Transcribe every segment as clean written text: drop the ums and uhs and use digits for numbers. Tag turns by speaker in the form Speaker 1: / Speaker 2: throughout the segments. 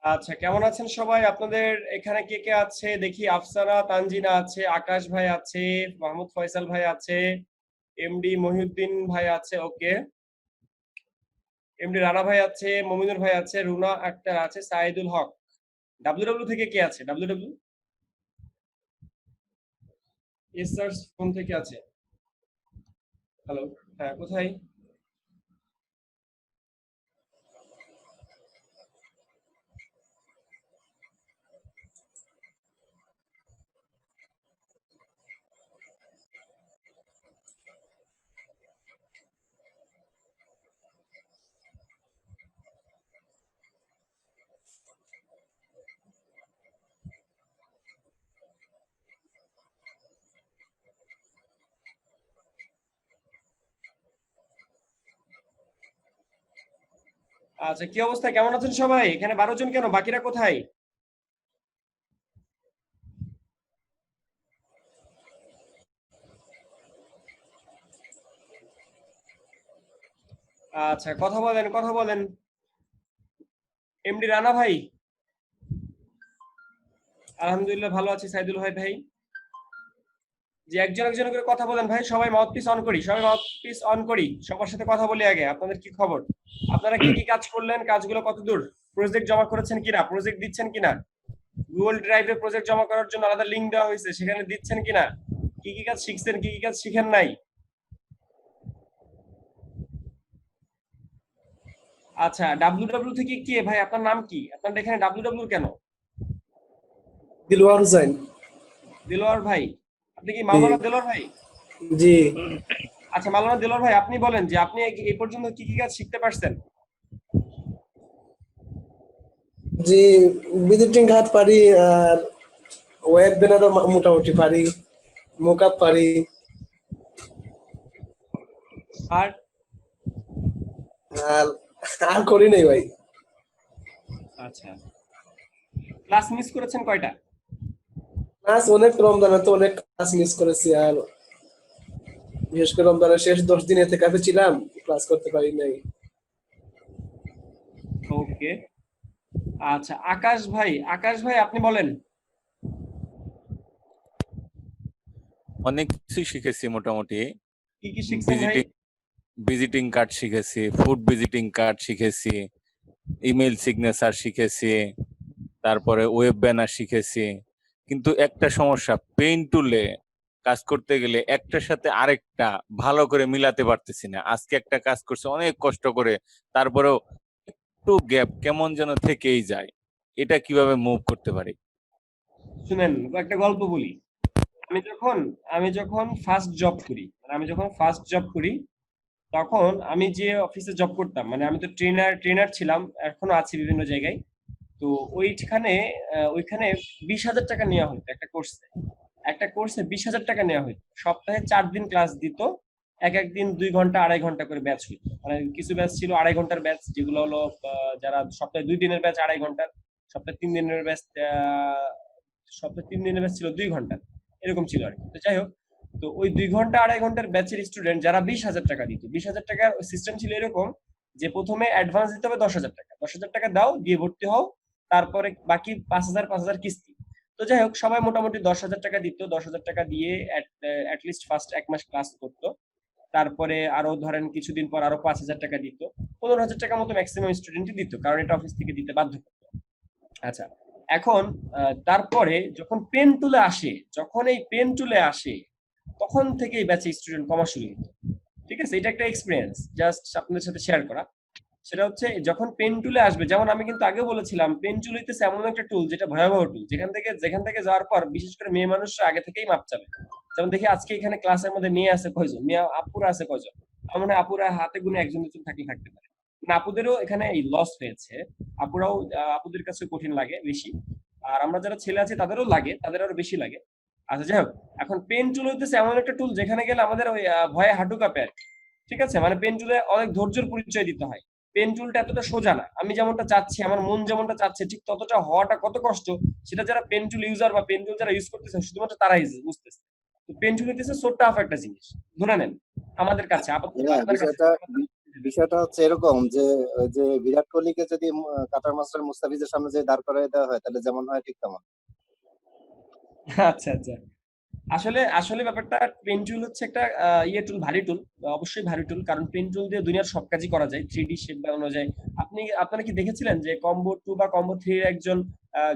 Speaker 1: আচ্ছা, কেমন আছেন সবাই? আপনাদের এখানে কে কে আছে দেখি? আফসানা তানজিনা আছে, আকাশ ভাই আছে, মাহমুদ ফয়সাল ভাই আছে, এমডি মহিউদ্দিন ভাই আছে। ওকে। এমডি রানা ভাই আছে, মমিনুর ভাই আছে, রুনা আক্তার আছে, সাইদুল হক। ডাব্লিউডাব্লিউ থেকে কে আছে? ডাব্লিউডাব্লিউ এসার্স ফোন থেকে আছে। হ্যালো। হ্যাঁ, কোথায়? আচ্ছা, কি অবস্থা? কেমন আছেন সবাই? এখানে 12 জন কেন? বাকিরা কোথায়? আচ্ছা, কথা বলেন, কথা বলেন। এমডি রানা ভাই। আলহামদুলিল্লাহ ভালো আছি। সাইদুল ভাই ভাই। যে একজন একজন করে কথা বলেন ভাই, সবাই মাউথপিস অন করি, সবাই মাউথপিস অন করি, সবার সাথে কথা বলি আগে। আপনাদের কি খবর? আপনারা কি কি কাজ করলেন? কাজগুলো কত দূর? প্রজেক্ট জমা করেছেন কিনা? প্রজেক্ট দিচ্ছেন কিনা? গুগল ড্রাইভে প্রজেক্ট জমা করার জন্য আলাদা লিংক দেওয়া হয়েছে, সেখানে দিচ্ছেন কিনা? কি কি কাজ শিখছেন, কি কি কাজ শিখেন নাই? আচ্ছা, ডাব্লিউডাব্লিউ থেকে কে ভাই? আপনার নাম কি? আপনার এখানে ডাব্লিউডাব্লিউ কেন?
Speaker 2: দিলওয়ার হুসাইন।
Speaker 1: দিলওয়ার ভাই। আপনি কি মাওলানা দিলওয়ার ভাই?
Speaker 2: জি
Speaker 1: আচ্ছা, মাওলানা দিলওয়ার ভাই, আপনি বলেন যে আপনি এই পর্যন্ত কি কি কাজ শিখতে পারছেন?
Speaker 2: জি, ভিজিটিং কার্ড পারি, আর ওয়েব ব্যানারও মোটামুটি পারি, মোকআপ পারি।
Speaker 1: আর
Speaker 2: আর আর করি নাই ভাই।
Speaker 1: আচ্ছা, ক্লাস মিস করেছেন কয়টা?
Speaker 2: ক্লাস অনেক, রমজানে তো অনেক ক্লাস মিস করেছি। আর বিশেষ করে রমজানের শেষ 10 দিন এতে কাছে ছিলাম, ক্লাস করতে পারি নাই।
Speaker 1: ওকে। আচ্ছা, আকাশ ভাই, আকাশ ভাই আপনি বলেন।
Speaker 3: অনেক কিছু শিখেছি মোটামুটি।
Speaker 1: কি কি শিখছেন ভাই?
Speaker 3: ভিজিটিং কার্ড শিখেছি, ফুড ভিজিটিং কার্ড শিখেছি, ইমেল সিগনেচার শিখেছি, তারপরে ওয়েব ব্যানার শিখেছি। কিন্তু একটা সমস্যা, পেইন্ট টুলে কাজ করতে গেলে একটার সাথে আরেকটা ভালো করে মিলাতে পারতেছি না। আজকে একটা কাজ করছে অনেক কষ্ট করে, তারপরেও একটু গ্যাপ কেমন যেন থেকেই যায়। এটা কিভাবে মুভ করতে পারি?
Speaker 1: শুনেন, একটা গল্প বলি। আমি যখন ফার্স্ট জব করি, তখন আমি যে অফিসে জব করতাম, মানে আমি তো ট্রেনার ছিলাম, এখনো আছি বিভিন্ন জায়গায়। তো ওইখানে 20,000 টাকা নেওয়া হতো একটা কোর্সে 20,000 টাকা নেওয়া হতো। সপ্তাহে 4 দিন ক্লাস দিত। এক এক দিন 2 ঘন্টা 2.5 ঘন্টা করে ব্যাচ হইতো। মানে কিছু ব্যাচ ছিল 2.5 ঘন্টার ব্যাচ, যেগুলো হলো যারা সপ্তাহে 2 দিনের ব্যাচ 2.5 ঘন্টার, সপ্তাহে 3 দিনের ব্যাচ সপ্তাহে 3 দিনের ব্যাচ ছিল 2 ঘন্টার, এরকম ছিল আর কি। তো যাই হোক, তো ওই 2 ঘন্টা 2.5 ঘন্টার ব্যাচের স্টুডেন্ট যারা 20,000 টাকা দিত, 20,000 টাকার সিস্টেম ছিল এরকম যে প্রথমে অ্যাডভান্স দিতে হবে 10,000 টাকা, 10,000 টাকা দাও, দিয়ে ভর্তি হও, তারপরে বাকি 5,000 5,000 কিস্তি। তো যাই হোক, সবাই মোটামুটি 10,000 টাকা দিত, 10,000 টাকা দিয়ে অ্যাটলিস্ট ফার্স্ট 1 মাস ক্লাস করতো। তারপরে আরো ধরেন কিছুদিন পর আরো 5,000 টাকা দিত। 15,000 টাকা মতো ম্যাক্সিমাম স্টুডেন্টই দিত, কারণ এটা অফিস থেকে দিতে বাধ্য করতো। আচ্ছা, এখন তারপরে যখন এই পেন টুলে আসে, তখন থেকেই ব্যাচে স্টুডেন্ট কমা শুরু হতো। ঠিক আছে, এটা একটা এক্সপিরিয়েন্স জাস্ট আপনাদের সাথে শেয়ার করা। সেটা হচ্ছে যখন পেন টুলে আসবে, যেমন আমি কিন্তু আগেও বলেছিলাম, পেন টুল হইতেছে এমন একটা টুল যেটা ভয়াবহ টুল, যেখান থেকে যাওয়ার পর বিশেষ করে মেয়ে মানুষরা আগে থেকেই মাপ চাবে। যেমন দেখি আজকে এখানে ক্লাসের মধ্যে মেয়ে আছে কয়জন, মেয়ে আপুরা আছে কয়জন? আমার মনে হয় আপুরা হাতে গুনে একজন দুজন থাকতে পারে। না, আপুদেরও এখানে এই লস হয়েছে। আপুদের কাছে কঠিন লাগে বেশি। আর আমরা যারা ছেলে আছি তাদেরও লাগে, তাদের আরো বেশি লাগে। আচ্ছা, যাই হোক, এখন পেন টুল হইতেছে এমন একটা টুল যেখানে গেলে আমাদের ওই ভয়ে হাঁটু কাঁপে আর কি। ঠিক আছে, মানে পেন টুলে অনেক ধৈর্যের পরিচয় দিতে হয়। পেন টুলটা এতটা সোজা না, আমি যেমনটা চাচ্ছি, আমার মন যেমনটা চাচ্ছে ঠিক ততটা হওয়াটা কত কষ্ট, সেটা যারা পেন টুল ইউজার বা পেন টুল যারা ইউজ করতেছে শুধুমাত্র তারাই বুঝতেছে। তো পেন টুল হইতেছে সো টাফ একটা জিনিস। ধরে নেন আমাদের কাছে আপাতত, আপনার কাছে
Speaker 4: বিষয়টা হচ্ছে এরকম যে ওই যে বিরাট কোহলিকে যদি কাটার মাস্টার মুস্তাফিজের সামনে যে দাঁড় করায় দেওয়া হয় তাহলে যেমন হয় ঠিক তেমন।
Speaker 1: আচ্ছা আচ্ছা। আসলে আসলে ব্যাপারটা পেন টুল হচ্ছে একটা ইয়ে টুল, ভারী টুল, অবশ্যই ভারী টুল, কারণ পেন টুল দিয়ে দুনিয়ার সব কাজই করা যায়, 3D শেপ বানানো যায়। আপনারা কি দেখেছিলেন যে কম্বো 2 বা কম্বো 3 এর একজন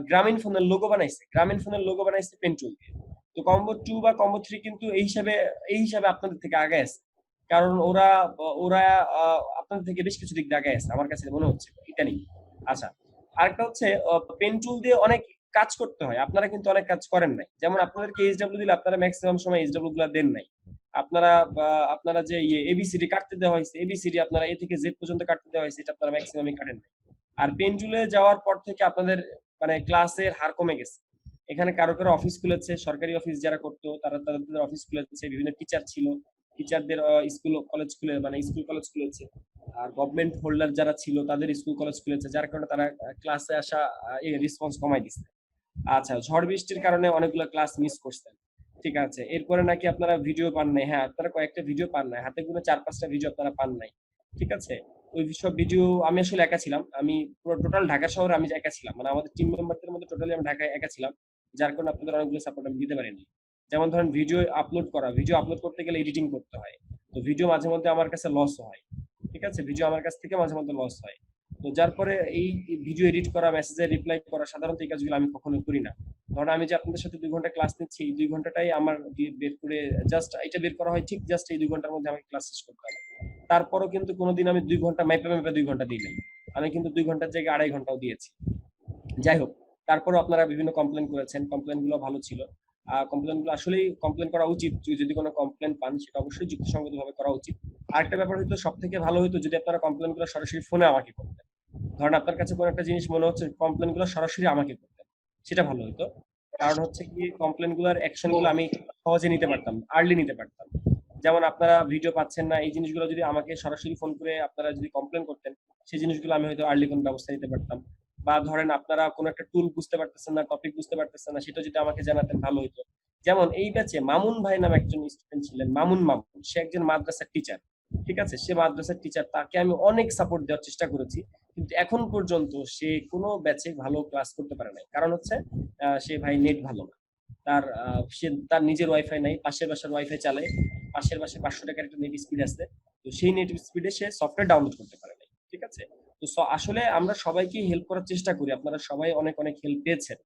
Speaker 1: গ্রামীণ ফোনের লোগো বানাইছে, গ্রামীণ ফোনের লোগো বানাইছে পেন টুল দিয়ে। তো কম্বো 2 বা কম্বো 3 কিন্তু এই হিসাবে আপনাদের থেকে আগে আছে, কারণ ওরা ওরা আপনাদের থেকে বেশ কিছু দিক দিয়ে আগে আছে আমার কাছে মনে হচ্ছে ইদানিং। আচ্ছা, আরেকটা হচ্ছে পেন টুল দিয়ে অনেক কাজ করতে হয়, আপনারা কিন্তু অনেক কাজ করেন নাই। যেমন আপনাদেরকে এইচডব্লিউ দিলে আপনারা ম্যাক্সিমাম সময় এইচডব্লিউ গুলা দেন নাই। আপনারা যে এবিসিডি কাটতে দেওয়া হয়েছে, এবিসিডি আপনারা এ থেকে জেড পর্যন্ত কাটতে দেওয়া হয়েছে, এটা আপনারা ম্যাক্সিমামই কাটেন নাই। আর পেনজুলে যাওয়ার পর থেকে আপনাদের মানে ক্লাসের হার কমে গেছে। এখানে কারো কারো অফিস খুলেছে, সরকারি অফিস যারা করতো তারা তাদের অফিস খুলেছে, বিভিন্ন টিচার ছিল, টিচারদের স্কুল কলেজ খুলে মানে স্কুল কলেজ খুলেছে। আর গভর্নমেন্ট হোল্ডার যারা ছিল তাদের স্কুল কলেজ খুলেছে, যার কারণে তারা ক্লাসে আসা রেসপন্স কমাই দিচ্ছে। আচ্ছা, ঝড় বৃষ্টির কারণে অনেকগুলো ক্লাস মিস করছেন, ঠিক আছে। এরপরে নাকি আপনারা ভিডিও পান নাই, হ্যাঁ আপনারা কয়েকটা ভিডিও পান নাই, হাতে গুলো 4-5টা ভিডিও আপনারা পান নাই, ঠিক আছে। ওই সব ভিডিও আমি আসলে একা ছিলাম, আমি পুরো টোটাল ঢাকা শহরে আমি একা ছিলাম, মানে আমাদের টিম মেম্বারদের মধ্যে টোটালি আমি ঢাকায় একা ছিলাম, যার কারণে আপনাদের অনেকগুলো সাপোর্ট আমি দিতে পারিনি। যেমন ধরেন ভিডিও আপলোড করতে গেলে এডিটিং করতে হয়, তো ভিডিও মাঝে মধ্যে আমার কাছে লস হয়, ঠিক আছে, ভিডিও আমার কাছ থেকে মাঝে মধ্যে লস হয়। তো যার পরে এই ভিডিও এডিট করা, মেসেজে রিপ্লাই করা, সাধারণত এই কাজগুলো আমি কখনো করি না। ধরুন আমি যে আপনাদের সাথে 2 ঘন্টা ক্লাস নিচ্ছি, এই 2 ঘন্টাটাই আমার বের করে জাস্ট এটা বের করা হয়, ঠিক জাস্ট এই 2 ঘন্টার মধ্যে আমাকে ক্লাস শেষ করতে হবে। তারপরও কিন্তু কোনোদিন আমি 2 ঘন্টা মাইপে মাইপে 2 ঘন্টা দিই নাই, আমি কিন্তু 2 ঘন্টার জায়গায় 2.5 ঘন্টাও দিয়েছি। যাই হোক, তারপরও আপনারা বিভিন্ন কমপ্লেন করেছেন, কমপ্লেন গুলো ভালো ছিল। কমপ্লেন গুলো আসলেই কমপ্লেন করা উচিত, যদি কোনো কমপ্লেন পান সেটা অবশ্যই যুক্তিসঙ্গত ভাবে করা উচিত। আরেকটা ব্যাপার হয়তো সব থেকে ভালো হতো যদি আপনারা কমপ্লেন গুলো সরাসরি ফোনে আমাকে করতেন। ধরেন আপনার কাছে কোনো একটা জিনিস মনে হচ্ছে, কমপ্লেন গুলো সরাসরি আমাকে করতেন, সেটা ভালো হতো। কারণ হচ্ছে কি, কমপ্লেন গুলোর অ্যাকশন গুলো আমি সহজে নিতে পারতাম, আর্লি নিতে পারতাম। যেমন আপনারা ভিডিও পাচ্ছেন না, এই জিনিসগুলো যদি আমাকে সরাসরি ফোন করে আপনারা যদি কমপ্লেন করতেন, সেই জিনিসগুলো আমি হয়তো আর্লি কোনো ব্যবস্থা নিতে পারতাম। বা ধরেন আপনারা কোনো একটা টুল বুঝতে পারতেছেন না, টপিক বুঝতে পারতেছেন না, সেটা যদি আমাকে জানাতেন ভালো হতো। যেমন এই ব্যাচে মামুন ভাই নামে একজন স্টুডেন্ট ছিলেন, মামুন, সে একজন মাদ্রাসার টিচার, ঠিক আছে, সে মাদ্রাসার টিচার, তাকে আমি অনেক সাপোর্ট দেওয়ার চেষ্টা করেছি, কিন্তু এখন পর্যন্ত সে কোনো ব্যাচে ভালো ক্লাস করতে পারে নাই। কারণ হচ্ছে সে ভাই নেট ভালো না, সে তার নিজের ওয়াইফাই নাই, পাশের বাসার ওয়াইফাই চালায়, পাশের বাসায় 500 টাকার একটা নেট স্পিড আছে, তো সেই নেট স্পিডে সে সফটওয়্যার ডাউনলোড করতে পারে নাই, ঠিক আছে। তো আসলে আমরা সবাইকে হেল্প করার চেষ্টা করি, আপনারা সবাই অনেক অনেক হেল্প পেয়েছেন,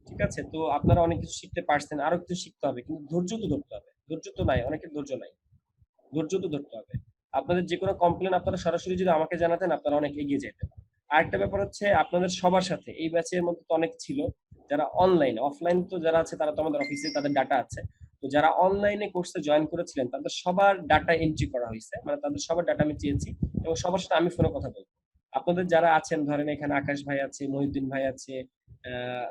Speaker 1: ঠিক আছে। তো আপনারা অনেক কিছু শিখতে পারছেন, আরো কিছু শিখতে হবে, কিন্তু ধৈর্য তো ধরতে হবে, ধৈর্য তো নাই, অনেকের ধৈর্য নাই, ধৈর্য তো ধরতে হবে। আপনাদের যে কোনো কমপ্লেন আপনারা সরাসরি যদি আমাকে জানাতেন, আপনারা অনেক এগিয়ে যেতেন। আরেকটা ব্যাপার হচ্ছে, আপনাদের সবার সাথে এই ব্যাচের মধ্যে তো অনেক ছিল যারা অনলাইন, অফলাইন তো যারা আছে তারা তো আমাদের অফিসে তাদের ডাটা আছে, তো যারা অনলাইনে কোর্সে জয়েন করেছিলেন তাদের সবার ডাটা এন্ট্রি করা হয়েছে, মানে তাদের সবার ডাটা আমি চেয়েছি, এবং সবার সাথে আমি ফোনে কথা বলবো। আপনাদের যারা আছেন, ধরেন এখানে আকাশ ভাই আছে, মহিউদ্দিন ভাই আছে,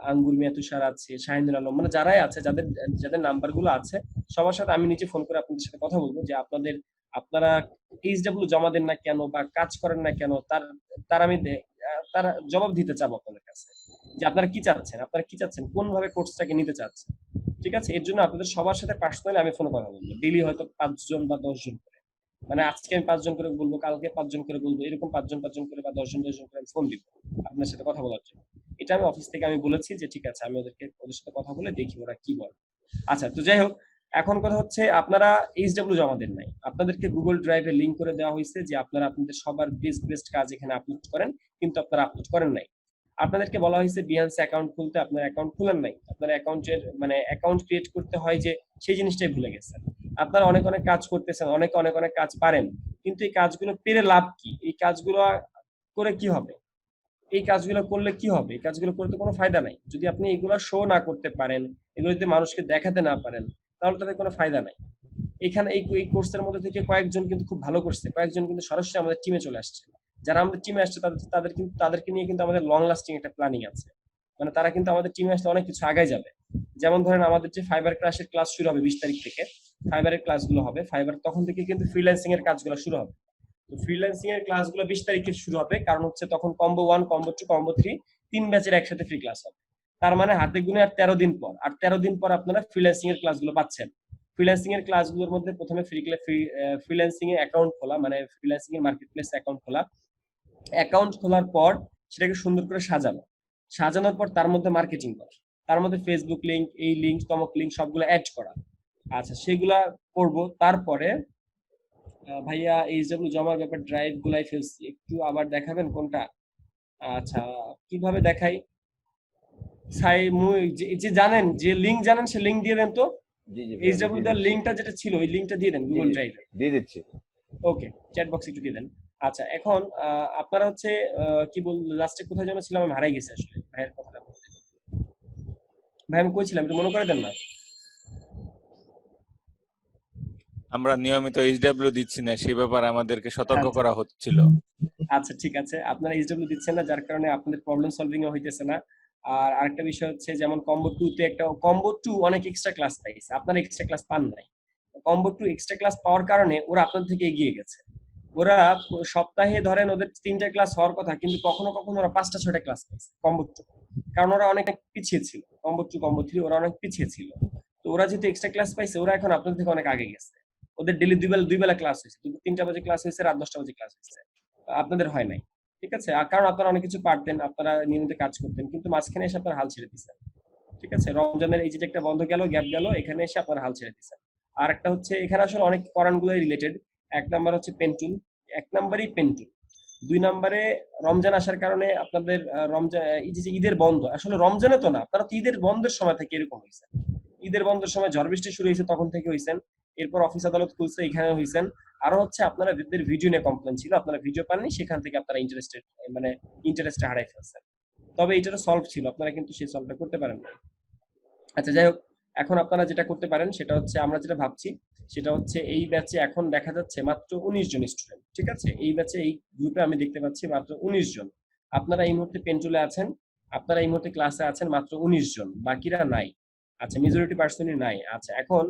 Speaker 1: আঙ্গুর মিয়া তুষার আছে, শাহিনুর আলম, মানে যারাই আছে, যাদের যাদের নাম্বার গুলো আছে, সবার সাথে আমি নিজে ফোন করে আপনাদের সাথে কথা বলবো যে আপনারা এইচডব্লিউ জমা দেন না কেন বা কাজ করেন না কেন, তার আমি তার জবাব দিতে চাবো আপনাদের কাছে, যে আপনারা কি চাচ্ছেন, কোন ভাবে কোর্সটাকে নিতে চাচ্ছেন, ঠিক আছে। এর জন্য আপনাদের সবার সাথে পার্সোনালি আমি ফোনে কথা বলবো, ডেইলি হয়তো 5 জন বা 10 জন করে, মানে আজকে আমি 5 জন করে বলবো, কালকে 5 জন করে বলবো, এরকম 5 জন করে বা 10 জন করে আমি ফোন দিব আপনার সাথে কথা বলার জন্য। এটা আমি অফিস থেকে আমি বলেছি যে ঠিক আছে, আমি ওদের সাথে কথা বলে দেখি ওরা কি বলে। আচ্ছা, তো যাই হোক, এখন কথা হচ্ছে আপনারা এইচডব্লিউ জমা দেন নাই, আপনাদেরকে গুগল ড্রাইভে লিংক করে দেওয়া হয়েছে যে আপনারা আপনাদের সবার বেস্ট কাজ এখানে আপলোড করেন, কিন্তু আপনারা আপলোড করেন নাই। আপনাদেরকে বলা হয়েছে বিহান্স অ্যাকাউন্ট খুলতে, আপনার অ্যাকাউন্ট খুলেন নাই, আপনার অ্যাকাউন্টের মানে অ্যাকাউন্ট ক্রিয়েট করতে হয় যে, সেই জিনিসটাই ভুলে গেছেন। আপনারা অনেক অনেক কাজ করতেছেন, অনেক কাজ পারেন, কিন্তু এই কাজগুলো পেরে লাভ কি, এই কাজগুলো করে কি হবে, এই কাজগুলো করলে কি হবে, এই কাজগুলো করতে কোনো ফায়দা নাই। যদি আপনি এগুলো শো না করতে পারেন, এগুলো যদি মানুষকে দেখাতে না পারেন, তাহলে তাদের কোনো ফায়দা নাই। এখানে এই কোর্সের মধ্যে থেকে কয়েকজন কিন্তু খুব ভালো করছে, কয়েকজন কিন্তু সরাসরি আমাদের টিমে চলে আসছে। যারা আমাদের টিমে আসছে তাদেরকে নিয়ে কিন্তু আমাদের লং লাস্টিং একটা প্ল্যানিং আছে, মানে তারা কিন্তু আমাদের টিমে আসলে অনেক কিছু আগায় যাবে। যেমন ধরেন আমাদের যে ফাইবার ক্লাসের ক্লাস শুরু হবে 20 তারিখ থেকে, ফাইবারের ক্লাসগুলো হবে, ফাইবার তখন থেকে কিন্তু ফ্রিল্যান্সিং এর কাজগুলো শুরু হবে। তো ফ্রিল্যান্সিং এর ক্লাসগুলো 20 তারিখে শুরু হবে, কারণ হচ্ছে তখন কম্বো 1, কম্বো 2, কম্বো 3 তিন ব্যাচের একসাথে ফ্রি ক্লাস হবে। তার মানে হাতে গুনে আর 13 দিন পর, আপনারা ফ্রিল্যান্সিং এর ক্লাসগুলো পাচ্ছেন। ফ্রিল্যান্সিং এর ক্লাসগুলোর মধ্যে প্রথমে ফ্রিল্যান্সিং এ অ্যাকাউন্ট খোলা, মানে ফ্রিল্যান্সিং এর মার্কেট প্লেস অ্যাকাউন্ট খোলা। অ্যাকাউন্ট খোলার পর সেটাকে সুন্দর করে সাজানো, সাজানোর পর তার মধ্যে মার্কেটিং করা, তার মধ্যে ফেসবুক লিংক, এই লিংক, তমক লিংক সবগুলো অ্যাড করা। আচ্ছা, সেগুলা করব। তারপরে ভাইয়া এইচডব্লিউ জমার ব্যাপার ড্রাইভ গুলাই ফেলছি, একটু আবার দেখাবেন কোনটা? আচ্ছা, কিভাবে দেখাই? যে জানেন, যে লিংক জানেন সে লিংক দিয়ে দেন তো।
Speaker 5: জি জি
Speaker 1: এইচডব্লিউ এর লিংকটা যেটা ছিল ওই লিংকটা দিয়ে দেন গুগল ড্রাইভে।
Speaker 5: দিয়ে দিচ্ছি।
Speaker 1: ওকে, চ্যাট বক্সে একটু দিয়ে দেন। আচ্ছা, এখন আপনারা হচ্ছে কি বল, লাস্টে কোথায় যেন ছিলাম, আমি হারাই গেছি আসলে ভাইয়ের কথাটা বলতে। ভাই আমি কই ছিলাম, একটু মনে করে দেন না।
Speaker 3: আমরা নিয়মিত এইচডব্লিউ দিচ্ছি না, সেই ব্যাপারে আমাদেরকে সতর্ক
Speaker 1: আচ্ছা।
Speaker 3: করা হচ্ছিল।
Speaker 1: আচ্ছা, ঠিক আছে, আপনারা এইচডব্লিউ দিচ্ছেন না, যার কারণে আপনাদের প্রবলেম সলভিং ও হইতেছে না। আর আরেকটা বিষয় হচ্ছে, যেমন কম্বো 2 তে একটা কম্বো 2 অনেক এক্সট্রা ক্লাস পাইছে, আপনারা এক্সট্রা ক্লাস পান নাই। কম্বো 2 এক্সট্রা ক্লাস পাওয়ার কারণে ওরা আপনাদের থেকে এগিয়ে গেছে। ওরা সপ্তাহে ধরেন ওদের 3টা ক্লাস হওয়ার কথা, কিন্তু কখনো কখনো ওরা 5টা 6টা ক্লাস পাইছে কম্বো 2, কারণ ওরা অনেক পিছিয়ে ছিল। কম্বো 2 কম্বো 3 ওরা অনেক পিছিয়ে ছিল। তো ওরা যেহেতু এক্সট্রা ক্লাস পাইছে, ওরা এখন আপনাদের থেকে অনেক আগে গেছে। ওদের ডেইলি দুই বেলা ক্লাস হয়েছে, দুপুর 3টা বাজে ক্লাস হয়েছে, রাত 10টা বাজে ক্লাস হয়েছে। আপনাদের হয় নাই, ঠিক আছে? আর কারণ আপনারা অনেক কিছু পারতেন, আপনারা নিয়মিত কাজ করতেন, কিন্তু মাঝখানে এসে আপনারা হাল ছেড়ে দিচ্ছেন, ঠিক আছে? রমজানের এই যে একটা বন্ধ গেল, গ্যাপ গেল, এখানে এসে আপনারা হাল ছেড়ে দিচ্ছেন। আর একটা হচ্ছে, এখানে আসলে অনেক কোরআনগুলোই রিলেটেড। এক নাম্বার হচ্ছে পেন্টুল, 1 নাম্বারই পেন্টুল। 2 নাম্বারে রমজান আসার কারণে আপনাদের রমজান, এই যে ঈদের বন্ধ, আসলে রমজানে তো না, আপনারা তো ঈদের বন্ধের সময় থেকে এরকম হয়েছে। ঈদের বন্ধের সময় ঝড় বৃষ্টি শুরু হয়েছে, তখন থেকে হয়েছেন। এরপর অফিস আদালত খুলছে, এখানে হয়েছেন। আরো হচ্ছে আপনারা ভিডিও নিয়ে কমপ্লেন ছিল, আপনারা ভিডিও পাননি, সেখান থেকে আপনারা ইন্টারেস্টে হারাই ফেলছেন। তবে এইটা সলভ ছিল, আপনারা কিন্তু সেই সলভটা করতে পারেন না। আচ্ছা, যাই হোক, এখন আপনারা যেটা করতে পারেন সেটা হচ্ছে, আমরা যেটা ভাবছি সেটা হচ্ছে, এই ব্যাচে এখন দেখা যাচ্ছে মাত্র 19 জন স্টুডেন্ট, ঠিক আছে? এই ব্যাচে, এই গ্রুপে আমি দেখতে পাচ্ছি মাত্র 19 জন। আপনারা এই মুহূর্তে পেন্টুলে আছেন, আপনারা এই মুহূর্তে ক্লাসে আছেন মাত্র 19 জন, বাকিরা নাই। আচ্ছা, মেজরিটি পার্সনই নাই। আচ্ছা, এখন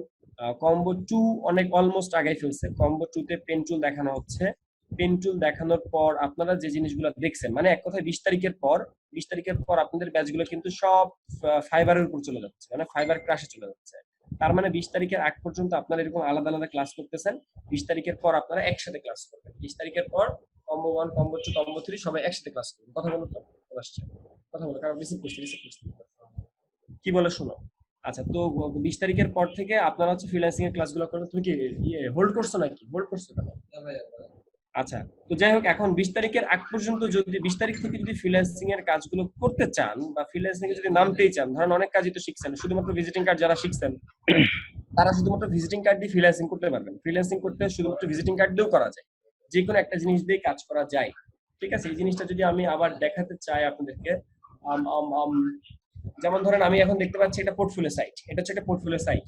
Speaker 1: কম্বো 2 অনেক অলমোস্ট আগাই ফেলছে। কম্বো 2 তে পেন্টুল দেখানো হচ্ছে। পেন্টুল দেখানোর পর আপনারা যে জিনিসগুলো দেখছেন, মানে এক কথায় 20 তারিখের পর আপনাদের ব্যাচগুলো কিন্তু সব ফাইবারের উপর চলে যাচ্ছে, মানে ফাইবার ক্লাসে চলে যাচ্ছে। তার মানে 20 তারিখের আগ পর্যন্ত আপনারা এরকম আলাদা আলাদা ক্লাস করতেছেন। 20 তারিখের পর আপনারা একসাথে ক্লাস করবেন। 20 তারিখের পর কম্বো 1, কম্বো 2, কম্বো 3 সবাই একসাথে ক্লাস করবেন। কথা বলো তো, আসছে কথা বলো, কারণ রিসিভ করছি। কি বলে শোনো। আচ্ছা, তো 20 তারিখের পর থেকে আপনারা হচ্ছে ফ্রিল্যান্সিং এর ক্লাসগুলো করবেন। তুমি কি হোল্ড করছো নাকি? হোল্ড করছো কেন? আচ্ছা, তো যাই হোক, এখন 20 তারিখের আগ পর্যন্ত, যদি 20 তারিখ থেকে যদি ফ্রিল্যান্সিং এর কাজগুলো করতে চান, বা ফ্রিল্যান্সিং এ যদি নামতেই চান, ধরেন অনেক কাজই তো শিখছেন, শুধুমাত্র ভিজিটিং কার্ড যারা শিখছেন তারা শুধুমাত্র ভিজিটিং কার্ড দিয়ে ফ্রিল্যান্সিং করতে পারবেন। ফ্রিল্যান্সিং করতে শুধুমাত্র ভিজিটিং কার্ড দিয়েও করা যায়, যে কোনো একটা জিনিস দিয়ে কাজ করা যায়, ঠিক আছে? এই জিনিসটা যদি আমি আবার দেখাতে চাই আপনাদেরকে, যেমন ধরেন আমি এখন দেখতে পাচ্ছি এটা পোর্টফোলিও সাইট, এটা হচ্ছে একটা পোর্টফোলিও সাইট।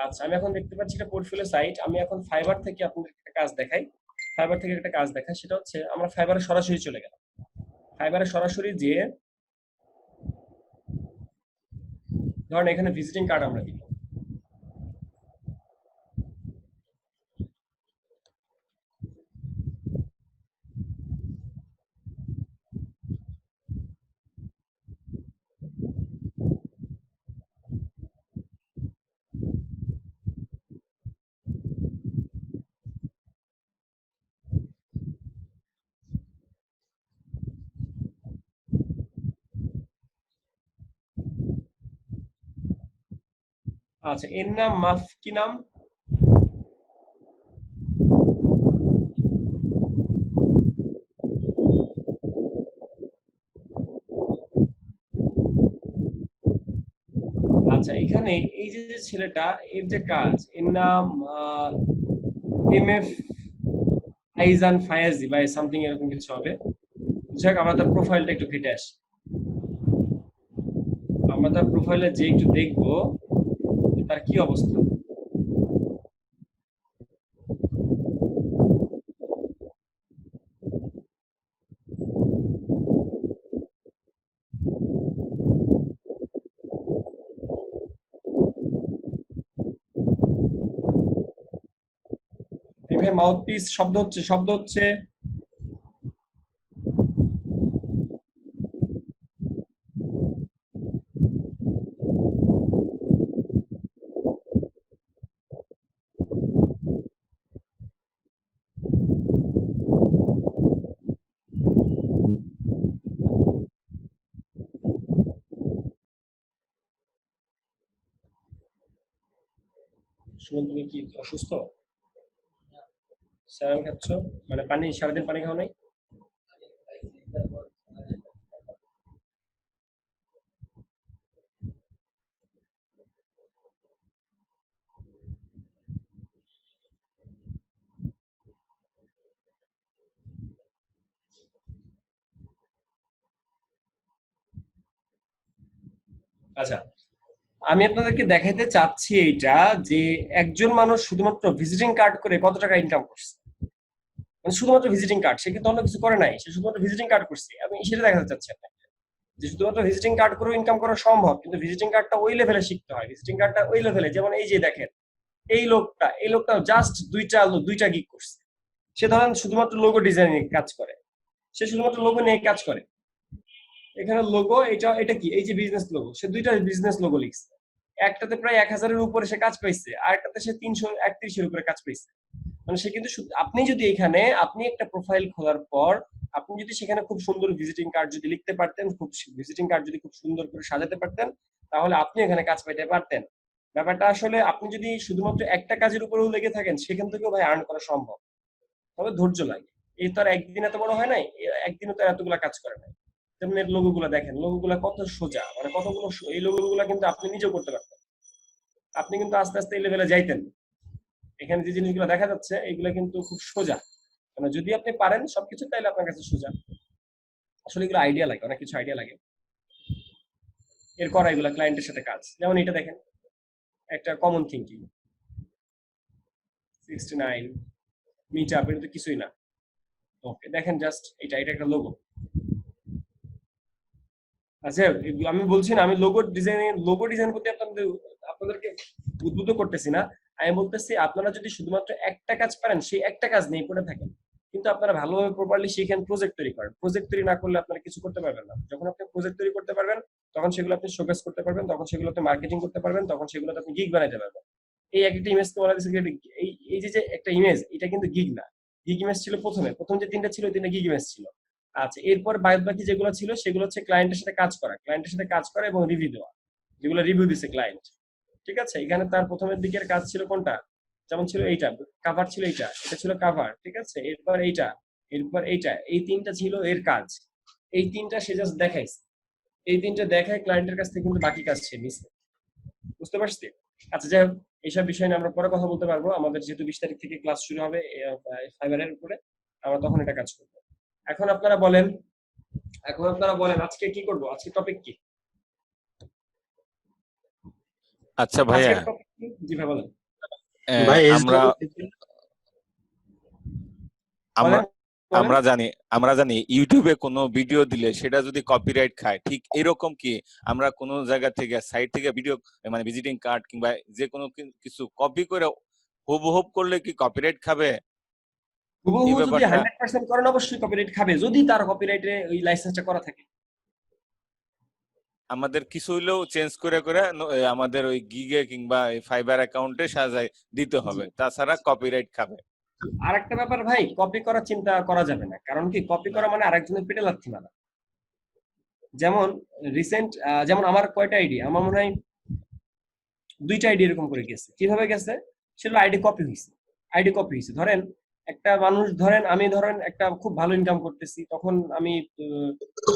Speaker 1: আচ্ছা, আমি এখন দেখতে পাচ্ছি এটা পোর্টফোলিও সাইট। আমি এখন ফাইবার থেকে আপনাদের একটা কাজ দেখাই। সেটা হচ্ছে, আমরা ফাইবারে সরাসরি চলে গেলাম। ফাইবারে সরাসরি যে, ধরেন এখানে ভিজিটিং কার্ড আমরা দিলাম। আচ্ছা, এর নাম মাফ, কি নাম? আচ্ছা, এখানে এই যে ছেলেটা, এর যে কাজ, এর নাম এমএফ আইজান ফায়াজি বা সামথিং এরকম কিছু হবে। যাক, আমরা তার প্রোফাইলটা একটু ঘেটে আসি। আমরা তার প্রোফাইলে যে একটু দেখবো তার কি অবস্থা। এখানে মাউথপিস শব্দ হচ্ছে। সুমন তুমি কি অসুস্থ? স্যালাইন খাচ্ছ? মানে পানি সারাদিন পানি খাও নাই? আচ্ছা, আমি আপনাদেরকে দেখাইতে চাচ্ছি এইটা যে একজন মানুষ শুধুমাত্র ভিজিটিং কার্ড করে কত টাকা ইনকাম করছে। মানে শুধুমাত্র ভিজিটিং কার্ড, সে কিন্তু অন্য কিছু করে নাই, সে শুধুমাত্র ভিজিটিং কার্ড করছে। আমি সেটা দেখাতে চাচ্ছি আপনাকে যে শুধুমাত্র ভিজিটিং কার্ড করেও ইনকাম করা সম্ভব, কিন্তু ভিজিটিং কার্ডটা ওই লেভেলে শিখতে হয়। ভিজিটিং কার্ডটা ওই লেভেলে, যেমন এই যে দেখেন এই লোকটা জাস্ট দুইটা গিগ করছে। সে ধরেন শুধুমাত্র লোগো ডিজাইনিং কাজ করে, সে শুধুমাত্র লোগো নিয়ে কাজ করে। এখানে লোগো, এটা কি, এই যে বিজনেস লোগো, সে দুইটা বিজনেস লোগো লিখছে। একটাতে প্রায় 1000-এর উপরে সে কাজ পাইছে, আর একটাতে সে 331-এর উপরে কাজ পাইছে। মানে সে কিন্তু আপনি যদি এখানে আপনি একটা প্রোফাইল খোলার পর আপনি যদি সেখানে খুব সুন্দর ভিজিটিং কার্ড যদি লিখতে পারতেন, ভিজিটিং কার্ড যদি খুব সুন্দর করে সাজাতে পারতেন, তাহলে আপনি এখানে কাজ পাইতে পারতেন। ব্যাপারটা আসলে আপনি যদি শুধুমাত্র একটা কাজের উপরেও লেগে থাকেন, সেখান থেকেও ভাই আর্ন করা সম্ভব, তবে ধৈর্য লাগে। এই তো আর একদিন এত বড় হয় নাই, একদিনও তো এতগুলা কাজ করে নাই। যেমন এর লোগো গুলা দেখেন, লোগো গুলা কত সোজা, মানে কতগুলো এই লোগো গুলা কিন্তু আপনি নিজেও করতে পারতেন। আপনি কিন্তু আস্তে আস্তে এই লেভেলে যাইতেন। এখানে যে জিনিসগুলো দেখা যাচ্ছে এগুলো কিন্তু খুব সোজা, মানে যদি আপনি পারেন সবকিছু তাইলে আপনার কাছে সোজা। আসলে এগুলো আইডিয়া লাগে, অনেক কিছু আইডিয়া লাগে এর করা, এগুলো ক্লায়েন্টের সাথে কাজ। যেমন এটা দেখেন, একটা কমন থিঙ্কিং 69 মিট আপ, এটা তো কিছুই না। ওকে, দেখেন জাস্ট এটা একটা লোগো। আচ্ছা, আমি বলছি না, আমি লোগো ডিজাইন করতে আপনাদেরকে উদ্বুদ্ধ করতেছি না। আমি বলতেছি আপনারা যদি শুধুমাত্র একটা কাজ পারেন, সেই একটা কাজ নিয়ে পড়ে থাকেন, কিন্তু আপনারা ভালোভাবে প্রপারলি শিখেন, প্রজেক্ট তৈরি করেন। প্রজেক্ট তৈরি না করলে আপনারা কিছু করতে পারবেন না। যখন আপনি প্রজেক্ট তৈরি করতে পারবেন, তখন সেগুলো আপনি শোকেস করতে পারবেন, তখন সেগুলো আপনি মার্কেটিং করতে পারবেন, তখন সেগুলোতে আপনি গিগ বানাইতে পারবেন। এই একটা ইমেজকে বলা হচ্ছে এই যে একটা ইমেজ, এটা কিন্তু গিগ না। গিগ ইমেজ ছিল প্রথম যে তিনটা ছিল, তিনটা গিগ ইমেজ ছিল। আচ্ছা, এরপর বাদ বাকি যেগুলো ছিল সেগুলো হচ্ছে ক্লায়েন্টের সাথে কাজ করা এবং রিভিউ দেওয়া, যেগুলো রিভিউ দিছে ক্লায়েন্ট। ঠিক আছে, এখানে তার প্রথমের দিকের কাজ ছিল কোনটা, যেমন ছিল এইটা কাভার, ছিল এটা ছিল কাভার। ঠিক আছে, এরপর এইটা, এই তিনটা ছিল এর কাজ। এই তিনটা সে জাস্ট দেখাইছে, এই তিনটা দেখায় ক্লায়েন্টের কাছ থেকে কিন্তু বাকি কাজ সে নিছে। বুঝতে পারছি? আচ্ছা, যাই হোক, এইসব বিষয় নিয়ে আমরা পরে কথা বলতে পারবো। আমাদের যেহেতু 20 তারিখ থেকে ক্লাস শুরু হবে ফাইবারের উপরে, আমরা তখন এটা কাজ করবো। এখন আপনারা বলেন আজকে কি করব, আজকে টপিক কি?
Speaker 3: আচ্ছা ভাইয়া,
Speaker 1: আজকের টপিক কি? জি ভাই বলেন।
Speaker 5: ভাই
Speaker 3: আমরা আমরা
Speaker 1: বলেন,
Speaker 3: আমরা জানি আমরা জানি ইউটিউবে কোনো ভিডিও দিলে সেটা যদি কপিরাইট খায়, ঠিক এরকম কি আমরা কোনো জায়গা থেকে সাইট থেকে ভিডিও, মানে ভিজিটিং কার্ড কিংবা যে কোনো কিছু কপি করে হুবহুব করলে কি কপিরাইট খাবে?
Speaker 1: হুবহু
Speaker 3: এই
Speaker 1: যদি
Speaker 3: ব্যাপারটা
Speaker 1: 100% করেন অবশ্যই কপিরাইট খাবে, যদি তার কপিরাইটে ওই লাইসেন্সটা করা থাকে।
Speaker 3: আমাদের কিছু হইলেও চেঞ্জ করে করে আমাদের ওই গিগে কিংবা ফাইবার অ্যাকাউন্টে সাজায় দিতে হবে, তাছাড়া কপিরাইট খাবে।
Speaker 1: আর একটা ব্যাপার ভাই, কপি করার চিন্তা করা যাবে না, কারণ কি কপি করা মানে আরেকজনের পেটে লাথি মারা। যেমন যেমন আমার কয়টা আইডি, আমার মনে হয় 2টা আইডি এরকম করে গেছে। কিভাবে গেছে? সেটা আইডি কপি হয়েছে। ধরেন একটা মানুষ, আমি একটা খুব ভালো ইনকাম করতেছি, তখন আমি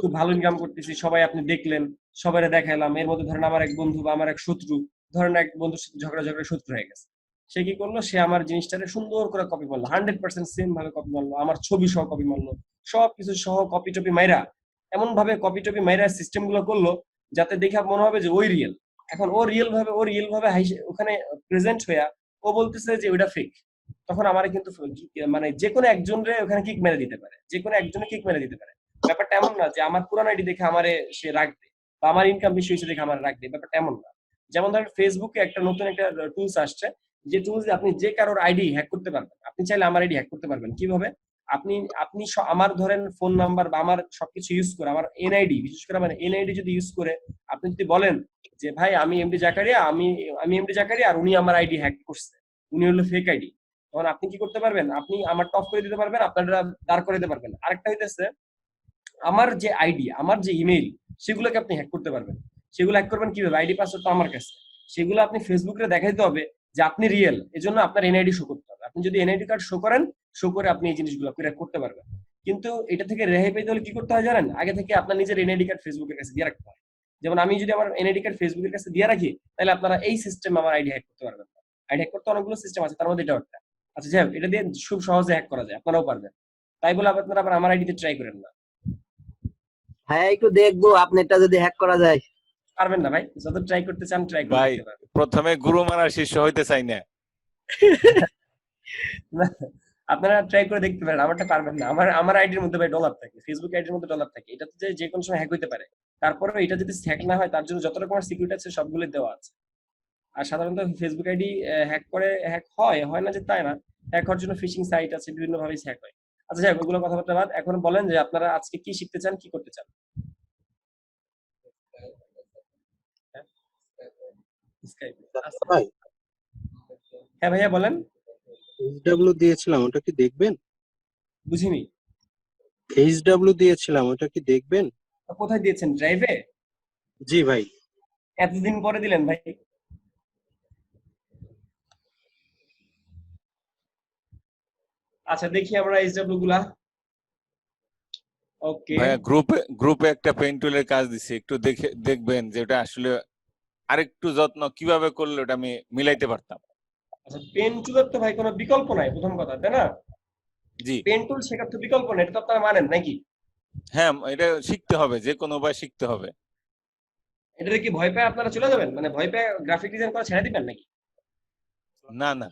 Speaker 1: খুব ভালো ইনকাম করতেছি, সবাই আপনি দেখলেন, সবাই দেখাইলাম। এর মধ্যে ধরেন আমার এক বন্ধু বা আমার এক শত্রু, ধরেন এক বন্ধুর সাথে ঝগড়া শত্রু হয়ে গেছে। সে কি করলো, সে আমার জিনিসটাকে সুন্দর করে কপি মারলো, 100% সেম ভাবে কপি মারলো, আমার ছবি সহ কপি মারলো, সবকিছু সহ কপি টপি মাইরা, এমন ভাবে কপি টপি মাইরা সিস্টেম গুলো করলো যাতে দেখে মনে হবে যে ওই রিয়েল। এখন ও রিয়েল ভাবে ওখানে প্রেজেন্ট হইয়া ও বলতেছে যে ওইটা ফেক। তখন আমার কিন্তু মানে যে কোনো একজনের ওখানে কিক মেরে দিতে পারে, ব্যাপারটা এমন না যে আমার পুরান আইডি দেখে আমারে সে রাখবে, বা আমার ইনকাম বেশি হয়েছে দেখে আমার রাখবে, ব্যাপারটা এমন না। যেমন ধরেন ফেসবুকে নতুন একটা টুলস আসছে, যে টুলস আপনি যে কারোর আইডি হ্যাক করতে পারবেন। আপনি চাইলে আমার আইডি হ্যাক করতে পারবেন। কিভাবে? আপনি আপনি আমার ধরেন ফোন নাম্বার বা আমার সবকিছু ইউজ করে, আমার এনআইডি, বিশেষ করে আমার এনআইডি যদি ইউজ করে আপনি যদি বলেন যে ভাই আমি এমডি জাকারিয়া, আমি এমডি জাকারিয়া, আর উনি আমার আইডি হ্যাক করছে, উনি হলো ফেক আইডি, তখন আপনি কি করতে পারবেন? আপনি আমার টপ করে দিতে পারবেন, আপনারা দাঁড় করে দিতে পারবেন। আরেকটা হইতেছে, আমার যে আইডি, আমার যে ইমেইল, সেগুলোকে আপনি হ্যাক করতে পারবেন। সেগুলো হ্যাক করবেন কিভাবে? আইডি পাসওয়ার্ড তো আমার কাছে, সেগুলো আপনি ফেসবুকে দেখাইতে হবে যে আপনি রিয়েল, এজন্য আপনার এনআইডি শো করতে হবে। আপনি যদি এনআইডি কার্ড শো করেন, শো করে আপনি এই জিনিসগুলো করতে পারবেন। কিন্তু এটা থেকে রেহাই পেতে হলে কি করতে হয় জানেন? আগে থেকে আপনার নিজের এনআইডি কার্ড ফেসবুকের কাছে দিয়ে রাখতে হয়। যেমন আমি যদি আমার এনআইডি কার্ড ফেসবুকের কাছে দিয়ে রাখি, তাহলে আপনারা এই সিস্টেম আমার আইডি হ্যাক করতে পারবেন না। আইডি হ্যাক করতে অনেকগুলো সিস্টেম আছে, তার মধ্যে এটা একটা। আচ্ছা যাই হোক, এটা দিয়ে খুব সহজে হ্যাক করা যায়, আপনারাও পারবেন। তাই বলে আপনারা আবার আমার আইডিতে ট্রাই করেন না।
Speaker 5: হ্যাঁ একটু দেখবো আপনারটা যদি হ্যাক করা যায়।
Speaker 1: পারবেন না ভাই, যত ট্রাই করতে চান ট্রাই করে
Speaker 3: ভাই
Speaker 1: দেখতে পারবেন।
Speaker 3: প্রথমে গুরু মারার শিষ্য হইতে চাই না।
Speaker 1: আপনারা ট্রাই করে দেখতে পারেন, আমারটা পারবেন না। আমার আইডির মধ্যে ভাই ডলার থাকে, ফেসবুক আইডির মধ্যে ডলার থাকে, এটা তো যে কোনো সময় হ্যাক হইতে পারে। তারপরেও এটা যদি হ্যাক না হয়, তার জন্য যত রকমের সিকিউরিটি আছে সবগুলো দেওয়া আছে। আর সাধারণত ফেসবুক আইডি হ্যাক হয় না যে তাই না, হ্যাক হওয়ার জন্য ফিশিং সাইট আছে, বিভিন্ন ভাবে হ্যাক হয়। আচ্ছা যাই হোক, ওগুলো কথাবার্তা বাদ। এখন বলেন যে আপনারা আজকে কি শিখতে চান, কি করতে চান? হ্যাঁ? Skype এ। আচ্ছা।
Speaker 6: ভাই
Speaker 1: হ্যাঁ ভাইয়া বলেন।
Speaker 6: এইচডব্লিউ দিয়েছিলাম ওটা কি দেখবেন?
Speaker 1: বুঝিনি।
Speaker 6: এইচডব্লিউ দিয়েছিলাম ওটা কি দেখবেন?
Speaker 1: কোথায় দিয়েছেন, ড্রাইভে?
Speaker 6: জি ভাই।
Speaker 1: এতদিন পরে দিলেন ভাই? আচ্ছা দেখি আমরা এইচডব্লিউ গুলা। ওকে।
Speaker 3: ভাইয়া গ্রুপে একটা পেইন্ট টুলের কাজ দিছি, একটু দেখবেন যে ওটা আসলে আরেকটু যত্ন কিভাবে করলে ওটা আমি মিলাইতে পারতাম।
Speaker 1: আচ্ছা, পেন টুলের তো ভাই কোনো বিকল্প নাই, প্রথম কথা, তাই না?
Speaker 3: জি
Speaker 1: পেন টুল শেখার তো বিকল্প নাই, এটা তো আপনারা মানেন নাকি?
Speaker 3: হ্যাঁ, এটা শিখতে হবে, যে কোনো উপায় শিখতে হবে।
Speaker 1: এটাতে কি ভয় পেয়ে আপনারা চলে যাবেন, মানে ভয় পেয়ে গ্রাফিক ডিজাইন করা ছেড়ে দিবেন নাকি?
Speaker 3: না না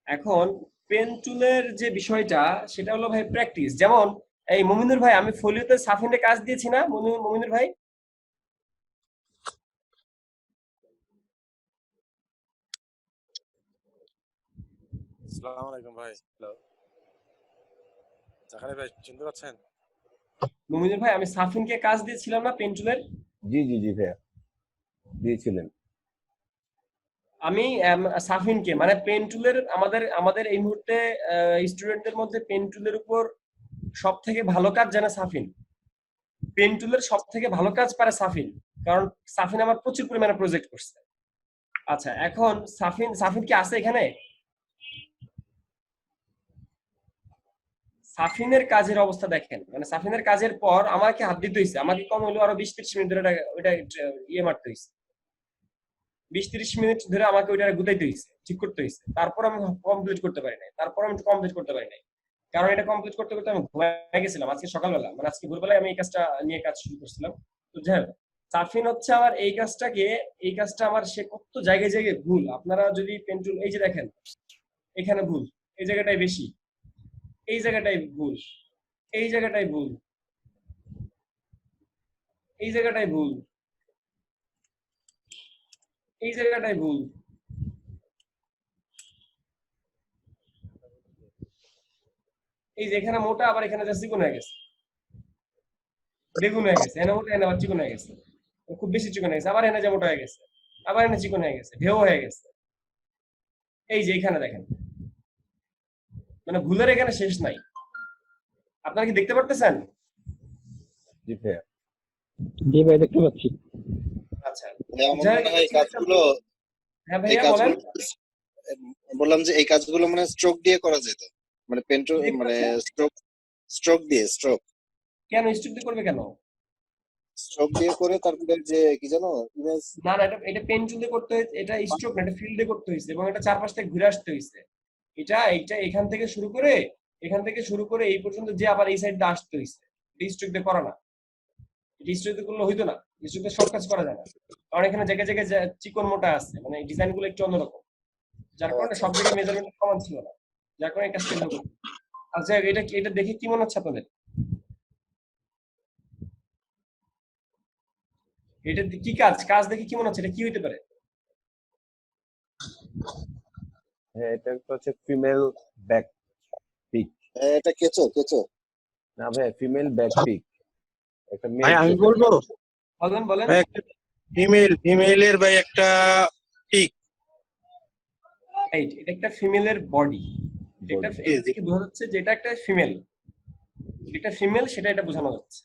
Speaker 1: এখন পেন টুলের যে বিষয়টা, সেটা হলো ভাই প্র্যাকটিস। যেমন এই মমিনুর ভাই, আমি ফোলিওতে সাফিনে কাজ দিয়েছি না মমিনুর ভাই?
Speaker 7: আসসালামু আলাইকুম ভাই। হ্যালো, জাকারি ভাই চিনতে পারছেন?
Speaker 1: মমিনুর ভাই, আমি সাফিনকে কাজ দিয়েছিলাম না পেন টুলের?
Speaker 8: জি জি জি ভাইয়া দিয়েছিলেন।
Speaker 1: আমি সাফিনকে, মানে পেন টুলের আমাদের এই মুহূর্তে স্টুডেন্টদের মধ্যে পেন টুলের উপর সব থেকে ভালো কাজ জানে সাফিন। পেন টুলের সব থেকে ভালো কাজ পারে সাফিন, কারণ সাফিন আমার প্রচুর পরিমাণে প্রজেক্ট করছে। আচ্ছা, এখন সাফিন কি আছে এখানে? সাফিনের কাজের অবস্থা দেখেন, মানে সাফিনের কাজের পর আমাকে হাত দিতে হয়েছে, আমাকে কম হলেও আরো 20-30 মিনিট ধরে ওইটা ইয়ে মারতে হয়েছে। 20-30 মিনিট ধরে আমাকে ওইটা গুতাইতে হয়েছে, ঠিক করতে হয়েছে। তারপর আমি কমপ্লিট করতে পারি নাই, কারণ এটা কমপ্লিট করতে করতে আমি ঘুমায় গেছিলাম আজকে সকালবেলা, মানে আজকে ভোরবেলায় আমি এই কাজটা নিয়ে কাজ শুরু করছিলাম। তো যাই হোক, সাফিন হচ্ছে আমার এই কাজটা আমার, সে কত জায়গায় জায়গায় ভুল। আপনারা যদি পেন্টুল, এই যে দেখেন এখানে ভুল, এই জায়গাটাই বেশি, এই জায়গাটাই ভুল, এই জায়গাটাই ভুল, এই জায়গাটাই ভুল, এই জায়গাটাই ভুল, এই যে এখানে মোটা, আবার এখানে যা চিকন হয়ে গেছে, বেগুন হয়ে গেছে, এনে মোটা এনে আবার চিকন হয়ে গেছে, খুব বেশি চিকন হয়ে গেছে, আবার এনে যা মোটা হয়ে গেছে, আবার এনে চিকন হয়ে গেছে, ঢেউ হয়ে গেছে। এই যে এখানে দেখেন, মানে ভুলের এখানে শেষ নাই। আপনারা কি দেখতে পারতেছেন?
Speaker 8: জি ভাইয়া।
Speaker 5: জি ভাই দেখতে পাচ্ছি।
Speaker 1: আচ্ছা,
Speaker 4: আমার মনে হয় এই কাজগুলো
Speaker 1: হ্যাঁ
Speaker 4: এই
Speaker 1: ভাইয়া বলেন।
Speaker 4: কাজগুলো বললাম যে এই কাজগুলো মানে স্ট্রোক দিয়ে করা যেত, মানে পেন্টু
Speaker 1: কি
Speaker 4: মানে
Speaker 1: করছে?
Speaker 4: স্ট্রোক
Speaker 1: কেন স্টুডিও করবে কেন?
Speaker 4: দিয়ে করে তারপরে যে কি জানো ইমেজ।
Speaker 1: না না, এটা পেন টুল দিয়ে করতে হয়েছে, এটা স্ট্রোক না, এটা ফিল্ডে করতে হয়েছে, এবং এটা চারপাশ থেকে ঘুরে আসতে হয়েছে। এটা এখান থেকে শুরু করে এই পর্যন্ত যে আবার এই সাইডে আসতে হয়েছে। এটা স্ট্রোক দিয়ে করা না, এটা স্ট্রোক দিয়ে করলে হইতো না, স্ট্রোক দিয়ে সব কাজ করা যায় না, কারণ এখানে জায়গায় জায়গায় চিকন মোটা আছে, মানে ডিজাইন গুলো একটু অন্যরকম, যার কারণে সব জায়গায় মেজারমেন্ট সমান ছিল না, যার কারণে এই কাজটা করতে। আচ্ছা, এটা দেখে কি মনে হচ্ছে আপনাদের? এটা কি কাজ দেখে কি মনে হচ্ছে, এটা কি হইতে পারে?
Speaker 8: হ্যাঁ, এটা একটা হচ্ছে ফিমেল ব্যাক পিক।
Speaker 4: এটা কেচো
Speaker 8: না ভাই, ফিমেল ব্যাক পিক, একটা
Speaker 6: ভাই
Speaker 8: মেল
Speaker 6: আমি
Speaker 8: চোখ।
Speaker 6: বলবো
Speaker 1: বলেন।
Speaker 6: ভাই একটা ফিমেলের ভাই একটা পিক।
Speaker 1: এটা একটা ফিমেলের বডি, এটা থেকে বোঝা যাচ্ছে যে এটা একটা ফিমেল, সেটা এটা বোঝানো যাচ্ছে।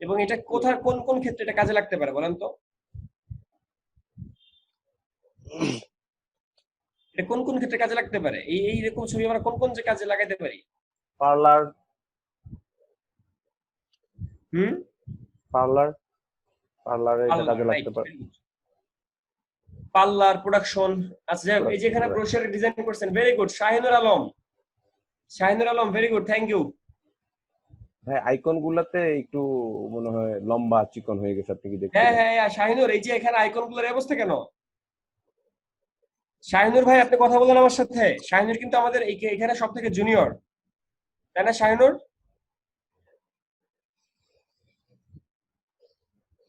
Speaker 1: এবং এটা কোথায় কোন কোন ক্ষেত্রে এটা কাজে লাগতে পারে বলেন তো? এটা কোন কোন ক্ষেত্রে কাজে লাগতে পারে? এই রকম ছবি আমরা কোন কোন যে কাজে লাগাইতে পারি?
Speaker 8: পার্লার
Speaker 1: হুম,
Speaker 8: পার্লার পার্লারে এটা কাজে
Speaker 1: রাইট,
Speaker 8: লাগতে পারে।
Speaker 1: Parlour production. আচ্ছা যাই হোক, এই যে এখানে
Speaker 8: Production,
Speaker 1: ব্রোশার ডিজাইন করছেন, very good. Shahinur Alam, Shahinur Alam, very good, thank you.
Speaker 8: ভাই আইকন গুলাতে একটু মনে হয় লম্বা চিকন হয়ে গেছে, আপনি কি
Speaker 1: হ্যাঁ
Speaker 8: দেখছিলেন?
Speaker 1: হ্যাঁ হ্যাঁ, শাহিনুর, এই যে এখানে আইকন গুলোর অবস্থা কেন? শাহিনুর ভাই, আপনি কথা বলেন আমার সাথে। শাহিনুর কিন্তু আমাদের এখানে সব থেকে জুনিয়র, তাই না শাহিনুর?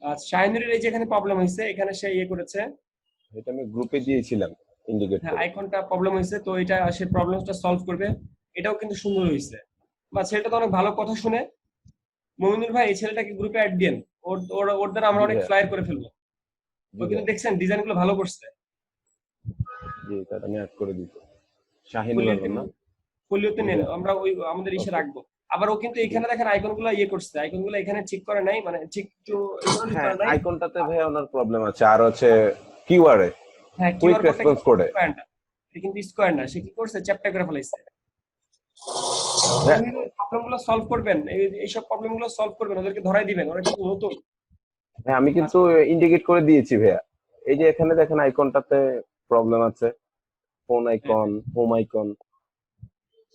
Speaker 1: আচ্ছা, শাহিনুরের এই যে এখানে প্রবলেম হয়েছে, এখানে সে ইয়ে করেছে।
Speaker 8: এটা আমি গ্রুপে দিয়েছিলাম ইন্ডিকেট
Speaker 1: হ্যাঁ,
Speaker 8: করে।
Speaker 1: আইকনটা প্রবলেম হয়েছে, তো এটা সে প্রবলেমটা সলভ করবে। এটাও কিন্তু সুন্দর হয়েছে, বা ছেলেটা তো অনেক ভালো কথা শুনে। মমিনুল ভাই, এই ছেলেটাকে গ্রুপে অ্যাড দিন। ওর ওর ওর দ্বারা আমরা
Speaker 8: জি
Speaker 1: অনেক
Speaker 8: ভাইয়া,
Speaker 1: ফ্লায়ার করে ফেলবো।
Speaker 8: জি
Speaker 1: ও কিন্তু
Speaker 8: ভাইয়া,
Speaker 1: দেখছেন ডিজাইন গুলো ভালো করছে।
Speaker 8: জি তাহলে আমি অ্যাড করে দিচ্ছি। শাহিনুর
Speaker 1: ফলিওতে
Speaker 8: আলম না?
Speaker 1: ফলিওতে
Speaker 8: জি
Speaker 1: নেন,
Speaker 8: ভাইয়া,
Speaker 1: আমরা ওই আমাদের ইসে
Speaker 8: ওকে।
Speaker 1: রাখবো। আবার ও কিন্তু এখানে দেখেন আইকন গুলো ইয়ে করছে, আইকন গুলো এখানে ঠিক করে নাই, মানে ঠিক একটু এগুলো
Speaker 8: হ্যাঁ
Speaker 1: করে নাই।
Speaker 8: আইকনটাতে ভাইয়া ওনার প্রবলেম আছে, আর হচ্ছে কিওয়ার্ডে
Speaker 1: হ্যাঁ,
Speaker 8: কুইক
Speaker 1: কিউআর কোডটা
Speaker 8: রেসপন্স
Speaker 1: কিন্তু
Speaker 8: কোডে।
Speaker 1: স্কোয়ার না, এটা কিন্তু স্কোয়ার না। সে কি করছে, চ্যাপ্টা করে ফেলাইছে। প্রবলেম গুলো সলভ করবেন, এইসব প্রবলেম গুলো সলভ করবেন, ওদেরকে ধরাই দিবেন, ওরা কিন্তু নতুন।
Speaker 8: হ্যাঁ আমি কিন্তু ইন্ডিকেট করে দিয়েছি ভাইয়া। এই যে এখানে দেখেন আইকনটাতে প্রবলেম আছে, ফোন আইকন, হোম আইকন।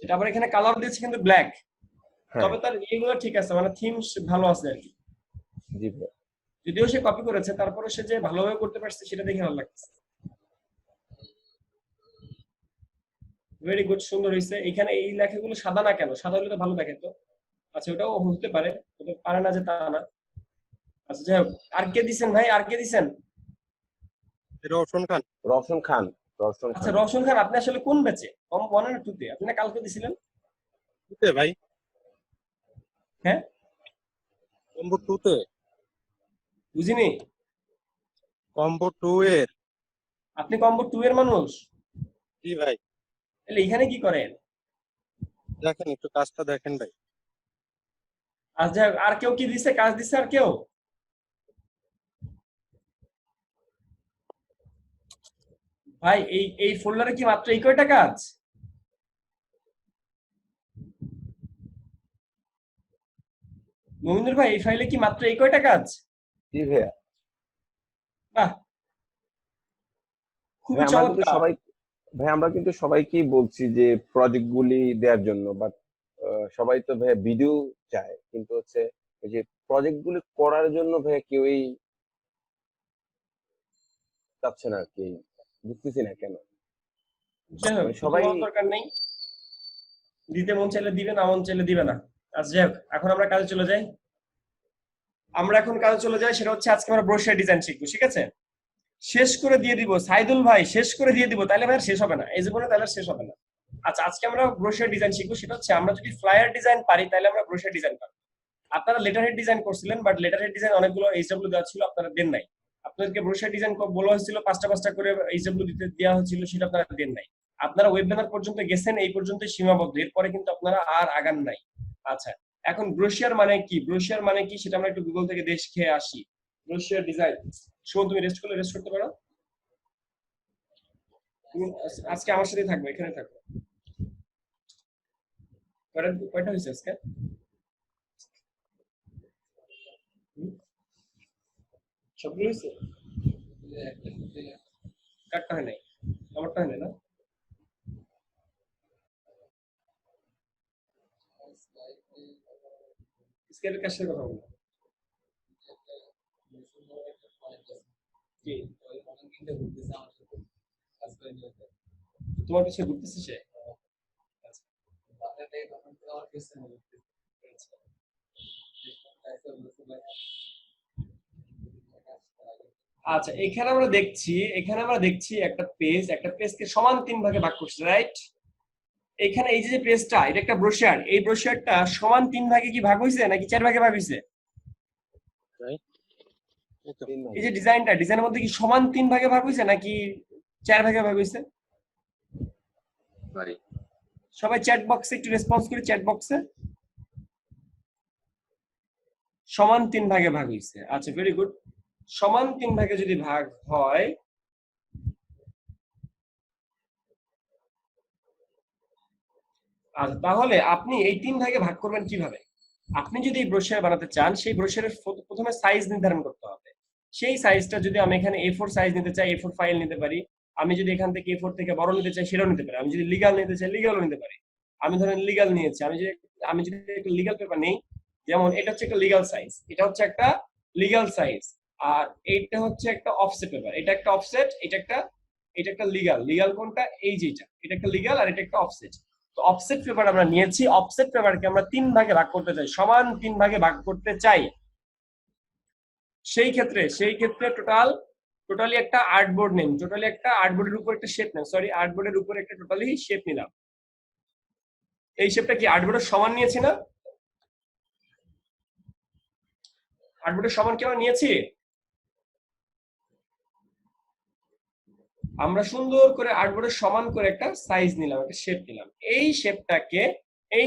Speaker 1: সেটা আবার এখানে কালার দিয়েছে কিন্তু ব্ল্যাক,
Speaker 8: হ্যাঁ
Speaker 1: তবে তার ইয়েগুলো ঠিক আছে, মানে থিম ভালো আছে আর কি।
Speaker 8: জি ভাইয়া,
Speaker 1: যদিও সে কপি করেছে, তারপরে সে যে ভালোভাবে করতে পারছে সেটা দেখে ভালো লাগছে। ভেরি গুড, সুন্দর হয়েছে। এখানে এই লেখাগুলো সাদা না কেন? সাদা হলে তো ভালো দেখে তো। আচ্ছা, ওটাও হতে পারে, হতে পারে না যে তা না। আচ্ছা যাই হোক, আর কে দিছেন ভাই, আর কে দিছেন?
Speaker 7: রওশন খান।
Speaker 8: রওশন খান, রওশন
Speaker 1: আচ্ছা,
Speaker 8: খান।
Speaker 1: রওশন খান, আপনি আসলে কোন ব্যাচে? কম 1 আর 2 তে? আপনি না কালকে দিছিলেন?
Speaker 7: টুতে ভাই,
Speaker 1: হ্যাঁ,
Speaker 7: কম্বো টুতে,
Speaker 1: বুঝিনি।
Speaker 7: কম্বো টু এর।
Speaker 1: আপনি কম্বো 2 এর মানুষ?
Speaker 7: জি ভাই,
Speaker 1: তাহলে এখানে কি করেন?
Speaker 7: দেখেন একটু কাজটা দেখেন ভাই।
Speaker 1: আচ্ছা, আর কেউ কি দিছে, কাজ দিছে আর কেউ? ভাই, এই ফোল্ডারে কি মাত্র এই কয়টা কাজ? মমিনুর ভাই, এই ফাইলে কি মাত্র এই কয়টা কাজ?
Speaker 8: জি ভাইয়া।
Speaker 1: বাহ, খুবই
Speaker 8: ভাই আমরা কিন্তু
Speaker 1: চমৎকার।
Speaker 8: সবাই, ভাই আমরা কিন্তু সবাইকেই বলছি যে প্রজেক্ট গুলি দেওয়ার জন্য, বাট সবাই তো ভাই ভিডিও চায়, কিন্তু হচ্ছে এই যে প্রজেক্ট গুলি করার জন্য ভাই কেউই চাচ্ছে না আর কি, বুঝতেছি না কেন।
Speaker 1: যাই হোক,
Speaker 8: মানে
Speaker 1: কিছু
Speaker 8: সবাই,
Speaker 1: বলার দরকার নেই। দিতে মন চাইলে দিবে, না মন চাইলে দিবে না। আচ্ছা যাই হোক, এখন আমরা কাজে চলে যাই। সেটা হচ্ছে আজকে আমরা ব্রোশার ডিজাইন শিখবো, ঠিক আছে? শেষ করে দিয়ে দিব সাইদুল ভাই, শেষ করে দিয়ে দিব, তাহলে ভাই আর শেষ হবে না এই জীবনে, তাহলে আর শেষ হবে না। আচ্ছা, আজকে আমরা ব্রোশার ডিজাইন শিখবো। সেটা হচ্ছে আমরা যদি ফ্লায়ার ডিজাইন পারি, তাহলে আমরা ব্রোশার ডিজাইন পারবো। আপনারা লেটার হেড ডিজাইন করছিলেন, বাট লেটার হেড ডিজাইন অনেকগুলো এইচডব্লিউ দেওয়া ছিল, আপনারা দেন নাই। আপনাদেরকে ব্রোশার ডিজাইন বলা হয়েছিল 5টা করে এইচডব্লিউ দিতে দেওয়া হয়েছিল, সেটা আপনারা দেন নাই। আপনারা ওয়েব ব্যানার পর্যন্ত গেছেন, এই পর্যন্ত সীমাবদ্ধ, এরপরে কিন্তু আপনারা আর আগান নাই। আচ্ছা, এখন ব্রোশিয়ার মানে কি, ব্রোশিয়ার মানে কি সেটা আমরা একটু গুগল থেকে দেখে আসি। Brochure design. তুমি রেস্ট করলে রেস্ট করতে পারো। তুমি আজকে আমার সাথে থাকবে, এখানে থাকবে। কয়টা হয়েছে আজকে? সবগুলো হয়েছে? কাটটা হয় নাই, আমারটা হয় নাই না? স্কেলের কাছে কথা বলো। কি? তোমার পিছনে ঘুরতেছে সে? আচ্ছা। আচ্ছা, এখানে আমরা দেখছি একটা পেজকে সমান 3 ভাগে ভাগ করছে, রাইট? এখানে এই যে পেজটা, এটা একটা ব্রোশার, এই ব্রোশারটা সমান 3 ভাগে কি ভাগ হয়েছে নাকি 4 ভাগে ভাগ হয়েছে?
Speaker 7: এই তো।
Speaker 1: এই যে ডিজাইনের মধ্যে কি সমান 3 ভাগে ভাগ হয়েছে নাকি 4 ভাগে ভাগ হয়েছে? সবাই চ্যাট বক্সে একটু রেসপন্স করে, চ্যাট বক্সে। সমান 3 ভাগে ভাগ হয়েছে। আচ্ছা, ভেরি গুড। সমান 3 ভাগে যদি ভাগ হয়, আচ্ছা, তাহলে আপনি এই 3 ভাগে ভাগ করবেন কিভাবে? আপনি যদি এই ব্রোশিয়ার বানাতে চান, সেই ব্রোশিয়ারের প্রথমে সাইজ নির্ধারণ করতে হবে। সেই সাইজটা যদি আমি এখানে A4 সাইজ নিতে চাই, A4 ফাইল নিতে পারি। আমি যদি এখান থেকে A4 থেকে বড় নিতে চাই, সেটাও নিতে পারি। আমি যদি লিগ্যাল নিতে চাই, লিগ্যালও নিতে পারি। আমি ধরেন লিগ্যাল নিয়েছি। আমি যদি একটা লিগ্যাল পেপার নেই, যেমন এটা হচ্ছে একটা লিগ্যাল সাইজ, এটা হচ্ছে একটা লিগ্যাল সাইজ, আর এইটা হচ্ছে একটা অফসেট পেপার। এটা একটা অফসেট, এটা একটা লিগ্যাল। লিগ্যাল কোনটা? এই যেটা, এটা একটা লিগ্যাল আর এটা একটা অফসেট। তো অফসেট পেপার আমরা নিয়েছি, অফসেট পেপারকে আমরা 3 ভাগে ভাগ করতে চাই, সমান 3 ভাগে ভাগ করতে চাই। সেই ক্ষেত্রে টোটালি একটা আর্টবোর্ড নেন, টোটালি একটা আর্টবোর্ডের উপর একটা শেপ নেন, সরি আর্টবোর্ডের উপর একটা টোটালি শেপ নিলাম। এই শেপটা কি আর্টবোর্ডের সমান নিয়েছি না? আর্টবোর্ডের সমান কি আমরা নিয়েছি? আমরা সুন্দর করে আর্টবোর্ডের সমান করে একটা সাইজ নিলাম, একটা শেপ নিলাম। এই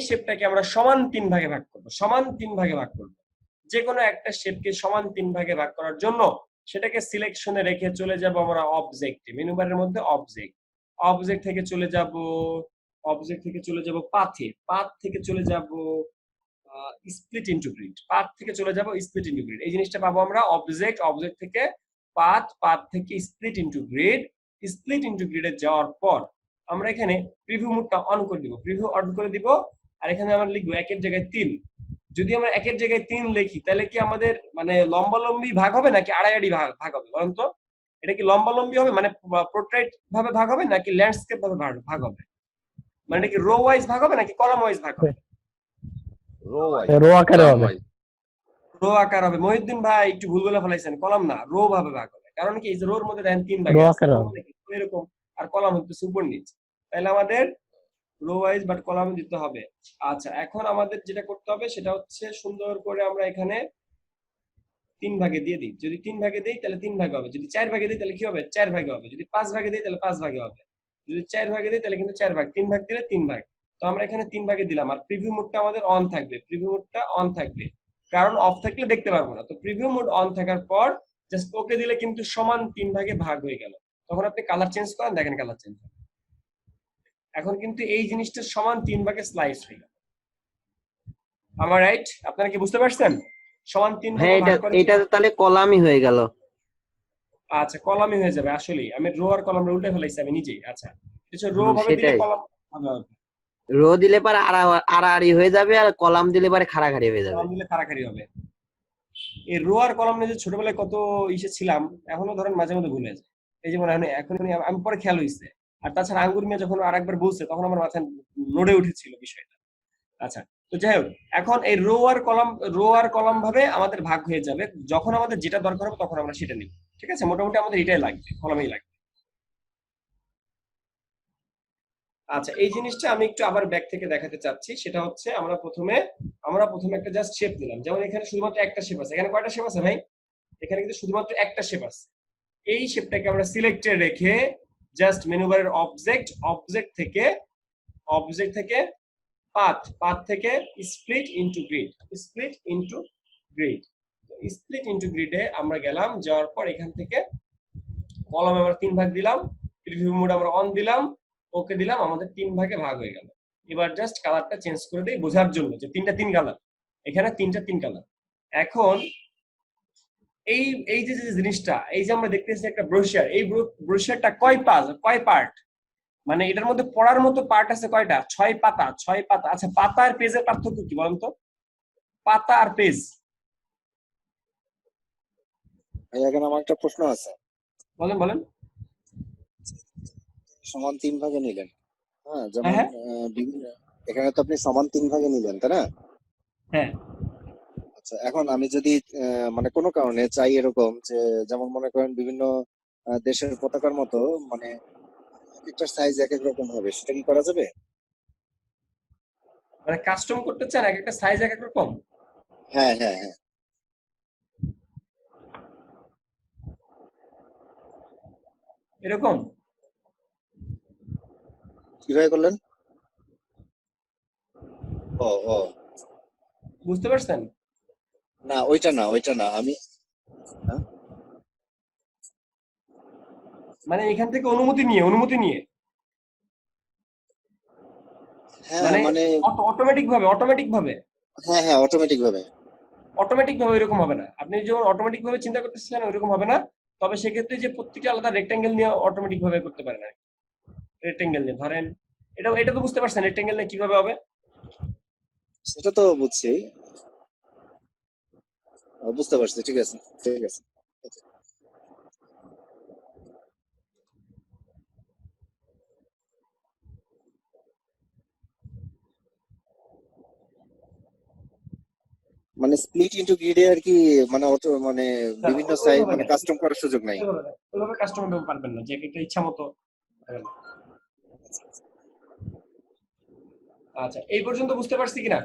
Speaker 1: শেপটাকে আমরা সমান 3 ভাগে ভাগ করব, সমান 3 ভাগে ভাগ করব। যে কোনো একটা শেপকে সমান 3 ভাগে ভাগ করার জন্য সেটাকে সিলেকশনে রেখে চলে যাব আমরা অবজেক্টে, মেনু বারের মধ্যে অবজেক্ট থেকে চলে যাব পাথ থেকে চলে যাব স্প্লিট ইনটু গ্রিড, এই জিনিসটা পাবো আমরা অবজেক্ট থেকে পাথ থেকে স্প্লিট ইনটু গ্রিডে যাওয়ার পর আমরা এখানে প্রিভিউ মোডটা অন করে দিব, আর এখানে আমরা লিখবো 1 এর জায়গায় 3। যদি আমরা 1 এর জায়গায় 3 লিখি, তাহলে কি আমাদের মানে লম্বালম্বি ভাগ হবে নাকি আড়াআড়ি ভাগ হবে বলুন তো? এটা কি লম্বালম্বি হবে, মানে পোর্ট্রেট ভাবে ভাগ হবে নাকি ল্যান্ডস্কেপ ভাবে ভাগ হবে? মানে এটা কি রো ওয়াইজ ভাগ হবে নাকি কলাম ওয়াইজ ভাগ হবে?
Speaker 9: রো আকারে হবে।
Speaker 1: রো আকার হবে। মহিউদ্দিন ভাই একটু ভুল বলে ফেলাইছেন, কলাম না, রো ভাবে ভাগ হবে। কারণ কি, এই যে রোর মধ্যে দেখেন 3 ভাগ
Speaker 9: রো
Speaker 1: আছে,
Speaker 9: আকারে হবে।
Speaker 1: এরকম, আর কলাম হচ্ছে উপর নিচ, তাহলে আমাদের রো ওয়াইজ বাট কলাম দিতে হবে। আচ্ছা, এখন আমাদের যেটা করতে হবে সেটা হচ্ছে সুন্দর করে আমরা এখানে 3 ভাগে দিয়ে দিই। যদি 3 ভাগে দেই তাহলে 3 ভাগে হবে, যদি 4 ভাগে দেই তাহলে কি হবে? 4 ভাগে হবে, যদি 5 ভাগে দেই তাহলে 5 ভাগে হবে, যদি 4 ভাগে দেই তাহলে কিন্তু 4 ভাগ, 3 ভাগ দিলে 3 ভাগ। তো আমরা এখানে 3 ভাগে দিলাম, আর প্রিভিউ মোডটা আমাদের অন থাকবে, কারণ অফ থাকলে দেখতে পারবো না। তো প্রিভিউ মোড অন থাকার পর জাস্ট ওকে দিলে কিন্তু সমান 3 ভাগে ভাগ হয়ে গেল। তখন আপনি কালার চেঞ্জ করেন, দেখেন কালার চেঞ্জ হবে। এখন কিন্তু এই জিনিসটা সমান 3 ভাগে স্লাইস হয়ে গেল। আমার রাইট? আপনারা কি বুঝতে পারছেন? সমান 3
Speaker 5: হ্যাঁ,
Speaker 1: ভাগে ভাগ করে
Speaker 5: এটা তো তাহলে কলামই হয়ে গেল।
Speaker 1: আচ্ছা, কলামই হয়ে যাবে। আসলেই আমি রো আর কলাম উল্টে ফেলাইছি আমি নিজেই। আচ্ছা, কিছু রো ভাবে দিলে
Speaker 5: সেটাই।
Speaker 1: কলাম ভাবে হবে,
Speaker 5: রো দিলে পরে আড়াআড়ি হয়ে যাবে, আর কলাম দিলে পরে খাড়াখাড়ি হয়ে যাবে।
Speaker 1: কলাম দিলে কারাকারি হবে। এই রো আর কলাম নিয়ে যে ছোটবেলায় কত ইসে ছিলাম, এখনো ধরেন মাঝে মধ্যে ভুলে যায়। এই যেমন এখন আমি পরে খেয়াল হইছে। আর তাছাড়া আঙ্গুর মিয়া যখন আরেকবার বলছে, তখন আমার মাথায় নড়ে উঠেছিল বিষয়টা। আচ্ছা, তো যাই হোক, এখন এই রো আর কলাম ভাবে আমাদের ভাগ হয়ে যাবে। যখন আমাদের যেটা দরকার হবে তখন আমরা সেটা নিব। ঠিক আছে, মোটামুটি আমাদের এটাই লাগবে, কলামেই লাগবে। আচ্ছা, এই জিনিসটা আমি একটু আবার ব্যাক থেকে দেখাতে চাচ্ছি। সেটা হচ্ছে আমরা প্রথমে একটা জাস্ট শেপ নিলাম। যেমন এখানে শুধুমাত্র একটা শেপ আছে। এখানে কয়টা শেপ আছে ভাই? এখানে কিন্তু শুধুমাত্র একটা শেপ আছে। এই শেপটাকে আমরা সিলেক্টে রেখে জাস্ট মেনু বারের অবজেক্ট থেকে পাথ থেকে স্প্লিট ইনটু গ্রিডে আমরা গেলাম। যাওয়ার পর এখান থেকে কলাম আমরা 3 ভাগ দিলাম, প্রিভিউ মোড আমরা অন দিলাম, ওকে দিলাম, আমাদের 3 ভাগে ভাগ হয়ে গেল। এবার জাস্ট কালারটা চেঞ্জ করে দেই বোঝার জন্য যে 3টা 3 কালার, এখানে 3টা 3 কালার। এখন এই যে জিনিসটা, এই যে আমরা দেখতেছি একটা ব্রোশিয়ার, এই ব্রোশিয়ারটা কয় পার্ট, মানে এটার মধ্যে পড়ার মতো পার্ট আছে কয়টা? 6 পাতা। আচ্ছা, পাতা আর পেজের পার্থক্য কি বলেন তো? পাতা আর পেজ।
Speaker 4: ভাই এখানে আমার একটা প্রশ্ন আছে।
Speaker 1: বলেন।
Speaker 4: সমান 3 ভাগে নিলেন, হ্যাঁ, যেমন
Speaker 1: হ্যাঁ।
Speaker 4: এখানে তো আপনি সমান 3 ভাগে নিলেন, তাই না?
Speaker 1: হ্যাঁ।
Speaker 4: আচ্ছা, এখন আমি যদি মানে কোনো কারণে চাই এরকম যে, যেমন মনে করেন বিভিন্ন দেশের পতাকার মতো, মানে একটা সাইজ এক এক রকম হবে, সেটা কি করা যাবে?
Speaker 1: মানে কাস্টম করতে চান, এক একটা সাইজ এক এক রকম?
Speaker 4: হ্যাঁ।
Speaker 1: এরকম
Speaker 4: কিভাবে করলেন? ও
Speaker 1: বুঝতে পারছেন?
Speaker 4: না, ওইটা না আমি, হ্যাঁ?
Speaker 1: মানে এখান থেকে অনুমতি নিয়ে
Speaker 4: হ্যাঁ
Speaker 1: মানে
Speaker 4: মানে
Speaker 1: অটোমেটিক ভাবে
Speaker 4: হ্যাঁ হ্যাঁ অটোমেটিক ভাবে।
Speaker 1: এরকম হবে না। আপনি যখন অটোমেটিক ভাবে চিন্তা করতেছেন ওইরকম হবে না। তবে সেক্ষেত্রে যে প্রত্যেকটা আলাদা রেক্টেঙ্গেল নিয়ে অটোমেটিক ভাবে করতে পারেন আর রেক্টেঙ্গেল নিয়ে ধরেন এটা তো বুঝতে পারছেন রেক্টেঙ্গেল নিয়ে কিভাবে হবে।
Speaker 4: সেটা তো বুঝছি, বুঝতে পারছি, ঠিক আছে ঠিক আছে। মানে স্প্লিট ইনটু গ্রিডে আর কি, মানে অটো মানে বিভিন্ন সাইজ মানে কাস্টম করার সুযোগ নাই।
Speaker 1: ওইভাবে কাস্টমার পারবেন না যে একটা ইচ্ছা মতো। আচ্ছা এই পর্যন্ত বুঝতে পারছি কিনা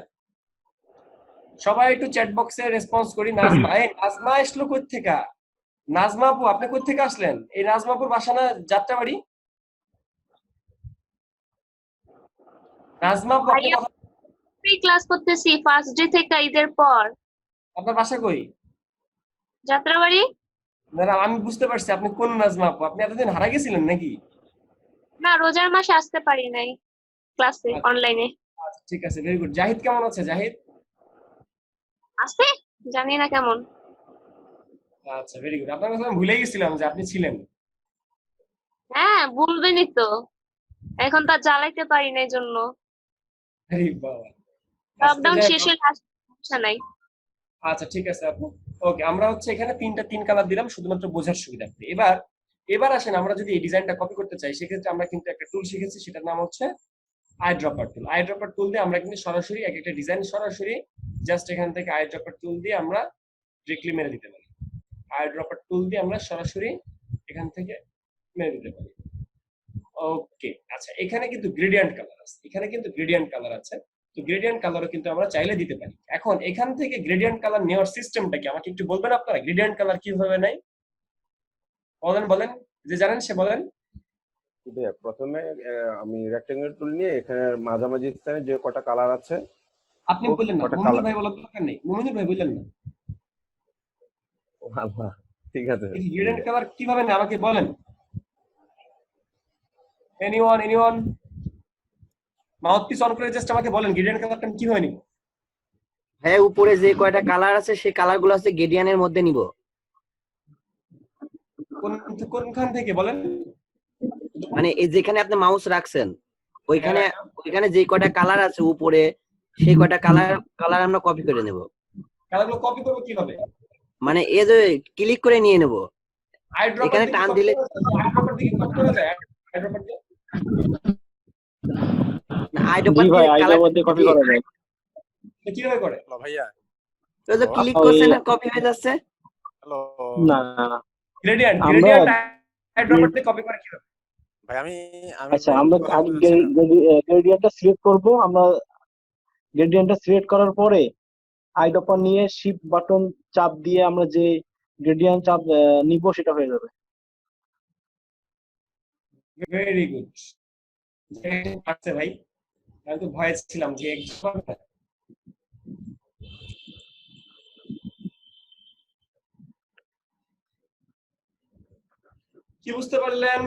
Speaker 1: সবাই? একটু চ্যাট বক্সে রেসপন্স করি। নাজমা, এই নাজমা আসলো কই থেকে? নাজমা আপু আপনি কই থেকে আসলেন? এই নাজমা আপুর বাসা না যাত্রাবাড়ি? নাজমা আপু আপনি কথা,
Speaker 10: ফ্রি ক্লাস করতেছি ফার্স্ট ডে থেকে ঈদের পর।
Speaker 1: আপনার বাসা কই?
Speaker 10: যাত্রাবাড়ি।
Speaker 1: না না, আমি বুঝতে পারছি আপনি কোন নাজমা আপু। আপনি এতদিন হারা গেছিলেন নাকি?
Speaker 10: না, রোজার মাসে আসতে পারি নাই ক্লাসে অনলাইনে।
Speaker 1: আচ্ছা ঠিক আছে, ভেরি গুড। জাহিদ কেমন আছে? জাহিদ
Speaker 10: আছে, জানি না কেমন।
Speaker 1: আচ্ছা ভেরি গুড। আপনার কথা আমি ভুলে গেছিলাম যে আপনি ছিলেন।
Speaker 10: হ্যাঁ, ভুলবেনই তো, এখন তো আর জ্বালাইতে পারি নাই জন্য।
Speaker 1: আরে বাবা,
Speaker 10: লকডাউন শেষে সমস্যা নাই।
Speaker 1: আচ্ছা ঠিক আছে আপু, ওকে। আমরা হচ্ছে এখানে তিন কালার দিলাম শুধুমাত্র বোঝার সুবিধার্থে। এবার আসেন আমরা যদি এই ডিজাইনটা কপি করতে চাই সেক্ষেত্রে আমরা কিন্তু একটা টুল শিখেছি, সেটার নাম হচ্ছে আইড্রপার টুল। আইড্রপার টুল দিয়ে আমরা কিন্তু সরাসরি এক একটা ডিজাইন সরাসরি জাস্ট এখান থেকে আইড্রপার টুল দিয়ে আমরা ডিরেক্টলি মেরে দিতে পারি। আইড্রপার টুল দিয়ে আমরা সরাসরি এখান থেকে মেরে দিতে পারি। ওকে আচ্ছা, এখানে কিন্তু গ্রেডিয়েন্ট কালার আছে। তো গ্রেডিয়েন্ট কালারও কিন্তু আমরা চাইলে দিতে পারি। এখন এখান থেকে গ্রেডিয়েন্ট কালার নেওয়ার সিস্টেমটা কি আমাকে একটু বলবেন আপনারা? গ্রেডিয়েন্ট কালার কিভাবে নেয় বলেন, যে জানেন সে বলেন।
Speaker 8: ভাইয়া প্রথমে আমি রেক্টেঙ্গেল টুল নিয়ে এখানে মাঝামাঝি স্থানে যে কটা কালার আছে
Speaker 1: আপনি বললেন না, মুমিনুল ভাই বলার দরকার নেই। মুমিনুল ভাই বললেন না।
Speaker 8: আল্লাহ, ঠিক আছে।
Speaker 1: এই গ্রেডিয়েন্ট কালার কিভাবে নেয় আমাকে বলেন। এনিওয়ান মাউথপিস অন করে জাস্ট আমাকে বলেন গ্রেডিয়েন্ট কালারটা কিভাবে নিব।
Speaker 5: হ্যাঁ, উপরে যে কয়টা কালার আছে সেই কালার গুলো আছে গ্রেডিয়ানের মধ্যে নিব।
Speaker 1: কোনখান থেকে বলেন?
Speaker 5: মানে এই যেখানে আপনি মাউস রাখছেন ওইখানে যে কয়টা কালার আছে উপরে সেই কয়টা কালার আমরা কপি করে নেব।
Speaker 1: কালারগুলো কপি করব কিভাবে?
Speaker 5: মানে এই যে ক্লিক করে নিয়ে নেব,
Speaker 1: আইড্রপার
Speaker 5: এখানে টান দিলে
Speaker 1: আইড্রপার দিকে কপি করা যায়। আইড্রপার দিয়ে
Speaker 5: আইড্রপার দিয়ে কালার দিয়ে কপি করা যায়।
Speaker 1: কিভাবে করে?
Speaker 7: হ্যালো ভাইয়া।
Speaker 5: ওই যে ক্লিক করছেন আর কপি হয়ে যাচ্ছে।
Speaker 7: হ্যালো।
Speaker 9: না
Speaker 1: গ্রেডিয়েন্ট আইড্রপার দিয়ে কপি করে কিভাবে?
Speaker 7: ভাই আমি
Speaker 9: আচ্ছা, আমরা গ্রেডিয়েন্টটা সিলেক্ট করব। আমরা গ্রেডিয়েন্টটা সিলেক্ট করার পরে আইড্রপার নিয়ে শিফট বাটন চাপ দিয়ে আমরা যে গ্রেডিয়েন্ট চাপ নিব সেটা হয়ে যাবে।
Speaker 1: Very good. আচ্ছা ভাই, আমি তো ভয়ে ছিলাম যে কি বুঝতে পারলেন?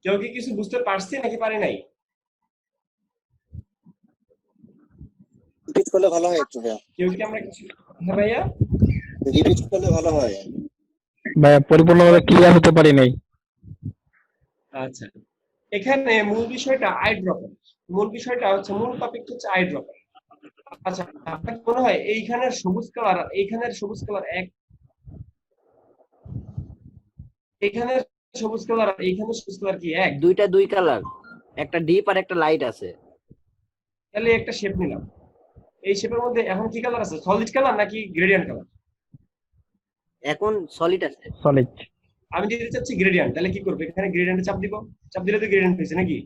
Speaker 1: কেউ কি কিছু বুঝতে পারছি নাকি পারি নাই?
Speaker 4: রিপিট করলে ভালো হয় একটু ভাইয়া।
Speaker 1: কেউ কি আমরা কিছু, হ্যাঁ ভাইয়া
Speaker 4: রিপিট করলে ভালো হয়।
Speaker 9: ভাইয়া পরিপূর্ণভাবে ক্লিয়ার হতে পারি নাই।
Speaker 1: আচ্ছা, এখানে মূল বিষয়টা আইড্রপার। মূল টপিক হচ্ছে আইড্রপার। আচ্ছা, আপনার কি মনে হয় এইখানের সবুজ কালার আর এইখানের সবুজ কালার এক? এইখানের সবুজ কালার আর এইখানের সবুজ কালার কি এক?
Speaker 5: দুই কালার, একটা ডিপ আর একটা লাইট আছে।
Speaker 1: তাহলে একটা শেপ নিলাম। এই শেপের মধ্যে এখন কি কালার আছে? সলিড কালার নাকি গ্রেডিয়েন্ট কালার?
Speaker 5: এখন সলিড আছে।
Speaker 9: সলিড।
Speaker 1: আমি দিতে চাচ্ছি গ্রেডিয়েন্ট। তাহলে কি করবো? এখানে গ্রেডিয়েন্টে চাপ দিব। চাপ দিলে তো গ্রেডিয়েন্ট হয়েছে নাকি?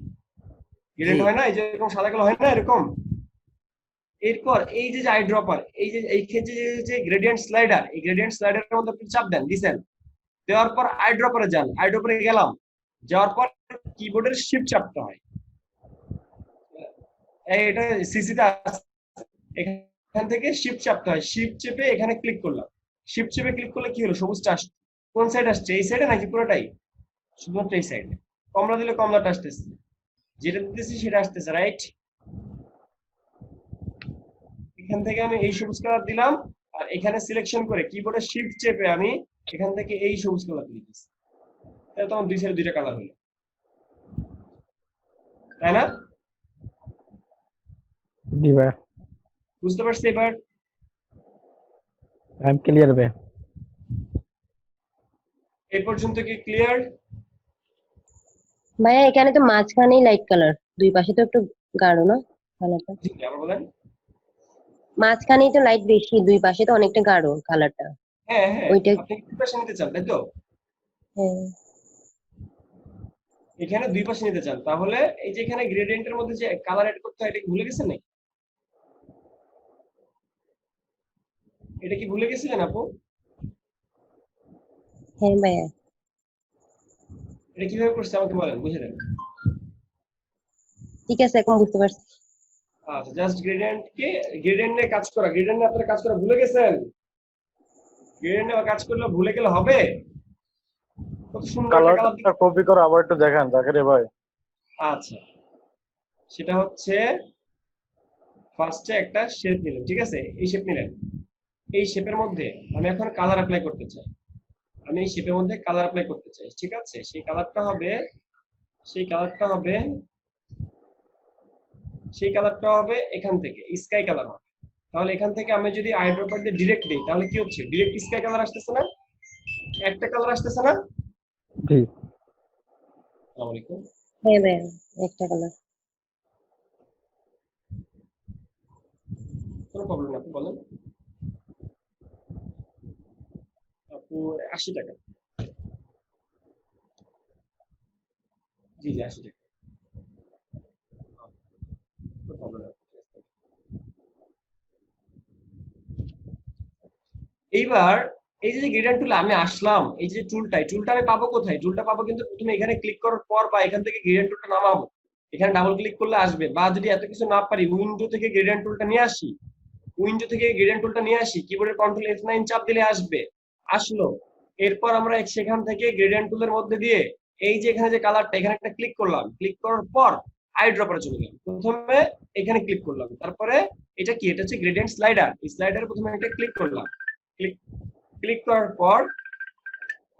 Speaker 1: গ্রেডিয়েন্ট হয় না? এই যে এরকম সাদা কালো হয় না এরকম? এরপর এই যে আইড্রপার, এই ক্ষেত্রে যে গ্রেডিয়েন্ট স্লাইডার, এই গ্রেডিয়েন্ট স্লাইডারের মধ্যে আপনি চাপ দিছেন। দেওয়ার পর আইড্রপারে যান। আইড্রপারে গেলাম, যাওয়ার পর কিবোর্ডের শিফট চাপতে হয়। এটা সিসিতে এখান থেকে শিফট চাপতে হয়। শিফট চেপে এখানে ক্লিক করলাম। শিফট চেপে ক্লিক করলে কি হলো? সবুজটা আসছে। কোন সাইড আসছে? এই সাইডে নাকি পুরোটাই? শুধুমাত্র এই সাইডে। কমলা দিলে কমলাটা আসতেছে, যেটা দিতেছি সেটা আসতেছে, রাইট? এখান থেকে আমি এই সবুজ কালার দিলাম, আর এখানে সিলেকশন করে কিবোর্ডে শিফট চেপে আমি এখান থেকে এই সবুজ কালার দিতেছি, তাহলে তখন দুই সাইডে দুইটা কালার হলো, তাই না?
Speaker 9: জি ভাইয়া,
Speaker 1: বুঝতে পারছি এবার?
Speaker 9: আই এম ক্লিয়ার ভাইয়া।
Speaker 1: এই পর্যন্ত কি ক্লিয়ার?
Speaker 11: ভাইয়া এখানে তো মাঝখানেই লাইট কালার, দুই পাশে তো একটু গাঢ় না কালারটা?
Speaker 1: জি আবার বলেন।
Speaker 11: মাঝখানেই তো লাইট বেশি, দুই পাশে তো অনেকটা গাঢ় কালারটা।
Speaker 1: হ্যাঁ হ্যাঁ,
Speaker 11: ওইটা
Speaker 1: আপনি দুই পাশে নিতে চান, তাই তো?
Speaker 11: হ্যাঁ
Speaker 1: এখানে দুই পাশে নিতে চান, তাহলে এই যে এখানে গ্রেডিয়েন্টের মধ্যে যে কালার এড করতে হয়, এটা কি ভুলে গেছেন নাকি? এটা কি ভুলে গেছিলেন আপু?
Speaker 11: হ্যাঁ ভাইয়া,
Speaker 1: এটা কিভাবে করছে আমাকে বলেন, বুঝে দেন।
Speaker 11: ঠিক আছে এখন বুঝতে পারছি।
Speaker 1: আচ্ছা, জাস্ট গ্রেডিয়েন্ট নিয়ে কাজ করা, গ্রেডিয়েন্ট নিয়ে আপনারা কাজ করা ভুলে গেছেন? গ্রেডিয়েন্ট নিয়ে কাজ করলে ভুলে গেলে হবে? কত সুন্দর একটা কালার।
Speaker 6: কালারটা কপি করে আবার একটু দেখান জাকির ভাই।
Speaker 1: আচ্ছা, সেটা হচ্ছে ফার্স্টে একটা শেপ নিলেন, ঠিক আছে? এই শেপ নিলেন, এই শেপের মধ্যে আমি এখন কালার অ্যাপ্লাই করতে চাই, আমি এই শেপের মধ্যে কালার অ্যাপ্লাই করতে চাই, ঠিক আছে? সেই কালারটা হবে এখান থেকে স্কাই কালার হবে। তাহলে এখান থেকে আমি যদি আইড্রপার দিয়ে ডিরেক্ট দিই, তাহলে কি হচ্ছে? ডিরেক্ট স্কাই কালার আসতেছে না? একটা কালার আসতেছে না?
Speaker 9: জি
Speaker 1: আসসালামু আলাইকুম।
Speaker 11: হ্যাঁ ভাইয়া, একটা কালার।
Speaker 1: কোনো প্রবলেম না, আপনি বলেন। আপু 80 টাকা। জি জি 80 টাকা। কোনো প্রবলেম না। এইবার এই যে গ্রেডিয়েন্ট টুলে আমি আসলাম, এই যে টুলটা আমি পাবো কোথায়? টুলটা পাবো কিন্তু প্রথমে এখানে ক্লিক করার পর, বা এখান থেকে গ্রেডিয়েন্ট টুলটা নামাবো, এখানে ডাবল ক্লিক করলে আসবে। বা যদি এত কিছু না পারি, উইন্ডো থেকে গ্রেডিয়েন্ট টুলটা নিয়ে আসি, কিবোর্ডের কন্ট্রোল F9 চাপ দিলে আসবে, আসলো। এরপর আমরা সেখান থেকে গ্রেডিয়েন্ট টুলের মধ্যে দিয়ে এই যে এখানে যে কালারটা, এখানে একটা ক্লিক করলাম, ক্লিক করার পর আইড্রপারে চলে গেলাম, প্রথমে এখানে ক্লিক করলাম, তারপরে এটা কি? এটা হচ্ছে গ্রেডিয়েন্ট স্লাইডার, এই স্লাইডারে প্রথমে একটা ক্লিক করলাম, ক্লিক করার পর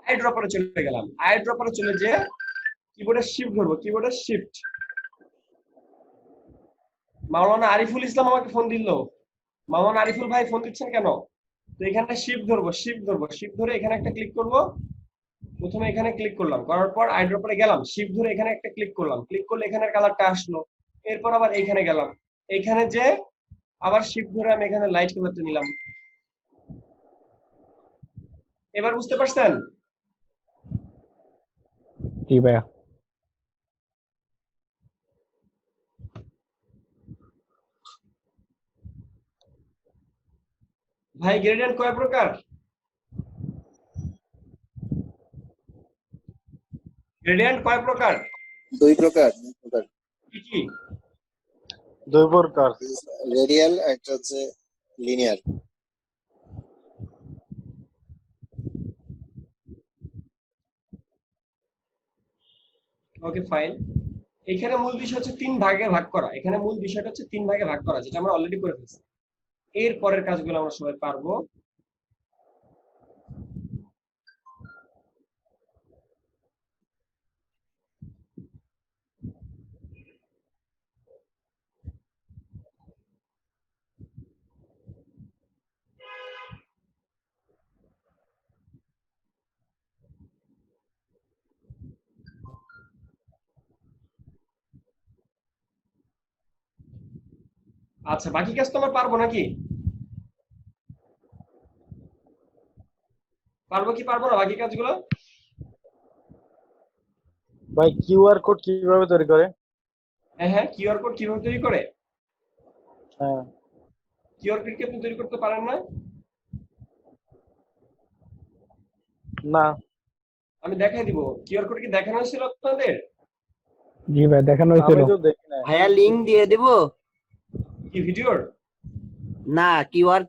Speaker 1: আইড্রপারে চলে গেলাম, আইড্রপারে চলে যে কিবোর্ডে শিফট ধরবো, কিবোর্ডে শিফট। মাওলানা আরিফুল ইসলাম আমাকে ফোন দিল। মাওলানা আরিফুল ভাই ফোন দিচ্ছেন কেন? তো এখানে শিফট ধরবো, শিফট ধরে এখানে একটা ক্লিক করব, প্রথমে এখানে ক্লিক করলাম, করার পর আইড্রপারে গেলাম, শিফট ধরে এখানে একটা ক্লিক করলাম, ক্লিক করলে এখানের কালারটা আসলো। এরপর আবার এইখানে গেলাম, এইখানে যে আবার শিফট ধরে আমি এখানে লাইট কালারটা নিলাম। এবার বুঝতে পারছেন?
Speaker 9: জি ভাইয়া।
Speaker 1: ভাই গ্রেডিয়েন্ট কয় প্রকার? গ্রেডিয়েন্ট কয় প্রকার?
Speaker 4: দুই প্রকার।
Speaker 1: কি কি?
Speaker 6: দুই প্রকার,
Speaker 4: রেডিয়াল, একটা হচ্ছে লিনিয়ার।
Speaker 1: Okay fine. এখানে মূল বিষয় হচ্ছে তিন ভাগে ভাগ করা, এখানে মূল বিষয়টা হচ্ছে তিন ভাগে ভাগ করা, যেটা আমরা অলরেডি করে ফেলছি। এর পরের কাজগুলো আমরা সবাই পারবো। আচ্ছা, বাকি কাজ তো আমরা পারবো নাকি? পারবো কি পারবো না বাকি কাজগুলো?
Speaker 6: ভাই কিউআর কোড কিভাবে তৈরি করে?
Speaker 1: হ্যাঁ হ্যাঁ, কিউআর কোড কিভাবে তৈরি করে?
Speaker 6: হ্যাঁ,
Speaker 1: কিউআর কোড কি আপনি তৈরি করতে পারেন না?
Speaker 6: না
Speaker 1: আমি দেখাই দিব। কিউআর কোড কি দেখানো হয়েছিল আপনাদের?
Speaker 9: জি ভাই, দেখানো হয়েছিল।
Speaker 6: আমি তো দেখি না।
Speaker 5: ভাইয়া লিংক দিয়ে দিব?
Speaker 1: কি ভিডিওর?
Speaker 5: না, কিউআর।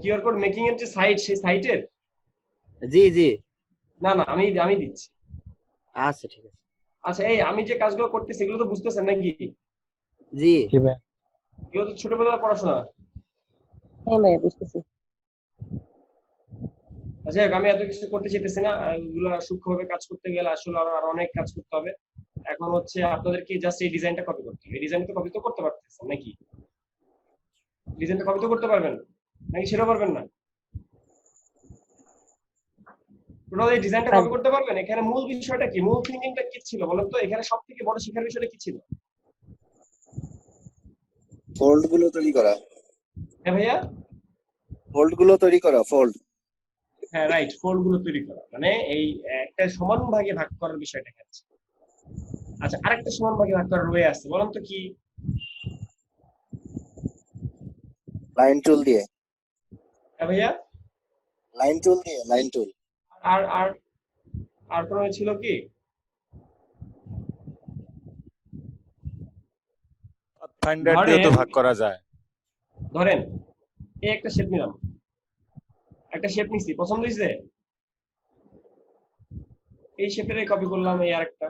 Speaker 1: কিউআর কোড মেকিং এর যে সাইট, সেই সাইটের?
Speaker 5: জি জি।
Speaker 1: না না, আমি দিচ্ছি।
Speaker 5: আচ্ছা ঠিক আছে।
Speaker 1: আচ্ছা, এই আমি যে কাজগুলো করতেছি এগুলো তো বুঝতেছেন নাকি?
Speaker 5: জি
Speaker 9: জি ভাই।
Speaker 1: এগুলো তো ছোটবেলার পড়াশোনা।
Speaker 11: হ্যাঁ ভাইয়া বুঝতেছি।
Speaker 1: আচ্ছা, আমি এত কিছু করতে চাইতেছি না, এগুলো সূক্ষ্মভাবে কাজ করতে গেলে আসলে আরো অনেক কাজ করতে হবে। এখন হচ্ছে আপনাদেরকে জাস্ট এই ডিজাইনটা কপি করতে হবে। এই ডিজাইনটা তো কপি তো করতে পারতেছেন নাকি? ডিজাইনটা কপি তো করতে পারবেন নাকি সেটাও পারবেন না? টোটাল এই ডিজাইনটা কপি করতে পারবেন? এখানে মূল বিষয়টা কি, মূল থিঙ্কিংটা কি ছিল বলেন তো? এখানে সব থেকে বড় শিক্ষার বিষয়টা কি ছিল?
Speaker 4: ফোল্ড গুলো তৈরি করা,
Speaker 1: হ্যাঁ ভাইয়া,
Speaker 4: ফোল্ড গুলো তৈরি করা, ফোল্ড।
Speaker 1: হ্যাঁ রাইট, ফোল্ড গুলো তৈরি করা, মানে এই একটা সমান ভাগে ভাগ করার বিষয়টা আছে। আচ্ছা, আরেকটা সমান ভাগে ভাগ করার ওয়ে আছে, বলেন তো কি?
Speaker 4: লাইন টুল দিয়ে,
Speaker 1: হ্যাঁ ভাইয়া,
Speaker 4: লাইন টুল দিয়ে, লাইন টুল।
Speaker 1: আর আর আর কোনো ছিল কি?
Speaker 3: ফাইন্ডার দিয়ে তো ভাগ করা যায়।
Speaker 1: ধরেন এই একটা শেপ নিলাম, একটা শেপ নিছি, পছন্দ হয়েছে, এই শেপের কপি করলাম, এই আরেকটা,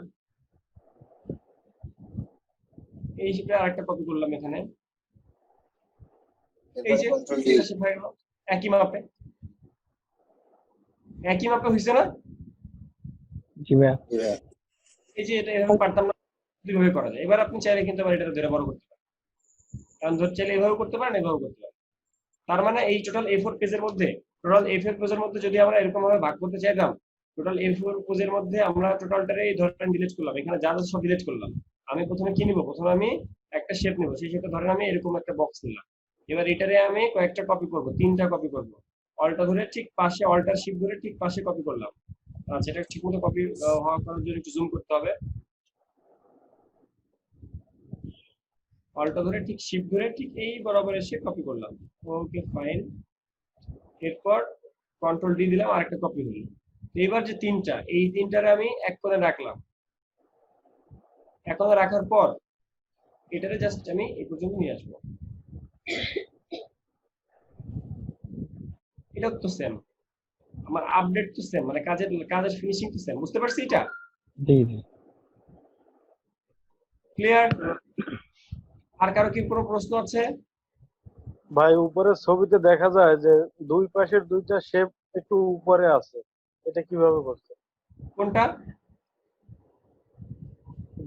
Speaker 1: এই শেপের আরেকটা কপি করলাম এখানে, এই যে
Speaker 4: কন্ট্রোল ডি।
Speaker 1: শেপ হয়ে গেল একই মাপে, একই মাপে হয়েছে না?
Speaker 9: জি ভাইয়া।
Speaker 1: এই যে এটা এভাবে পারতাম না, দুইভাবে করা যায়। এবার আপনি চাইলে কিন্তু আবার এটা ধরে বড় করতে পারেন, কারণ ধর চাইলে এভাবে করতে পারেন, এভাবে করতে পারেন। তার মানে এই টোটাল A4 পেজের মধ্যে, টোটাল A4 পেজের মধ্যে যদি আমরা এরকম ভাবে ভাগ করতে চাইতাম, টোটাল A4 পেজের মধ্যে আমরা টোটালটারে ধরেন ডিলিট করলাম, এখানে যা যা সব ডিলিট করলাম। আমি প্রথমে কি নিব, প্রথমে আমি একটা শেপ নিব, সেই শেপে ধরেন আমি এরকম একটা বক্স নিলাম। এবার এটারে আমি কয়েকটা কপি করব, 3টা কপি করব, অল্টা ধরে ঠিক পাশে, অল্টার শিফট ধরে ঠিক পাশে কপি করলাম। আচ্ছা, এটা ঠিকমতো কপি হওয়া করার জন্য একটু জুম করতে হবে। অল্টা ধরে ঠিক শিফট ধরে ঠিক এই বরাবর এসে কপি করলাম। Okay fine. এরপর কন্ট্রোল ডি দিলাম, আরেকটা কপি হলো। এবার যে তিনটা, এই তিনটারে আমি এক কোণে রাখলাম। এক কোণে রাখার পর এটারে জাস্ট আমি এই পর্যন্ত নিয়ে আসবো। এটা তো সেম, আমার আপডেট তো সেম, মানে কাজের ফিনিশিং তো সেম। বুঝতে পারছি এটা?
Speaker 9: জি জি।
Speaker 1: ক্লিয়ার? আর কারো কি কোনো প্রশ্ন আছে?
Speaker 6: ভাই উপরের ছবিতে দেখা যায় যে দুই পাশের দুইটা শেপ একটু উপরে আছে, এটা কিভাবে করছে?
Speaker 1: কোনটা?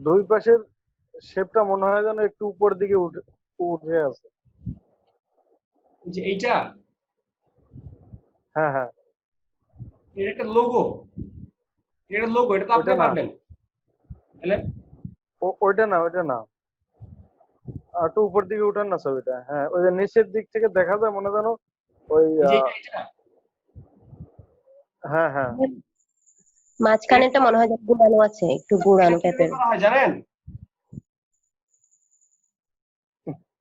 Speaker 6: দুই পাশের শেপটা মনে হয় যেন একটু উপর দিকে উঠে উঠে আছে।
Speaker 1: যে এইটা,
Speaker 6: হ্যাঁ হ্যাঁ,
Speaker 1: এটা একটা লোগো, এটা লোগো, এটা তো আপনি
Speaker 6: ওইটা না,
Speaker 1: পারবেন তাহলে।
Speaker 6: ওইটা না, ওইটা না, আর একটু উপর দিকে উঠান না ছবিটা। হ্যাঁ, ওই যে নিচের দিক থেকে দেখা যায় মনে যেন ওই
Speaker 1: এই যে এটা,
Speaker 6: হ্যাঁ হ্যাঁ,
Speaker 11: মাঝখানেটা মনে হয় যে গুড়ানো আছে, একটু গুড়ানো
Speaker 1: এটা কিভাবে
Speaker 11: টাইপের।
Speaker 1: করা হয় জানেন?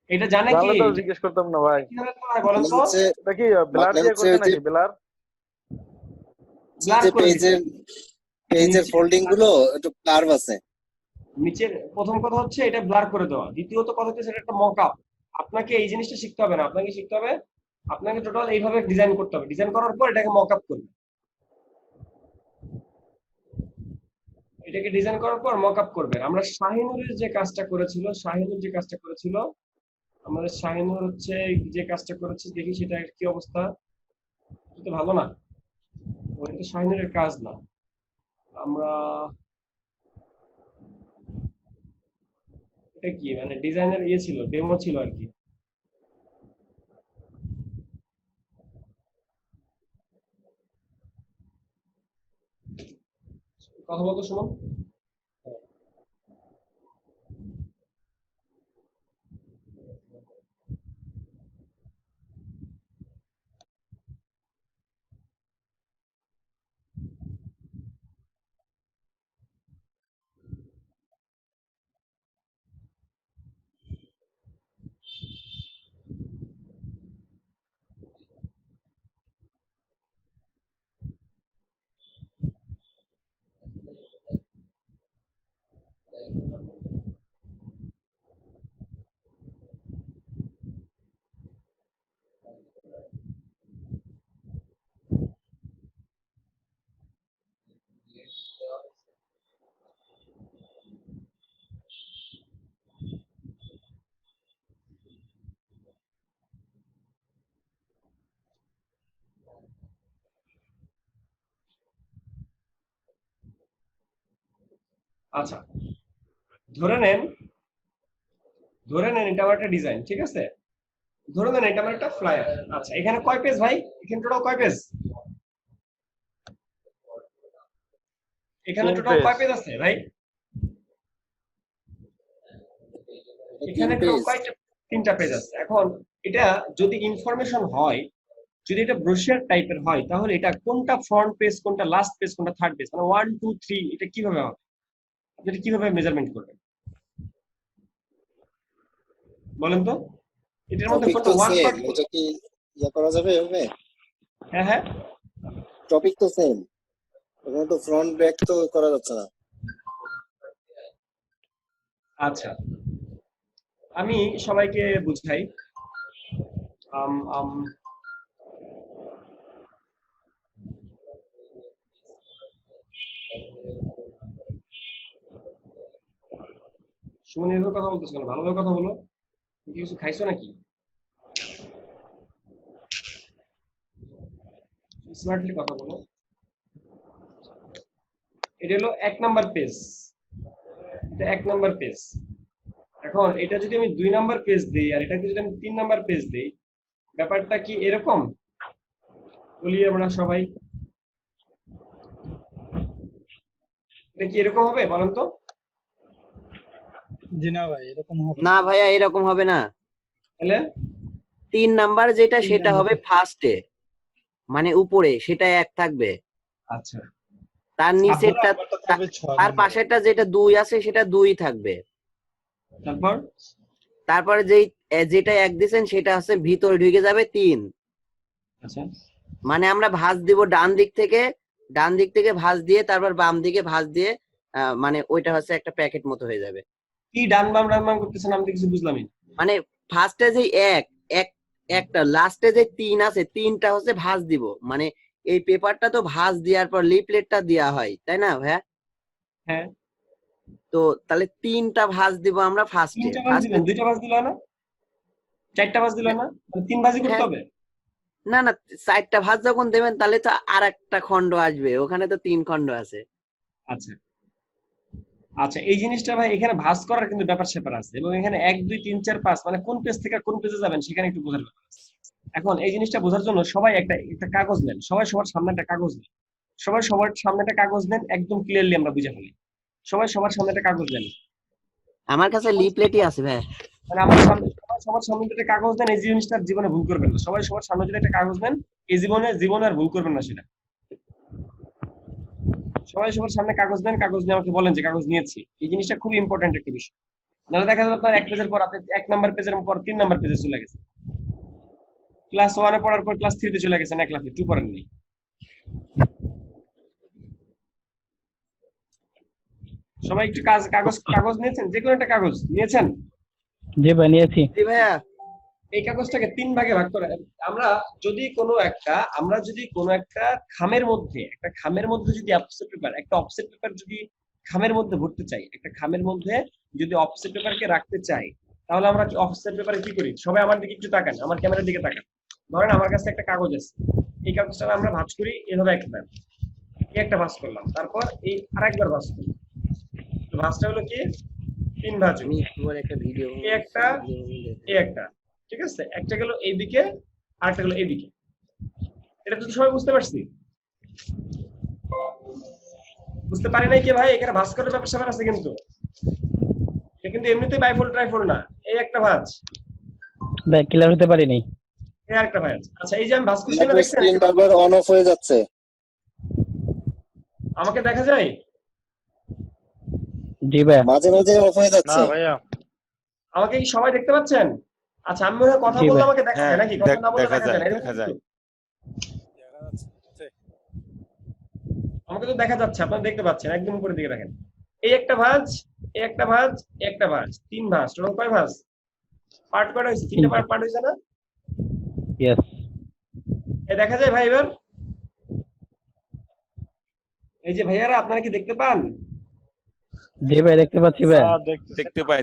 Speaker 1: এটা জানে কি?
Speaker 6: জানলে তো জিজ্ঞেস করতাম না ভাই।
Speaker 1: কিভাবে করা হয় বলেন তো?
Speaker 6: এটা কি ব্লার দিয়ে করতে নাকি? ব্লার
Speaker 1: ব্লার করে দিতে।
Speaker 4: পেজের ফোল্ডিং গুলো একটু কার্ভ আছে।
Speaker 1: নিচের প্রথম কথা হচ্ছে এটা ব্লার করে দেওয়া, দ্বিতীয়ত কথা হচ্ছে সেটা একটা মকআপ। আপনাকে এই জিনিসটা শিখতে হবে না, আপনাকে শিখতে হবে, আপনাকে টোটাল এইভাবে ডিজাইন করতে হবে। ডিজাইন করার পর এটাকে মকআপ করবে, এটাকে ডিজাইন করার পর মকআপ করবে। আমরা শাহিনুরের যে কাজটা করেছিল, আমাদের শাহিনুর হচ্ছে যে কাজটা করেছে, দেখি সেটা কি অবস্থা। এটা তো ভালো না, ওটা তো শাহিনুরের কাজ না। আমরা এটা কি মানে ডিজাইনের ইয়ে ছিল, ডেমো ছিল আর কি। কথা বলতো শুনুন। আচ্ছা, ধরে নেন এটা আমার একটা ডিজাইন, ঠিক আছে? ধরে নেন এটা আমার একটা ফ্লায়ার। আচ্ছা, এখানে কয় পেজ ভাই? এখানে টোটাল কয় পেজ? এখানে
Speaker 6: 3
Speaker 1: টোটাল
Speaker 6: পেজ।
Speaker 1: কয় পেজ আছে ভাই? এখানে টোটাল
Speaker 4: পেজ
Speaker 1: কয়টা? 3টা পেজ আছে। এখন এটা যদি ইনফরমেশন হয়, যদি এটা ব্রোশিয়ার টাইপের হয়, তাহলে এটা কোনটা ফ্রন্ট পেজ, কোনটা লাস্ট পেজ, কোনটা থার্ড পেজ, মানে 1 2 3 এটা কিভাবে হবে? আপনি এটা কিভাবে মেজারমেন্ট করবেন বলেন তো? এটার মধ্যে
Speaker 4: টপিক
Speaker 1: কোনটা
Speaker 4: তো
Speaker 1: ওয়ান
Speaker 4: সেম,
Speaker 1: পার্ট?
Speaker 4: এটা কি ইয়া করা যাবে এভাবে?
Speaker 1: হ্যাঁ হ্যাঁ,
Speaker 4: টপিক তো সেম, এখানে তো ফ্রন্ট ব্যাক তো করা যাচ্ছে না।
Speaker 1: আচ্ছা, আমি সবাইকে বুঝাই। আম আম সুমন, এভাবে কথা বলতেছো কেন? ভালোভাবে কথা বলো। তুমি কি কিছু খাইছো নাকি? স্মার্টলি কথা বলো। এটা হলো 1 নাম্বার পেজ, এটা 1 নাম্বার পেজ। এখন এটা যদি আমি 2 নাম্বার পেজ দিই আর এটাকে যদি আমি 3 নাম্বার পেজ দিই, ব্যাপারটা কি এরকম? বলি আমরা সবাই, এটা কি এরকম হবে বলেন তো?
Speaker 6: জি না ভাই, এরকম হবে
Speaker 5: না ভাইয়া, এরকম হবে না।
Speaker 1: তাহলে
Speaker 5: 3 নাম্বার যেটা সেটা হবে ফার্স্টে, মানে উপরে সেটা 1 থাকবে।
Speaker 1: আচ্ছা,
Speaker 5: তার নিচেরটা,
Speaker 6: তবে 6
Speaker 5: তার পাশেরটা যেটা 2 আছে সেটা 2 থাকবে।
Speaker 1: তারপর
Speaker 5: তারপরে যেটা 1 দিছেন সেটা হচ্ছে ভিতরে ঢুকে যাবে 3।
Speaker 1: আচ্ছা,
Speaker 5: মানে আমরা ভাঁজ দিব ডান দিক থেকে ভাঁজ দিয়ে তারপর বাম দিকে ভাঁজ দিয়ে, মানে ওইটা হচ্ছে একটা প্যাকেট মতো হয়ে যাবে।
Speaker 1: কি ডান বাম করতেছেন? আমি তো কিছু বুঝলামই না।
Speaker 5: মানে ফার্স্টে যে একটা লাস্টে যে 3 আছে, 3টা হচ্ছে ভাঁজ দিব। মানে এই পেপারটা তো ভাঁজ দেওয়ার পর লিফলেটটা দেওয়া হয়, তাই না ভাইয়া?
Speaker 1: হ্যাঁ,
Speaker 5: তো তাহলে 3টা ভাঁজ দিব আমরা ফার্স্টে।
Speaker 1: 3টা বাজ দিলেন, 2টা বাজ দিল না, 4টা বাজ দিল না, মানে 3 বাজি করতে
Speaker 5: হ্যাঁ,
Speaker 1: হবে।
Speaker 5: না না, 4টা ভাঁজ যখন দেবেন তাহলে তো আর একটা খন্ড আসবে, ওখানে তো 3 খন্ড আছে।
Speaker 1: আচ্ছা আচ্ছা, এই জিনিসটা ভাই এখানে ভাঁজ করার কিন্তু ব্যাপার স্যাপার আছে, এবং এখানে 1 2 3 4 5 মানে কোন পেজ থেকে কোন পেজে যাবেন সেখানে একটু বোঝার ব্যাপার আছে। এখন এই জিনিসটা বোঝার জন্য সবাই একটা কাগজ নেন, সবাই সবার সামনে একটা কাগজ নেন, সবাই সবার সামনে একটা কাগজ নেন, একদম ক্লিয়ারলি আমরা বুঝে ফেলি। সবাই সবার সামনে একটা কাগজ নেন।
Speaker 5: আমার কাছে লিফলেটই আছে ভাই।
Speaker 1: মানে আমার সামনে, সবার সামনে একটা কাগজ নেন, এই জিনিসটা জীবনে ভুল করবেন না। সবাই সবার সামনে যদি একটা কাগজ নেন, এই জীবনে আর ভুল করবেন না সেটা। সবাই সবার সামনে কাগজ নেন, কাগজ নিয়ে আমাকে বলেন যে কাগজ নিয়েছি। এই জিনিসটা খুব ইম্পর্টেন্ট একটা বিষয়। নাহলে দেখা যাবে আপনার 1 পেজের পর আপনি 1 নাম্বার পেজের পর 3 নাম্বার পেজে চলে গেছে, ক্লাস 1 এ পড়ার পর ক্লাস 3 তে চলে গেছেন, 1 ক্লাসে 2 পড়েন নেই। সবাই একটু কাগজ নিয়েছেন? যে কোনো একটা কাগজ নিয়েছেন?
Speaker 9: জি ভাই, নিয়েছি।
Speaker 5: জি ভাইয়া।
Speaker 1: এই কাগজটাকে 3 ভাগে ভাগ করে আমরা যদি কোনো একটা খামের মধ্যে যদি অফসেট পেপার যদি খামের মধ্যে ভরতে চাই, একটা খামের মধ্যে যদি অফসেট পেপারকে রাখতে চাই, তাহলে আমরা অফসেট পেপারে কি করি? সবাই আমার দিকে একটু তাকান, আমার ক্যামেরার দিকে তাকান। ধরেন আমার কাছে একটা কাগজ আছে, এই কাগজটা আমরা ভাঁজ করি এভাবে, একটা ভাঁজ করলাম, তারপর এই আরেকবার ভাঁজ করলাম। তো ভাঁজটা হলো কি 3 ভাঁজ।
Speaker 5: আমি তোমার একটা ভিডিও
Speaker 1: একটা, ঠিক আছে, একটা গেল এইদিকে, আরেকটা গেল এইদিকে। এটা তো সবাই বুঝতে পারছি? বুঝতে পারি নাই কি ভাই? এখানে ভাঁজ করার ব্যাপার স্যাপার আছে কিন্তু। এটা কিন্তু এমনিতেই বাইফোল্ড ট্রাইফোল্ড না। এই একটা ভাঁজ,
Speaker 9: ভাই ক্লিয়ার হতে পারিনি।
Speaker 1: এই আরেকটা ভাঁজ। আচ্ছা, এই যে আমি ভাঁজ করছি না, দেখছেন?
Speaker 4: স্ক্রিন বারবার অন অফ হয়ে যাচ্ছে,
Speaker 1: আমাকে দেখা যায়?
Speaker 9: জি ভাই।
Speaker 4: মাঝে মাঝে অফ হয়ে
Speaker 6: না
Speaker 4: যাচ্ছে।
Speaker 6: ভাইয়া।
Speaker 1: আমাকে কি সবাই দেখতে পাচ্ছেন? আচ্ছা, আমি মনে হয় কথা
Speaker 9: জি
Speaker 1: বললে
Speaker 9: ভাই।
Speaker 1: আমাকে দেখা যায় নাকি? কথা না বললে
Speaker 3: দেখা যায়,
Speaker 1: না, এরকম
Speaker 3: দেখা যায়।
Speaker 1: কিছু? আমাকে তো দেখা যাচ্ছে, আপনারা দেখতে পাচ্ছেন, একদম উপরের দিকে দেখেন। এই একটা ভাঁজ, এই একটা ভাঁজ, একটা ভাঁজ, 3 ভাঁজ। টোটাল কয় ভাঁজ? পার্ট কয়টা হয়েছে? 3টা পার্ট হয়েছে না?
Speaker 9: ইয়েস।
Speaker 1: এই দেখা যায় ভাই এবার? এই যে ভাইয়ারা, আপনারা কি দেখতে পান?
Speaker 9: জি ভাই, দেখতে পাচ্ছি ভাই।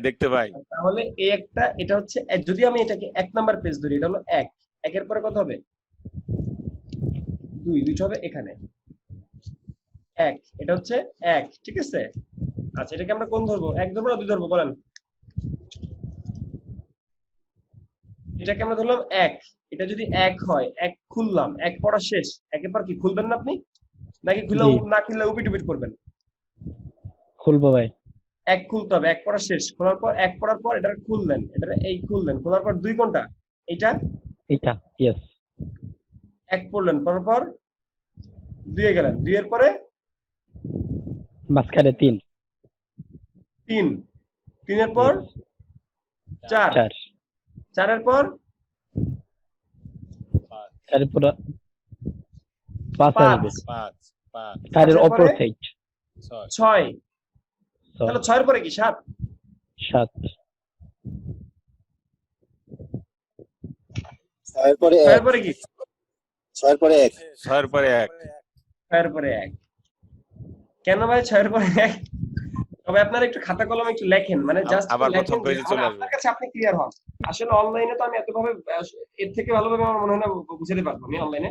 Speaker 3: দেখতে পাই।
Speaker 1: তাহলে এই একটা, এটা হচ্ছে যদি আমি এটাকে 1 নাম্বার পেজ ধরি, এটা হলো 1, একের পরে কত হবে? 2, দুইটা হবে এখানে 1, এটা হচ্ছে 1, ঠিক আছে? আচ্ছা, এটাকে আমরা কোন ধরবো, এক ধরবো না দুই ধরবো বলেন? এটাকে আমরা ধরলাম এক। এটা যদি এক হয়, এক খুললাম, এক পড়া শেষ, একের পর কি খুলবেন না আপনি, নাকি খুলে
Speaker 9: জি।
Speaker 1: না খুললে উপিট করবেন?
Speaker 9: খুলবো ভাই।
Speaker 1: এক খুলতে হবে, এক পড়া শেষ, খোলার পর এক পড়ার পর এটা খুললেন, এটা এই খুললেন, খোলার পর দুই কোনটা, এটা
Speaker 9: এটা ইয়েস।
Speaker 1: এক পড়লেন, পড়ার পর দুইয়ে গেলেন, দুইয়ের পরে
Speaker 9: মাঝখানে 3।
Speaker 1: তিন, তিনের পর চার,
Speaker 9: 4
Speaker 1: চারের পর
Speaker 9: 4 পুরো 5 আসবে।
Speaker 3: 5 5
Speaker 9: 4 এর
Speaker 1: পাঁচের
Speaker 9: অপর
Speaker 1: পরে
Speaker 9: সাইড
Speaker 3: 6
Speaker 1: ছয়, তাহলে 6 এর পরে কি 7?
Speaker 9: 7
Speaker 4: ছয়ের পরে
Speaker 1: 6
Speaker 4: এক,
Speaker 1: এর পরে কি?
Speaker 4: ছয়ের পরে এক।
Speaker 3: 6 এর পরে 1
Speaker 1: 6 এর পরে 1। কেন ভাই 6 এর পরে 1? তবে আপনারা একটু খাতা কলমে একটু লেখেন, মানে জাস্ট
Speaker 3: আবার
Speaker 1: লেখেন,
Speaker 3: প্রথম পেজে চলে আসবে।
Speaker 1: আপনার কাছে আপনি ক্লিয়ার হন। আসলে অনলাইনে তো আমি এতভাবে এর থেকে ভালোভাবে আমার মনে হয় না বুঝাতে পারবো আমি অনলাইনে।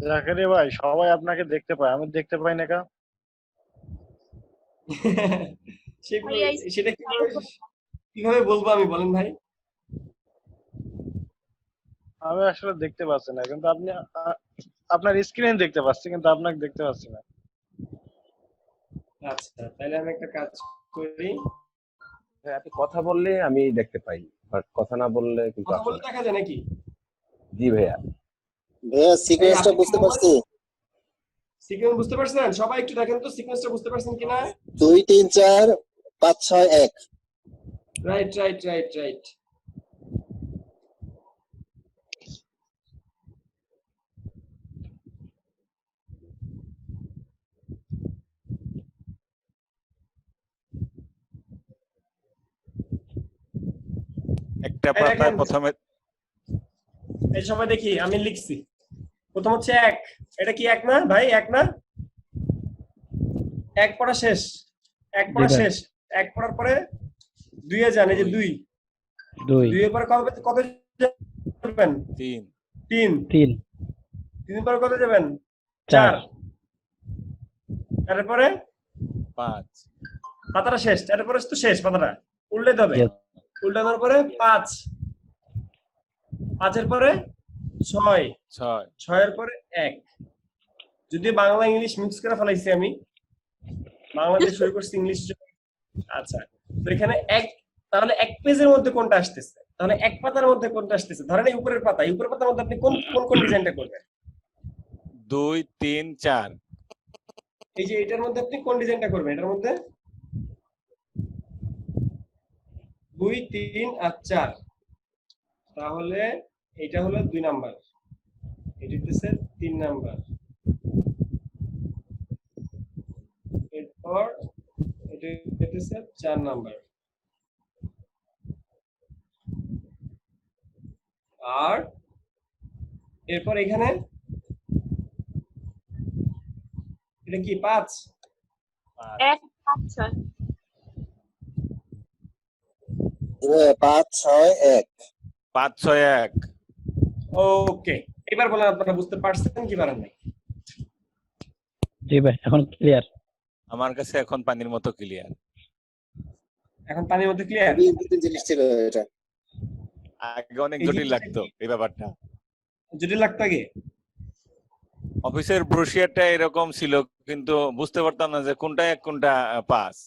Speaker 6: জাকারিয়া ভাই সবাই আপনাকে দেখতে পায়, আমি দেখতে পাই না কেন?
Speaker 1: সেগুলো সেটা কিভাবে বলবো আমি, বলেন ভাই?
Speaker 6: আমি আসলে দেখতে পাচ্ছি না, কিন্তু আপনি আপনার স্ক্রিনে দেখতে পাচ্ছি, কিন্তু আপনাকে দেখতে পাচ্ছি না।
Speaker 1: আচ্ছা, তাহলে আমি একটা কাজ করি,
Speaker 8: হ্যাঁ, আপনি কথা বললে আমি দেখতে পাই, বাট কথা না বললে কিন্তু
Speaker 1: কথা
Speaker 8: আসে
Speaker 1: বলে
Speaker 8: না।
Speaker 1: দেখা যায় নাকি?
Speaker 8: জি ভাইয়া।
Speaker 4: ভাইয়া সিকোয়েন্সটা
Speaker 1: আপনি
Speaker 4: বুঝতে পারছি।
Speaker 1: সিকোয়েন্স বুঝতে পারছেন? সবাই একটু দেখেন তো সিকোয়েন্সটা বুঝতে পারছেন কিনা?
Speaker 4: 2 3 4 5 6 1।
Speaker 1: Right right right right.
Speaker 3: একটা
Speaker 1: এই
Speaker 3: পাতায়
Speaker 1: দেখেন,
Speaker 3: প্রথমে
Speaker 1: এই সবাই দেখি আমি লিখছি। প্রথম হচ্ছে এক, এটা কি এক না ভাই? এক না? এক পড়া শেষ, এক পড়া
Speaker 9: ভাই।
Speaker 1: শেষ, এক পড়ার পরে দুইয়ে যান, এই যে দুই,
Speaker 9: 2
Speaker 1: দুইয়ের পরে কত যাবেন?
Speaker 3: 3
Speaker 1: তিন,
Speaker 9: 3
Speaker 1: তিনের পরে কত যাবেন?
Speaker 9: 4
Speaker 1: চার, তারপরে
Speaker 3: 5
Speaker 1: পাতাটা শেষ, তারপরে তো শেষ পাতাটা উল্টে হবে,
Speaker 9: Yes.
Speaker 1: উল্টানোর পরে পাঁচ, পাঁচের পরে ছয়,
Speaker 3: 6
Speaker 1: ছয়ের পরে এক। যদি বাংলা ইংলিশ মিক্স করে ফেলাইছি আমি, বাংলাদেশ শুরু করছি ইংলিশ। আচ্ছা, তো এখানে এক, তাহলে এক পেজের মধ্যে কোনটা আসতেছে, তাহলে এক পাতার মধ্যে কোনটা আসতেছে? ধরেন এই উপরের পাতা, এই উপরের পাতার মধ্যে আপনি কোন কোন কোন ডিজাইনটা করবেন?
Speaker 3: 2 3 4
Speaker 1: এই যে এটার মধ্যে আপনি কোন ডিজাইনটা করবেন? এটার মধ্যে 2 3 আর 4, তাহলে এটা হলো 2 নাম্বার, এটা হচ্ছে 3 নাম্বার, এরপর এটা হচ্ছে 4 নাম্বার, আর এরপর এখানে এটা কি 5?
Speaker 10: 1 5 6
Speaker 4: 5 6 1।
Speaker 3: 5 6 1
Speaker 1: ওকে, এবার বলেন আপনারা বুঝতে পারছেন কি পারেন নাই?
Speaker 9: জি ভাই, এখন ক্লিয়ার।
Speaker 3: আমার কাছে এখন পানির মতো ক্লিয়ার।
Speaker 1: এখন পানির মধ্যে ক্লিয়ার?
Speaker 4: খুবই জটিল জিনিস ছিল এটা।
Speaker 3: আগে অনেক
Speaker 1: এই
Speaker 3: জটিল
Speaker 1: জিনিসটা
Speaker 3: লাগতো এই ব্যাপারটা।
Speaker 1: জটিল লাগতো আগে?
Speaker 3: অফিসের ব্রোশিয়ারটা এরকম ছিল, কিন্তু বুঝতে পারতাম না যে কোনটা এক কোনটা 5।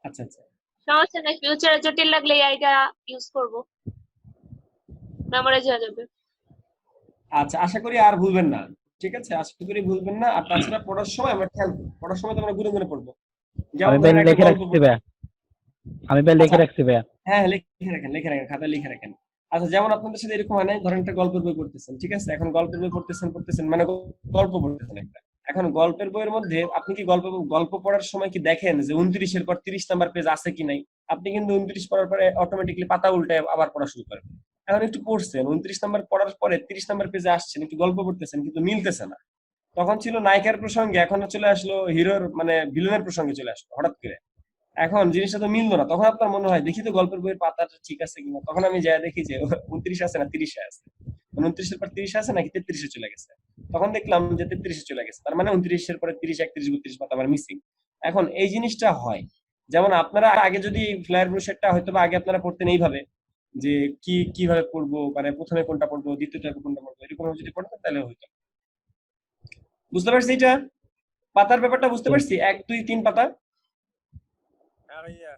Speaker 1: আচ্ছা আচ্ছা,
Speaker 10: সমস্যা নাই, ফিউচারে জটিল লাগলে এইটা ইউজ করব, মেমোরাইজ হয়ে যাবে।
Speaker 1: আচ্ছা, আশা করি আর ভুলবেন না, ঠিক আছে? আশা করি ভুলবেন না। আর তাছাড়া পড়ার সময় আমরা খেয়াল করব, পড়ার সময় তো আমরা গুনে গুনে পড়বো। যেমন
Speaker 9: আমি ভাই
Speaker 1: ধরেন একটা
Speaker 9: লিখে
Speaker 1: গল্প
Speaker 9: রাখছি
Speaker 1: পড়বো।
Speaker 9: ভাই, আমি ভাই লিখে
Speaker 1: আচ্ছা,
Speaker 9: রাখছি ভাই।
Speaker 1: হ্যাঁ লিখে রাখেন, লিখে রাখেন, খাতায় লিখে রাখেন। আচ্ছা, যেমন আপনাদের সাথে এরকম হয় নাই, ধরেন একটা গল্পের বই পড়তেছেন, ঠিক আছে? এখন গল্পের বই পড়তেছেন মানে গল্প পড়তেছেন একটা। এখন গল্পের বইয়ের মধ্যে আপনি কি গল্প পড়ার সময় কি দেখেন যে 29-এর পর 30 নাম্বার পেজ আছে কি নাই? আপনি কিন্তু 29 পড়ার পরে অটোমেটিক্যালি পাতা উল্টায় আবার পড়া শুরু করেন। এখন একটু পড়ছেন, 29 নাম্বার পড়ার পরে 30 নাম্বার পেজে আসছেন, একটু গল্প পড়তেছেন, কিন্তু মিলতেছে না। তখন ছিল নায়িকার প্রসঙ্গে, এখন চলে আসলো হিরোর মানে ভিলেনের প্রসঙ্গে চলে আসলো হঠাৎ করে। এখন জিনিসটা তো মিললো না, তখন আপনার মনে হয় দেখি তো গল্পের বইয়ের পাতাটা ঠিক আছে কিনা, তখন আমি যাই দেখি যে 29 আছে না 30 আছে, 29 এর পর 30 আছে নাকি 33 এ চলে গেছে, তখন দেখলাম যে 33 এ চলে গেছে, তার মানে 29 এর পরে 30, 31, 32 পাতা আমার মিসিং। এখন এই জিনিসটা হয়, যেমন আপনারা আগে যদি ফ্লায়ার ব্রোশারটা হয়তো বা আগে আপনারা পড়তেন এইভাবে যে কিভাবে পড়বো, মানে প্রথমে কোনটা পড়বো, দ্বিতীয়টা কোনটা পড়বো, এরকম যদি পড়তেন তাহলে হইতো। বুঝতে পারছি এটা, পাতার ব্যাপারটা বুঝতে পারছি, 1 2 3 পাতা।
Speaker 7: হ্যাঁ ভাইয়া।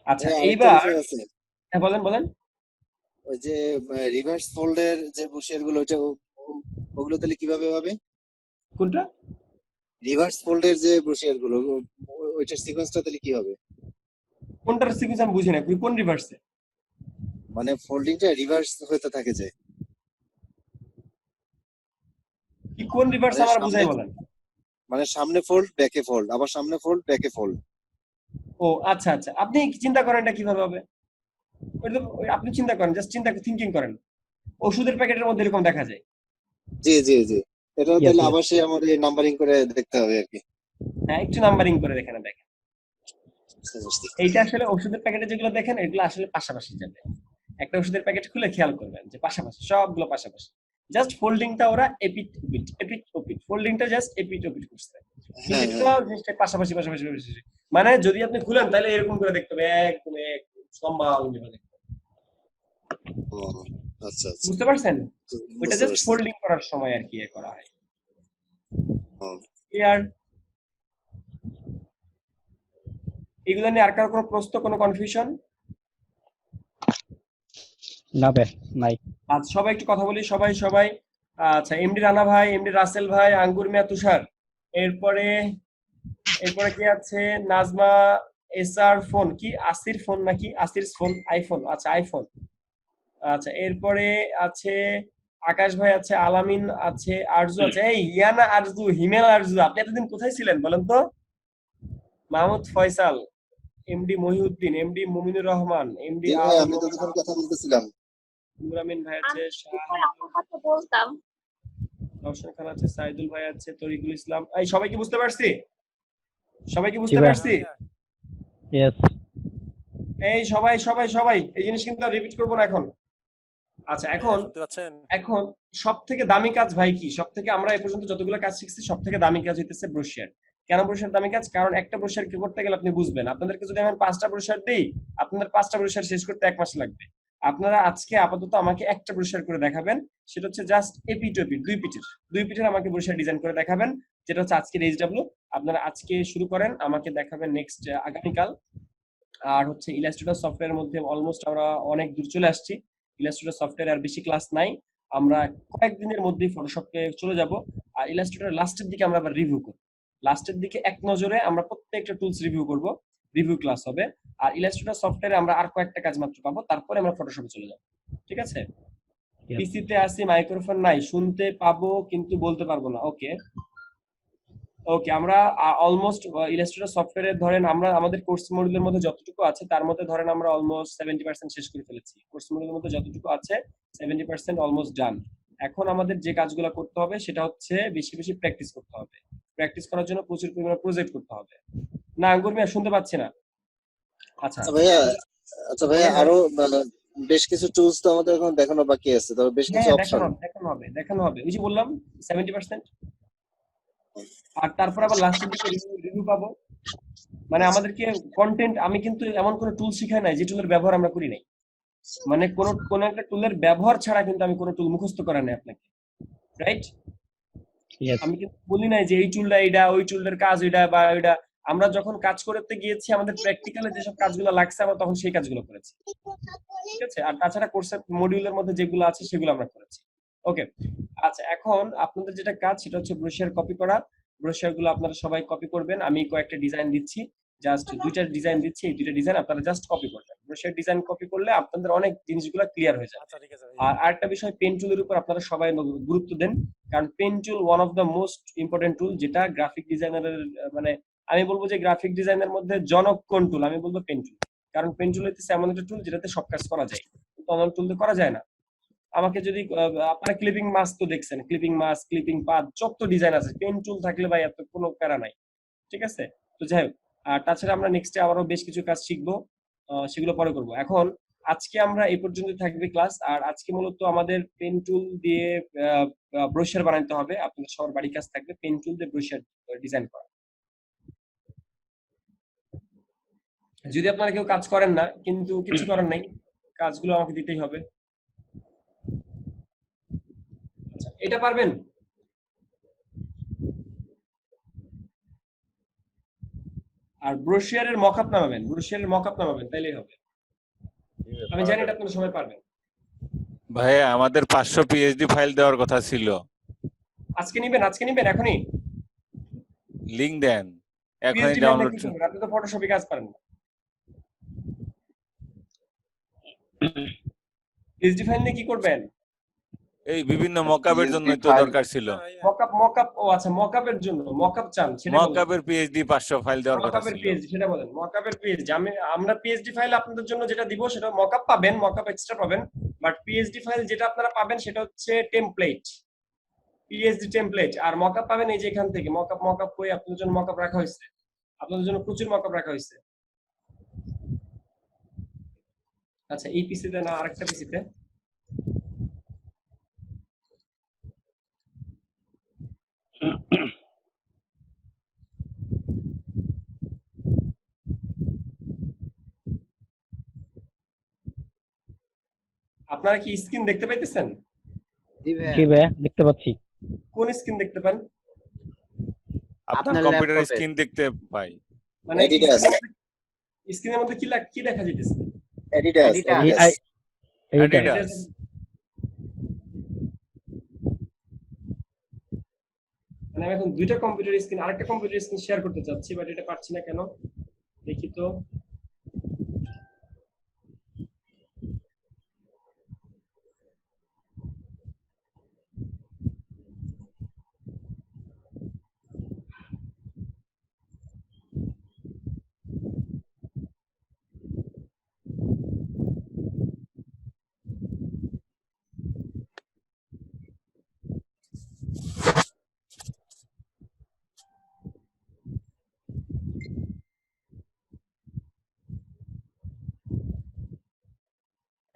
Speaker 1: আচ্ছা
Speaker 4: ভাইয়া, আরেকটা
Speaker 1: এইবার
Speaker 4: বিষয় আছে।
Speaker 1: হ্যাঁ বলেন বলেন।
Speaker 4: ওই যে রিভার্স ফোল্ডের যে ব্রোশার গুলো, ওগুলো তাহলে কিভাবে হবে?
Speaker 1: কোনটা?
Speaker 4: রিভার্স ফোল্ডের যে ব্রোশার গুলো, ওইটার সিকোয়েন্সটা তাহলে কি হবে?
Speaker 1: কোনটার সিকুয়েন্স আমি বুঝি না, কোন রিভার্সে?
Speaker 4: মানে ফোল্ডিংটা রিভার্স হতে থাকে যে,
Speaker 1: কি কোন রিভার্স
Speaker 4: মানে
Speaker 1: আমার
Speaker 4: সামনে
Speaker 1: বুঝাই বলেন।
Speaker 4: মানে সামনে ফোল্ড ব্যাকে ফোল্ড, আবার সামনে ফোল্ড ব্যাকে ফোল্ড।
Speaker 1: ও আচ্ছা আচ্ছা, আপনি চিন্তা করেন এটা কিভাবে হবে, আপনি চিন্তা করেন, জাস্ট থিঙ্কিং করেন। ওষুধের প্যাকেটের মধ্যে এরকম দেখা যায়।
Speaker 4: জি জি জি, এটা
Speaker 9: Yes,
Speaker 4: তাহলে
Speaker 9: yes.
Speaker 4: আবার সে আমাদের নাম্বারিং করে দেখতে হবে আর কি।
Speaker 1: হ্যাঁ একটু নাম্বারিং করে দেখেন, দেখেন এইটা আসলে ওষুধের প্যাকেটে যেগুলো দেখেন এগুলো আসলে পাশাপাশি যাবে। একটা ওষুধের প্যাকেট খুলে খেয়াল করবেন যে পাশাপাশি, সবগুলো পাশাপাশি, জাস্ট ফোল্ডিংটা ওরা এপিট ওপিট, ফোল্ডিংটা জাস্ট এপিট ওপিট করছে, কিন্তু
Speaker 4: হ্যাঁ
Speaker 1: এটা জিনিসটা পাশাপাশি পাশাপাশি পাশাপাশি। মানে যদি আপনি খুলেন তাহলে এরকম করে দেখতে হবে, একদম এক লম্বা আঙ্গুলি করে দেখতে হবে।
Speaker 4: ও, আচ্ছা আচ্ছা,
Speaker 1: বুঝতে পারছেন? ওইটা
Speaker 4: বুঝতে
Speaker 1: জাস্ট
Speaker 4: পারছি।
Speaker 1: ফোল্ডিং করার সময় আর কি করা হয়।
Speaker 4: ও,
Speaker 1: ক্লিয়ার? এগুলো নিয়ে আর কারো কোনো প্রশ্ন, কোনো কনফিউশন?
Speaker 9: না ভাই, নাই।
Speaker 1: আচ্ছা সবাই একটু কথা বলি, সবাই। আচ্ছা এমডি রানা ভাই, এমডি রাসেল ভাই, আঙ্গুর মিয়া, তুষার, এরপরে কে আছে? নাজমা, এসআর ফোন, কি আসির ফোন নাকি আসির ফোন, আইফোন, আচ্ছা আইফোন। আচ্ছা এরপরে আছে আকাশ ভাই, আছে আলামিন, আছে আরজু, আছে এই ইয়ানা আরজু, হিমেল আরজু, আপনি এতদিন কোথায় ছিলেন বলেন তো? Mahmud Faisal, MD Mohiuddin, MD Mominur Rahman, MD
Speaker 4: জি ভাই, আমি তো তখন কথা বলতেছিলাম।
Speaker 1: নুরামিন ভাই আছে,
Speaker 10: কথা বলতাম।
Speaker 1: রওশন খান আছে, সাইদুল ভাই আছে, তরিকুল ইসলাম। এই সবাইকে বুঝতে পারছি? সবাইকে
Speaker 9: জি
Speaker 1: বুঝতে
Speaker 9: ভাই।
Speaker 1: পারছি?
Speaker 9: ইয়েস।
Speaker 1: এই সবাই এই জিনিস কিন্তু রিপিট করবো না এখন। আচ্ছা এখন সব থেকে দামি কাজ ভাই কি? সব থেকে আমরা এই পর্যন্ত যতগুলো কাজ শিখছি সব থেকে দামি কাজ হইতেছে ব্রোশিয়ার। কেন ব্রোশিয়ার দামি কাজ? কারণ একটা ব্রোশিয়ার কি করতে গেলে আপনি বুঝবেন, আপনাদেরকে যদি আমি 5টা ব্রোশিয়ার দিই, আপনাদের 5টা ব্রোশিয়ার শেষ করতে 1 মাস লাগবে। আপনারা আজকে আপাতত আমাকে একটা ব্রোশিয়ার করে দেখাবেন, সেটা হচ্ছে জাস্ট এপিট ওপিট, দুই পিঠের আমাকে ব্রোশিয়ার ডিজাইন করে দেখাবেন, যেটা হচ্ছে আজকের এইচডব্লিউ। আপনারা আজকে শুরু করেন, আমাকে দেখাবেন নেক্সট আগামীকাল। আর হচ্ছে ইলাস্ট্রেটর সফটওয়্যারের মধ্যে অলমোস্ট আমরা অনেক দূর চলে আসছি। ইলাস্ট্রেটর সফটওয়্যারে আর বেশি ক্লাস নাই, আমরা কয়েকদিনের মধ্যেই ফটোশপে চলে যাব। আর ইলাস্ট্রেটর লাস্টের দিকে আমরা আবার রিভিউ করব, লাস্টের দিকে এক নজরে আমরা প্রত্যেকটা টুলস রিভিউ করব, রিভিউ ক্লাস হবে। আর ইলাস্ট্রেটর সফটওয়্যারে আমরা আর কয়েকটা কাজ মাত্র পাবো, তারপরে আমরা ফটোশপে চলে যাব। ঠিক আছে? পিসিতে আসি, মাইক্রোফোন নাই, শুনতে পাবো কিন্তু বলতে পারবো না। ওকে আমরা অলমোস্ট ইলাস্ট্রেটর সফটওয়্যারে ধরেন আমরা আমাদের কোর্স মডিউলের মধ্যে যতটুকু আছে তার মধ্যে ধরেন আমরা অলমোস্ট 70% শেষ করে ফেলেছি। কোর্স মডিউলের মধ্যে যতটুকু আছে 70% অলমোস্ট ডান। এখন আমাদের যে কাজগুলো করতে হবে সেটা হচ্ছে বেশি বেশি প্র্যাকটিস করতে হবে। প্র্যাকটিস করার জন্য প্রচুর পরিমাণে প্রজেক্ট করতে হবে। না আঙ্গুর মিয়া শুনতে পাচ্ছি না। আচ্ছা
Speaker 4: আচ্ছা ভাইয়া, আরো বেশ কিছু টুলস তো আমাদের এখন দেখানো বাকি আছে, তবে বেশ কিছু অপশন
Speaker 1: দেখানো হবে। ওই যে বললাম 70%। আর তারপর আবার লাস্টের দিকে রিভিউ পাবো। মানে আমাদেরকে কন্টেন্ট, আমি কিন্তু এমন কোনো টুল শিখাই নাই যে টুলের ব্যবহার আমরা করি নাই। মানে কোন একটা টুলের ব্যবহার ছাড়া কিন্তু আমি কোনো টুল মুখস্থ করা নাই আপনাকে, রাইট? আমি কিন্তু বলি নাই যে এই টুলটা এইটা, ওই টুলটার কাজ ওইটা বা ওইটা। আমরা যখন কাজ করতে গিয়েছি আমাদের প্র্যাকটিক্যালে যেসব কাজগুলো লাগছে আমরা তখন সেই কাজগুলো করেছি। ঠিক আছে? আর তাছাড়া কোর্সের মডিউলের মধ্যে যেগুলো আছে সেগুলো আমরা করেছি। ওকে আচ্ছা, এখন আপনাদের যেটা কাজ সেটা হচ্ছে ব্রোশিয়ার কপি করা। ব্রোশিয়ার গুলো আপনারা সবাই কপি করবেন। আমি কয়েকটা ডিজাইন দিচ্ছি, জাস্ট 2টা ডিজাইন দিচ্ছি, এই 2টা ডিজাইন আপনারা জাস্ট কপি করবেন। ব্রোশিয়ার ডিজাইন কপি করলে আপনাদের অনেক জিনিসগুলো ক্লিয়ার হয়ে যাবে। আর আরেকটা বিষয়, পেন টুলের উপর আপনারা সবাই গুরুত্ব দেন, কারণ pen tool one of the most important tool, যেটা গ্রাফিক ডিজাইনারের মানে আমি বলবো যে গ্রাফিক ডিজাইনের মধ্যে জনক কোন টুল, আমি বলবো পেন টুল। কারণ পেন টুল হচ্ছে এমন একটা টুল যেটাতে সব কাজ করা যায়, কিন্তু অন্য টুল দিয়ে করা যায় না। আমাকে যদি আপনারা ক্লিপিং মাস্ক তো দেখছেন, ক্লিপিং মাস্ক, ক্লিপিং পাথ, যত ডিজাইন আছে, পেন টুল থাকলে ভাই এত কোনো প্যারা নাই। ঠিক আছে? তো যাই হোক, আর তাছাড়া আমরা নেক্সটে আবারও বেশ কিছু কাজ শিখবো, সেগুলো পরে করব। এখন আজকে আমরা এই পর্যন্ত থাকবে ক্লাস। আর আজকে মূলত আমাদের পেন টুল দিয়ে ব্রোশার বানাতে হবে। আপনাদের সবার বাড়ির কাজ থাকবে পেন টুল দিয়ে ব্রোশার ডিজাইন করা। যদি আপনারা কেউ কাজ করেন না, কিন্তু কিছু করার নাই, কাজগুলো আমাকে দিতেই হবে। আচ্ছা, এটা পারবেন? আর ব্রোশিয়ারের মকআপ নামাবেন, ব্রোশিয়ারের মকআপ নামাবেন, তাইলেই হবে। আমি জানি এটা আপনারা সবাই পারবেন।
Speaker 3: ভাইয়া আমাদের 500 পিএইচডি ফাইল দেওয়ার কথা ছিল,
Speaker 1: আজকে নিবেন? আজকে নিবেন? এখনই
Speaker 3: লিংক দেন, এখনই
Speaker 1: পিএইচডি
Speaker 3: ডাউনলোড।
Speaker 1: আপনি তো ফটোশপে কাজ পারেন না। পিএইচডি ফাইল নিয়ে কি করবেন?
Speaker 3: এই বিভিন্ন মকআপের জন্যই তো দরকার ছিল।
Speaker 1: মকআপ, ও আচ্ছা, মকআপের জন্য মকআপ চান, সেটা বলেন।
Speaker 3: মকআপের পিএইচডি 500 ফাইল দেওয়ার কথা
Speaker 1: মকআপের
Speaker 3: ছিল।
Speaker 1: পিএইচডি সেটা বলেন। মকআপের পিএইচডি আমরা পিএইচডি ফাইল আপনাদের জন্য যেটা দিব সেটা মকআপ পাবেন, মকআপ এক্সট্রা পাবেন। বাট পিএইচডি ফাইল যেটা আপনারা পাবেন সেটা হচ্ছে টেমপ্লেট, পিএইচডি টেমপ্লেট। আর মকআপ পাবেন এই যে এখান থেকে। মকআপ কই আপনাদের জন্য মকআপ রাখা হয়েছে, আপনাদের জন্য প্রচুর মকআপ রাখা হয়েছে। আচ্ছা, এই পিসিতে না আরেকটা পিসিতে। আপনারা কি স্ক্রিন দেখতে পাইতেছেন?
Speaker 5: জি ভাইয়া।
Speaker 9: জি ভাইয়া, দেখতে পাচ্ছি।
Speaker 1: কোন স্ক্রিন দেখতে পান?
Speaker 3: আপনার
Speaker 5: আপনার
Speaker 3: কম্পিউটার
Speaker 5: ল্যাপটপে।
Speaker 3: স্ক্রিন দেখতে পাই।
Speaker 1: মানে
Speaker 4: Adidas.
Speaker 1: স্ক্রিনের মধ্যে কি দেখা যাইতেছে?
Speaker 4: Adidas,
Speaker 5: Adidas.
Speaker 4: Adidas.
Speaker 3: অ্যাডিডাস।
Speaker 1: মানে আমি এখন দুইটা কম্পিউটার স্ক্রিন, আরেকটা কম্পিউটার স্ক্রিন শেয়ার করতে চাচ্ছি, বাট এটা পারছি না কেন, দেখি তো।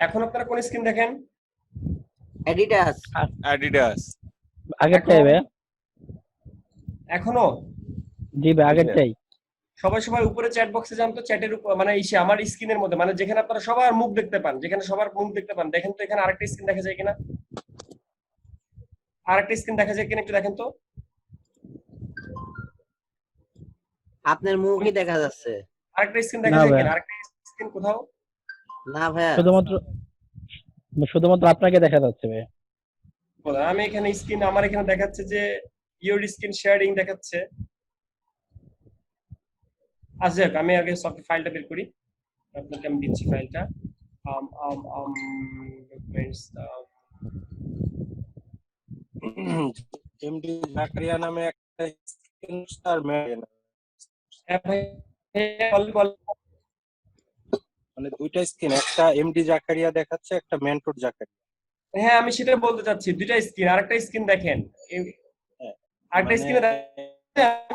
Speaker 1: এখন আপনারা কোন স্ক্রিন দেখেন?
Speaker 5: অ্যাডিডাস।
Speaker 3: অ্যাডিডাস।
Speaker 9: আগেরটাই ভাইয়া।
Speaker 1: এখনো?
Speaker 9: জি ভাই, আগেরটাই।
Speaker 1: সবাই উপরে চ্যাট বক্সে যান তো, চ্যাটের উপর মানে ইসে আমার স্ক্রিনের মধ্যে, মানে যেখানে আপনারা সবার মুখ দেখতে পান, যেখানে সবার মুখ দেখতে পান, দেখেন তো এখানে আরেকটা স্ক্রিন দেখা যায় কিনা, আরেকটা স্ক্রিন দেখা যায় কিনা একটু দেখেন তো।
Speaker 5: আপনার মুখই দেখা যাচ্ছে।
Speaker 1: আরেকটা স্ক্রিন দেখা যায় কিনা, আরেকটা স্ক্রিন কোথাও?
Speaker 5: না ভাইয়া,
Speaker 9: শুধুমাত্র আপনাকে দেখা যাচ্ছে ভাইয়া।
Speaker 1: আমি এখানে স্ক্রিন, আমার এখানে দেখাচ্ছে যে ইউর স্ক্রিন শেয়ারিং দেখাচ্ছে। আচ্ছা যাক, আমি আগে সফট ফাইলটা বের করি, আপনাকে আমি দিচ্ছি ফাইলটা। ডকুমেন্টস
Speaker 7: এমডি জাকারিয়া নামে একটা স্ক্রিনশট মানে দুইটা স্ক্রিন, একটা এমডি জাকারিয়া দেখাচ্ছে, একটা মেন্টর জাকারিয়া।
Speaker 1: হ্যাঁ, আমি সেটা বলতে চাচ্ছি, দুইটা স্ক্রিন, আরেকটা স্ক্রিন দেখেন, আরেকটা স্ক্রিনে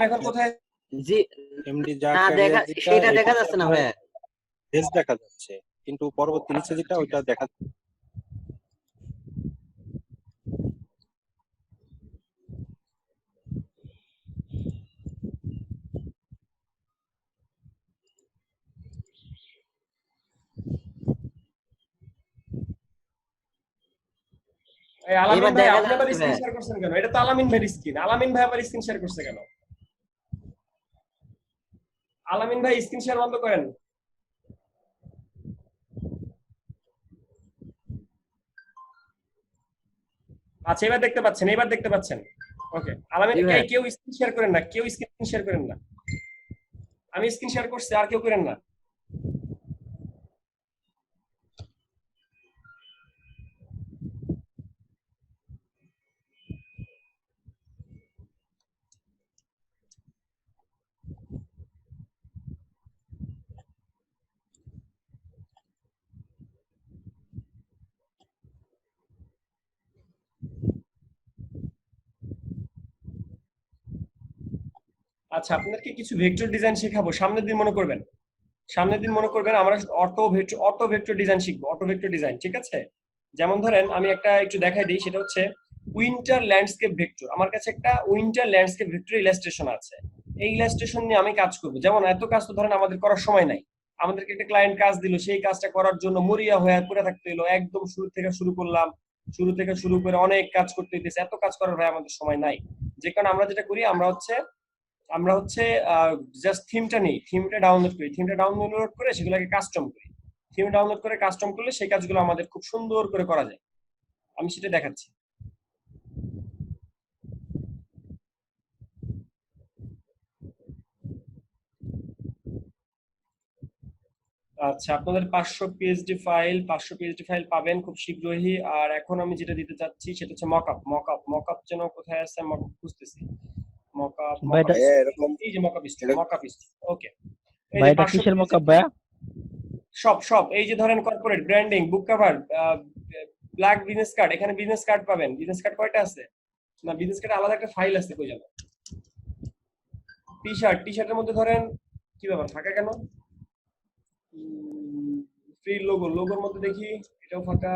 Speaker 1: এখন কোথায়?
Speaker 5: জি
Speaker 7: এমডি
Speaker 5: না
Speaker 7: জাকারিয়া
Speaker 5: দেখা, সেটা দেখা যাচ্ছে না ভাইয়া।
Speaker 7: ফেস দেখা যাচ্ছে, কিন্তু পরবর্তী নিচে যেটা ওইটা দেখা
Speaker 1: আলামিন
Speaker 5: এবার
Speaker 1: ভাই,
Speaker 5: দেখা
Speaker 1: আপনি আবার
Speaker 5: যাচ্ছে
Speaker 1: স্ক্রিন
Speaker 5: ভাইয়া।
Speaker 1: শেয়ার করছেন কেন? এটা তো আলামিন ভাইয়ের স্ক্রিন, আলামিন ভাই আবার স্ক্রিন শেয়ার করছে কেন? আলামিন ভাই স্ক্রিন শেয়ার বন্ধ করেন। আচ্ছা, এবার দেখতে পাচ্ছেন, এবার দেখতে পাচ্ছেন। ওকে, আলামিন
Speaker 5: জি ভাই।
Speaker 1: কেউ স্ক্রিন শেয়ার করেন না, কেউ স্ক্রিন শেয়ার করেন না। আমি স্ক্রিন শেয়ার করছি, আর কেউ করেন না। আচ্ছা, আপনাদেরকে কিছু ভেক্টর ডিজাইন শেখাবো সামনের দিন, মনে করবেন আমরা অটো ভেক্টর ডিজাইন শিখবো, অটো ভেক্টর ডিজাইন, ঠিক আছে? যেমন ধরেন আমি একটা একটু দেখাই দিই, সেটা হচ্ছে উইন্টার ল্যান্ডস্কেপ ভেক্টর। আমার কাছে একটা উইন্টার ল্যান্ডস্কেপ ভেক্টর ইলাস্ট্রেশন আছে। এই ইলাস্ট্রেশন নিয়ে আমি কাজ করবো। যেমন এত কাজ তো ধরেন আমাদের করার সময় নাই, আমাদেরকে একটা ক্লায়েন্ট কাজ দিল, সেই কাজটা করার জন্য মরিয়া হয়ে পড়ে থাকতে হলো, একদম শুরু থেকে শুরু করে অনেক কাজ করতে হইতেছে। এত কাজ করার ভাই আমাদের সময় নাই। যে কারণে আমরা যেটা করি, আমরা হচ্ছে জাস্ট থিমটা নিই, থিমটা ডাউনলোড করে সেগুলোকে কাস্টম করি। থিম ডাউনলোড করে কাস্টম করলে সেই কাজগুলো আমাদের খুব সুন্দর করে করা যায়। আমি সেটা দেখাচ্ছি। আচ্ছা, আপনাদের 500 পিএইচডি ফাইল পাবেন খুব শীঘ্রই। আর এখন আমি যেটা দিতে চাচ্ছি সেটা হচ্ছে মকআপ যেন কোথায় আছে, মকআপ খুঁজতেছি। মকআপ
Speaker 9: ভাইটা
Speaker 4: ভাইয়া এরকম
Speaker 1: এই যে মকআপ ওকে। এই যে
Speaker 9: ভাইটা
Speaker 1: 500
Speaker 9: কিসের
Speaker 1: PHP
Speaker 9: মকআপ ভাইয়া?
Speaker 1: সব এই যে ধরেন কর্পোরেট ব্র্যান্ডিং, বুক কভার, ব্ল্যাক বিজনেস কার্ড, এখানে বিজনেস কার্ড পাবেন। বিজনেস কার্ড কয়টা আছে? না, বিজনেস কার্ড আলাদা একটা ফাইল আছে, কই জানো? টি শার্টের মধ্যে ধরেন কি ব্যাপার, ফাঁকা কেন? ফ্রি লোগোর মধ্যে দেখি এটাও ফাঁকা।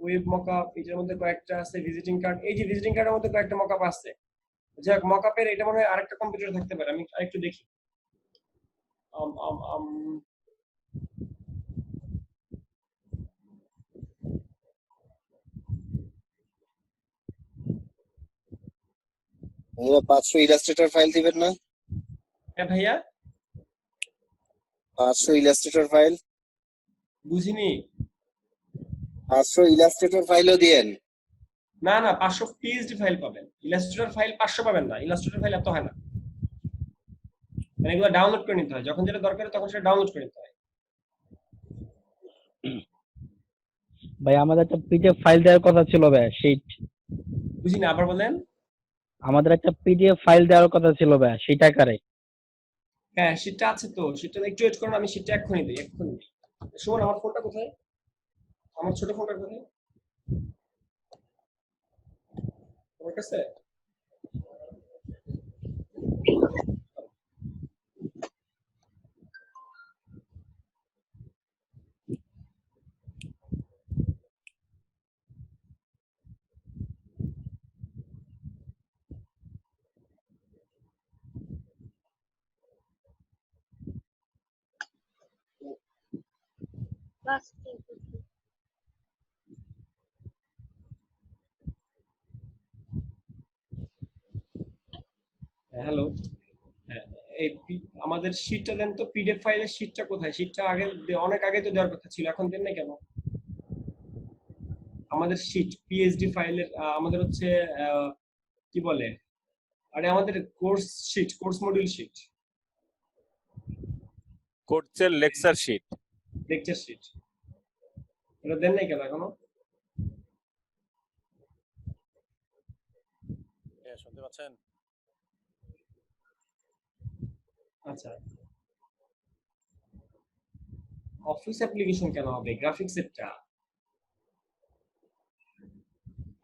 Speaker 1: ওয়েব মকআপ, এটার মধ্যে কয়েকটা আছে। ভিজিটিং কার্ড, এই যে ভিজিটিং কার্ডের মধ্যে কয়েকটা মকআপ আছে। যাক, মকআপের এটা মনে হয় আরেকটা কম্পিউটার থাকতে পারে, আমি আরেকটু দেখি। আম আম আম
Speaker 4: ভাইয়া 500 ইলাস্ট্রেটর ফাইল দিবেন না?
Speaker 1: হ্যাঁ ভাইয়া,
Speaker 4: 500 ইলাস্ট্রেটর ফাইল,
Speaker 1: বুঝিনি।
Speaker 4: 500 ইলাস্ট্রেটর ফাইলও দিয়েন।
Speaker 1: না 500 পিএইচডি ফাইল পাবেন, ইলাস্ট্রেটর ফাইল 500 পাবেন না। ইলাস্ট্রেটর ফাইল এত হয় না, মানে এগুলো ডাউনলোড করে নিতে হয়, যখন যেটা দরকার তখন সেটা ডাউনলোড করে নিতে হয়।
Speaker 9: ভাই আমাদের একটা পিডিএফ ফাইল দেওয়ার কথা ছিল ভাই, শিট।
Speaker 1: বুঝিনি, আবার বলেন।
Speaker 9: আমাদের একটা পিডিএফ ফাইল দেওয়ার কথা ছিল ভাই, সেই টাকারে।
Speaker 1: হ্যাঁ, শীটটা আছে তো, শীটটা একটু ওয়েট করুন, আমি শীটটা এক্ষুনি দিই। শুনুন, আমার ফোনটা কোথায়? আমার ছোট ফোনটা কোথায়? আমার কাছে। হ্যালো, হ্যাঁ, আমাদের শীটটা দেন তো, পিডিএফ ফাইলের শীটটা কোথায়? শীটটা অনেক আগে তো দেওয়ার কথা ছিল, এখন দেন না কেন? আমাদের শীট পিএইচডি ফাইলের আমাদের হচ্ছে কি বলে, আরে আমাদের কোর্স মডিউল শীট,
Speaker 3: কোর্সের লেকচার শিট।
Speaker 1: লেকচার শীট, এটা দেন নাই কেন এখনো?
Speaker 3: শুনতে পাচ্ছেন?
Speaker 1: আচ্ছা, অফিস অ্যাপ্লিকেশন কেন হবে? গ্রাফিক্স এরটা।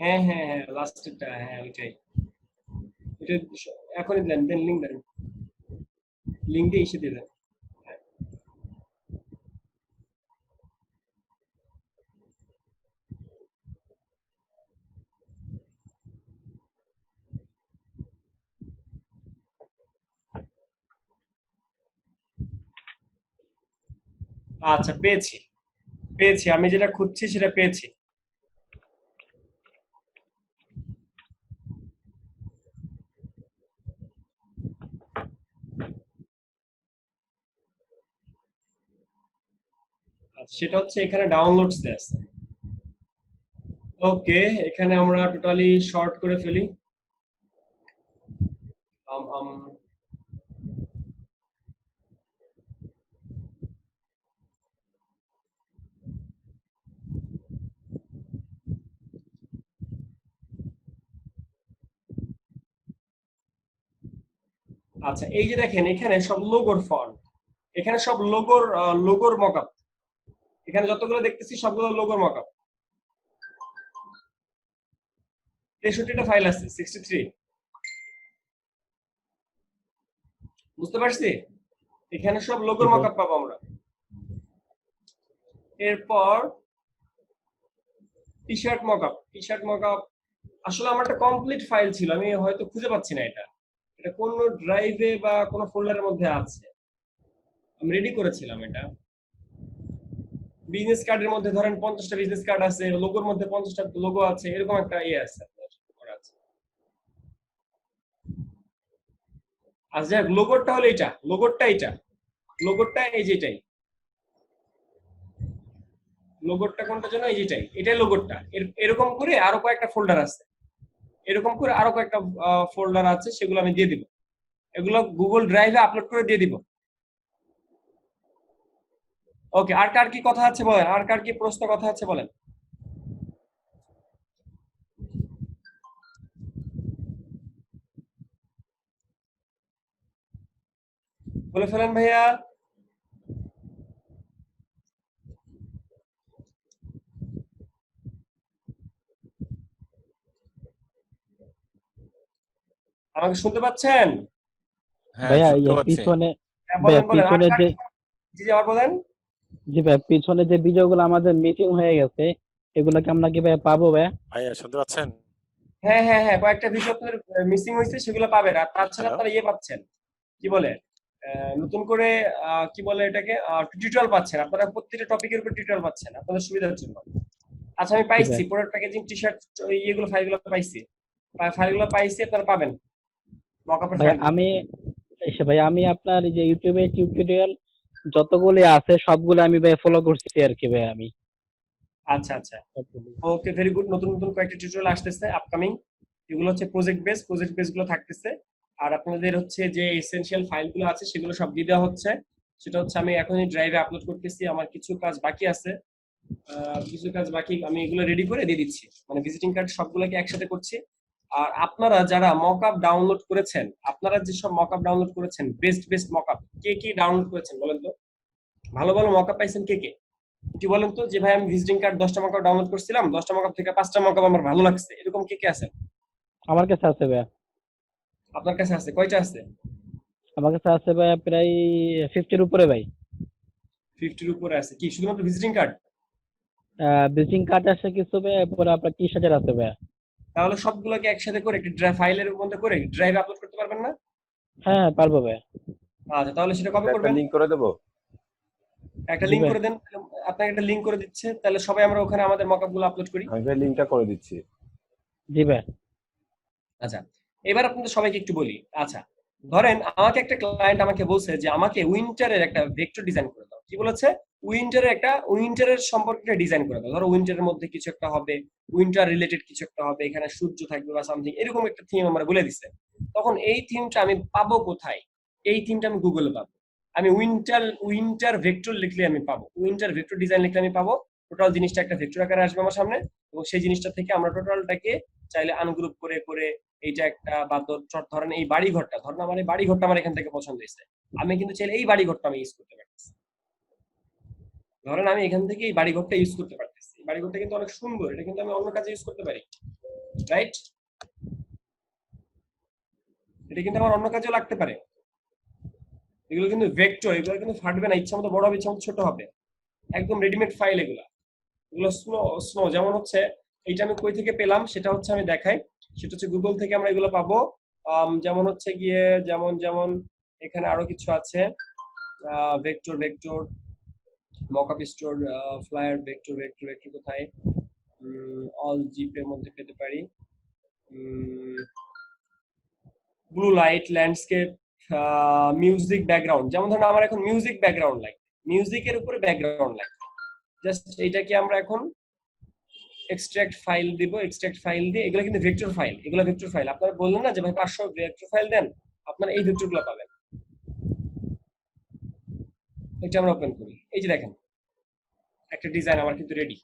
Speaker 1: হ্যাঁ, লাস্টেরটা, হ্যাঁ ওইটাই। এটা এখনই দেন লিঙ্ক দিয়ে এসে দিয়ে দেন। আচ্ছা, পেয়েছি, আমি যেটা খুঁজছি সেটা পেয়েছি। আচ্ছা, সেটা হচ্ছে এখানে ডাউনলোডস আছে। ওকে, এখানে আমরা টোটালি শর্ট করে ফেলি। আচ্ছা, এই যে দেখেন, এখানে সব লোগোর ফন্ট, এখানে সব লোগোর মকআপ, এখানে যতগুলো দেখতেছি সবগুলো লোগোর মকআপ। 63টা ফাইল আছে, 63। বুঝতে পারছি? এখানে সব লোগোর
Speaker 9: জি ভাই।
Speaker 1: মকআপ পাবো আমরা। এরপর টি-শার্ট মকআপ আসলে আমার একটা কমপ্লিট ফাইল ছিল, আমি হয়তো খুঁজে পাচ্ছি না এটা। এটা কোন ড্রাইভে বা কোন ফোল্ডারের মধ্যে আছে। আমি রেডি করেছিলাম এটা। বিজনেস কার্ডের মধ্যে ধরেন 50টা বিজনেস কার্ড আছে, লোগোর মধ্যে 50টা লোগো আছে, এরকম একটা ইয়ে আছে আপনার করা আছে। আর যাক, লোগোটা হলো এটা, লোগোটা এই যেটাই। লোগোটা কোনটা যেন, এই যেটাই, এটাই লোগোটা। এরকম করে আরো কয়েকটা ফোল্ডার আছে, এরকম করে আরো কয়েকটা ফোল্ডার আছে, সেগুলো আমি দিয়ে দিব। এগুলো গুগল ড্রাইভে আপলোড করে দিয়ে দিব। ওকে, আর কার কি কথা আছে বলেন, আর কার কি প্রশ্ন কথা আছে বলেন। বলে ফেলেন ভাইয়া। আমাকে শুনতে পাচ্ছেন?
Speaker 3: হ্যাঁ,
Speaker 9: ভাইয়া
Speaker 3: শুনতে
Speaker 9: ইয়ে
Speaker 3: পাচ্ছি।
Speaker 9: পিছনে,
Speaker 1: হ্যাঁ,
Speaker 9: ভাইয়া
Speaker 1: বলেন বলেন, আর
Speaker 9: পিছনে
Speaker 1: কার
Speaker 9: যে,
Speaker 1: জি জি, আবার বলেন।
Speaker 9: জি ভাই পিছনে যে ভিডিওগুলো আমাদের মিটিং হয়ে গেছে, এগুলো কি আমরা কি ভাই পাবো ভাইয়া?
Speaker 12: ভাইয়া শুনতে পাচ্ছেন?
Speaker 1: হ্যাঁ হ্যাঁ হ্যাঁ, কয়েকটা ভিডিও আপনাদের মিসিং হয়েছে, সেগুলো পাবেন। আর তাছাড়া
Speaker 12: হ্যালো?
Speaker 1: আপনারা ইয়ে পাচ্ছেন, কি বলে, নতুন করে কি বলে এটাকে, টিউটোরিয়াল পাচ্ছেন। আপনারা প্রত্যেকটা টপিকের উপর টিউটোরিয়াল পাচ্ছেন আপনাদের সুবিধার জন্য। আচ্ছা, আমি
Speaker 9: জি
Speaker 1: পাইছি
Speaker 9: ভাই।
Speaker 1: প্রোডাক্ট প্যাকেজিং, টি-শার্ট, ইয়েগুলো ফাইলগুলো পাইছি, ফাইলগুলো পাইছি, আপনারা পাবেন মকআপের
Speaker 9: ভাই
Speaker 1: ফাইলগুলো।
Speaker 9: আমি ভাই আমি আপনার এই যে ইউটিউবে টিউটোরিয়াল যতগুলি আছে সবগুলো আমি ভাই ফলো করছি আর কি ভাই আমি
Speaker 1: আচ্ছা আচ্ছা,
Speaker 9: সবগুলি।
Speaker 1: ওকে, ভেরি গুড। নতুন নতুন কয়েকটা টিউটোরিয়াল আসতেছে আপকামিং, এগুলো হচ্ছে প্রজেক্ট বেস গুলো থাকতেছে। আর আপনাদের হচ্ছে যে এসেনশিয়াল ফাইলগুলো আছে সেগুলো সব দিয়ে দেওয়া হচ্ছে। সেটা হচ্ছে আমি এখনই ড্রাইভে আপলোড করতেছি, আমার কিছু কাজ বাকি আছে, আমি এগুলো রেডি করে দিয়ে দিচ্ছি, মানে ভিজিটিং কার্ড সবগুলোকে একসাথে করছি। আর আপনারা যারা মকআপ ডাউনলোড করেছেন, আপনারা যেসব মকআপ ডাউনলোড করেছেন, বেস্ট মকআপ কে কি ডাউনলোড করেছেন বলেন তো? ভালো ভালো মকআপ পাইছেন কে কে? কি বলেন তো, যে ভাই আমি ভিজিটিং কার্ড 10টা মকআপ ডাউনলোড করছিলাম, 10টা মকআপ থেকে 5টা মকআপ আমার ভালো লাগছে, এরকম কে কে আছে?
Speaker 9: আমার কাছে আছে ভাইয়া,
Speaker 1: আপনার কাছে আছে কয়টা আছে?
Speaker 9: আমার কাছে আছে ভাইয়া প্রায় 50-র উপরে ভাই।
Speaker 1: 50-র উপরে আছে। কি শুধুমাত্র ভিজিটিং কার্ড?
Speaker 9: ভিজিটিং কার্ড আছে কিছু ভাইয়া, এরপরে আপনার টি-শার্টের আছে ভাইয়া।
Speaker 1: তাহলে সবগুলোকে একসাথে করে একটি ফাইলের মধ্যে করে ড্রাইভে আপলোড করতে পারবেন না?
Speaker 9: হ্যাঁ পারবো ভাইয়া।
Speaker 1: আচ্ছা, তাহলে সেটা কবে
Speaker 8: একটা
Speaker 1: করবেন?
Speaker 8: লিংক করে দেবো।
Speaker 1: একটা
Speaker 9: জি
Speaker 1: লিংক
Speaker 9: ভাই।
Speaker 1: করে দেন, আপনাকে একটা লিংক করে দিচ্ছে, তাহলে সবাই আমরা ওখানে আমাদের মকআপ গুলো আপলোড করি।
Speaker 8: আমি ভাই লিংকটা করে দিচ্ছি।
Speaker 9: জি ভাই।
Speaker 1: আচ্ছা, এবার আপনাদের সবাইকে একটু বলি। আচ্ছা, ধরেন আমাকে একটা ক্লায়েন্ট আমাকে বলছে যে আমাকে উইন্টারের একটা ভেক্টর ডিজাইন করে দাও। কি বলেছে? উইন্টারের সম্পর্কে ডিজাইন করে দাও। ধরো উইন্টারের মধ্যে কিছু একটা হবে, উইন্টার রিলেটেড কিছু একটা হবে, এখানে সূর্য থাকবে বা সামথিং, এরকম একটা থিম আমরা বলে দিছে। তখন এই থিমটা আমি পাবো কোথায়? এই থিমটা আমি গুগলে পাবো। আমি উইন্টার ভেক্টর লিখলে আমি পাবো, উইন্টার ভেক্টর ডিজাইন লিখলে আমি পাবো। টোটাল জিনিসটা একটা ভেক্টর আকারে আসবে আমার সামনে, এবং সেই জিনিসটা থেকে আমরা টোটালটাকে চাইলে আনগ্রুপ করে করে এইটা একটা, বা ধরেন এই বাড়ি ঘরটা, ধরেন আমার এই বাড়ি ঘরটা আমার এখান থেকে পছন্দ হয়েছে, আমি কিন্তু চাইলে এই বাড়ি ঘরটা আমি ইউজ করতে পারতেছি। ধরেন আমি এখান থেকে এই বাড়ি ঘরটা ইউজ করতে পারতেছি, এই বাড়ি ঘরটা কিন্তু অনেক সুন্দর, এটা কিন্তু আমি অন্য কাজে ইউজ করতে পারি, রাইট? এটা কিন্তু আমার অন্য কাজেও লাগতে পারে। এগুলো কিন্তু ভেক্টর, এগুলো কিন্তু ফাটবে না, ইচ্ছা মতো বড় হবে, ইচ্ছা মতো ছোট হবে, একদম রেডিমেড ফাইল এগুলো। এগুলো স্নো যেমন হচ্ছে, এইটা আমি কই থেকে পেলাম সেটা হচ্ছে আমি দেখাই। সেটা হচ্ছে গুগল থেকে আমরা এগুলো পাবো। যেমন হচ্ছে গিয়ে, যেমন যেমন এখানে আরো কিছু আছে, vector mockup store, flyer, vector কোথায়? অল জিপ এর মধ্যে পেতে পারি। Blue light, landscape, music background. যেমন ধরুন আমার এখন মিউজিক ব্যাকগ্রাউন্ড লাগবে, মিউজিকের উপরে ব্যাকগ্রাউন্ড লাগবে। জাস্ট এইটাকে আমরা এখন এক্সট্রাক্ট ফাইল দিব, এক্সট্রাক্ট ফাইল দিয়ে, এগুলো কিন্তু ভেক্টর ফাইল, এগুলো ভেক্টর ফাইল। আপনারা বললেন না যে ভাই 500 ভেক্টর ফাইল দেন, আপনারা এই ভেক্টরগুলো পাবেন। এটা আমরা ওপেন করি, এই যে দেখেন একটা ডিজাইন আমার কিন্তু রেডি।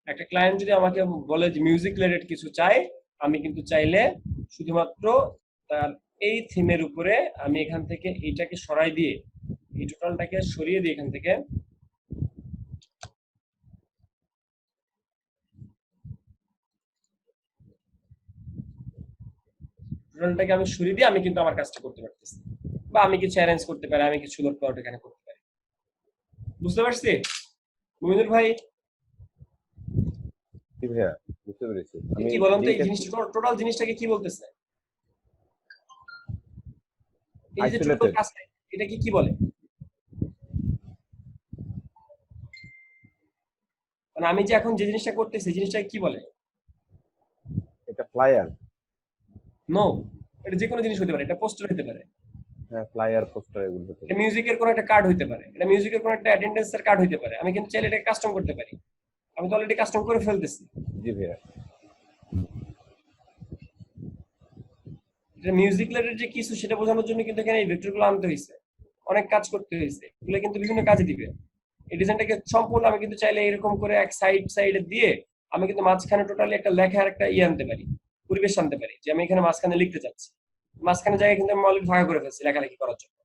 Speaker 1: একটা ক্লায়েন্ট যদি আমাকে বলে যে মিউজিক রিলেটেড কিছু চাই, আমি কিন্তু চাইলে শুধুমাত্র তার এই থিমের উপরে আমি এখান থেকে এইটাকে সরাই দিয়ে, এই টোটালটাকে সরিয়ে দিয়ে, এখান থেকে টোটালটাকে আমি সরিয়ে দিয়ে আমি কিন্তু আমার কাজটা করতে পারতেছি। বা আমি কিছু অ্যারেঞ্জ করতে পারি, আমি কিছু লোড প্লট এখানে করতে পারি। বুঝতে পারছি মুমিনুল ভাই?
Speaker 8: জি ভাইয়া, বুঝতে পেরেছি। আমি
Speaker 1: কি বলেন তো এই
Speaker 8: লিঙ্কটা
Speaker 1: জিনিসটা, টোটাল জিনিসটাকে কি বলতেছে? এই যে টোটাল
Speaker 8: আইসোলেটেড।
Speaker 1: কাজটা, এটা কি বলে? মানে আমি যে এখন যে জিনিসটা করতেছি, জিনিসটাকে কি বলে?
Speaker 8: এটা ফ্লায়ার।
Speaker 1: নো, এটা যে কোনো জিনিস হতে পারে, এটা পোস্টার হতে পারে,
Speaker 8: হ্যাঁ, ফ্লায়ার, পোস্টার এগুলো হতে
Speaker 1: এটা
Speaker 8: পারে।
Speaker 1: মিউজিকের কোনো একটা কার্ড হতে পারে, এটা মিউজিকের কোনো একটা অ্যাটেন্ডেন্সের কার্ড হতে পারে। আমি কিন্তু চাইলে এটাকে কাস্টম করতে পারি, আমি তো অলরেডি কাস্টম করে ফেলতেছি।
Speaker 8: জি ভাইয়া।
Speaker 1: এটা মিউজিক রিলেটেড যে কিছু সেটা বোঝানোর জন্য কিন্তু এখানে এই ভেক্টরগুলো আনতে হয়েছে, অনেক কাজ করতে হয়েছে, এগুলো কিন্তু বিভিন্ন কাজে দিবে। এই ডিজাইনটাকে সম্পূর্ণ আমি কিন্তু চাইলে এরকম করে এক সাইডে দিয়ে আমি কিন্তু মাঝখানে টোটালি একটা লেখার একটা আনতে পারি, পরিবেশ আনতে পারি, যে আমি এখানে মাঝখানে লিখতে চাচ্ছি, মাঝখানে জায়গায় কিন্তু আমি অলরেডি ভাগ করে ফেলছি লেখালেখি করার জন্য।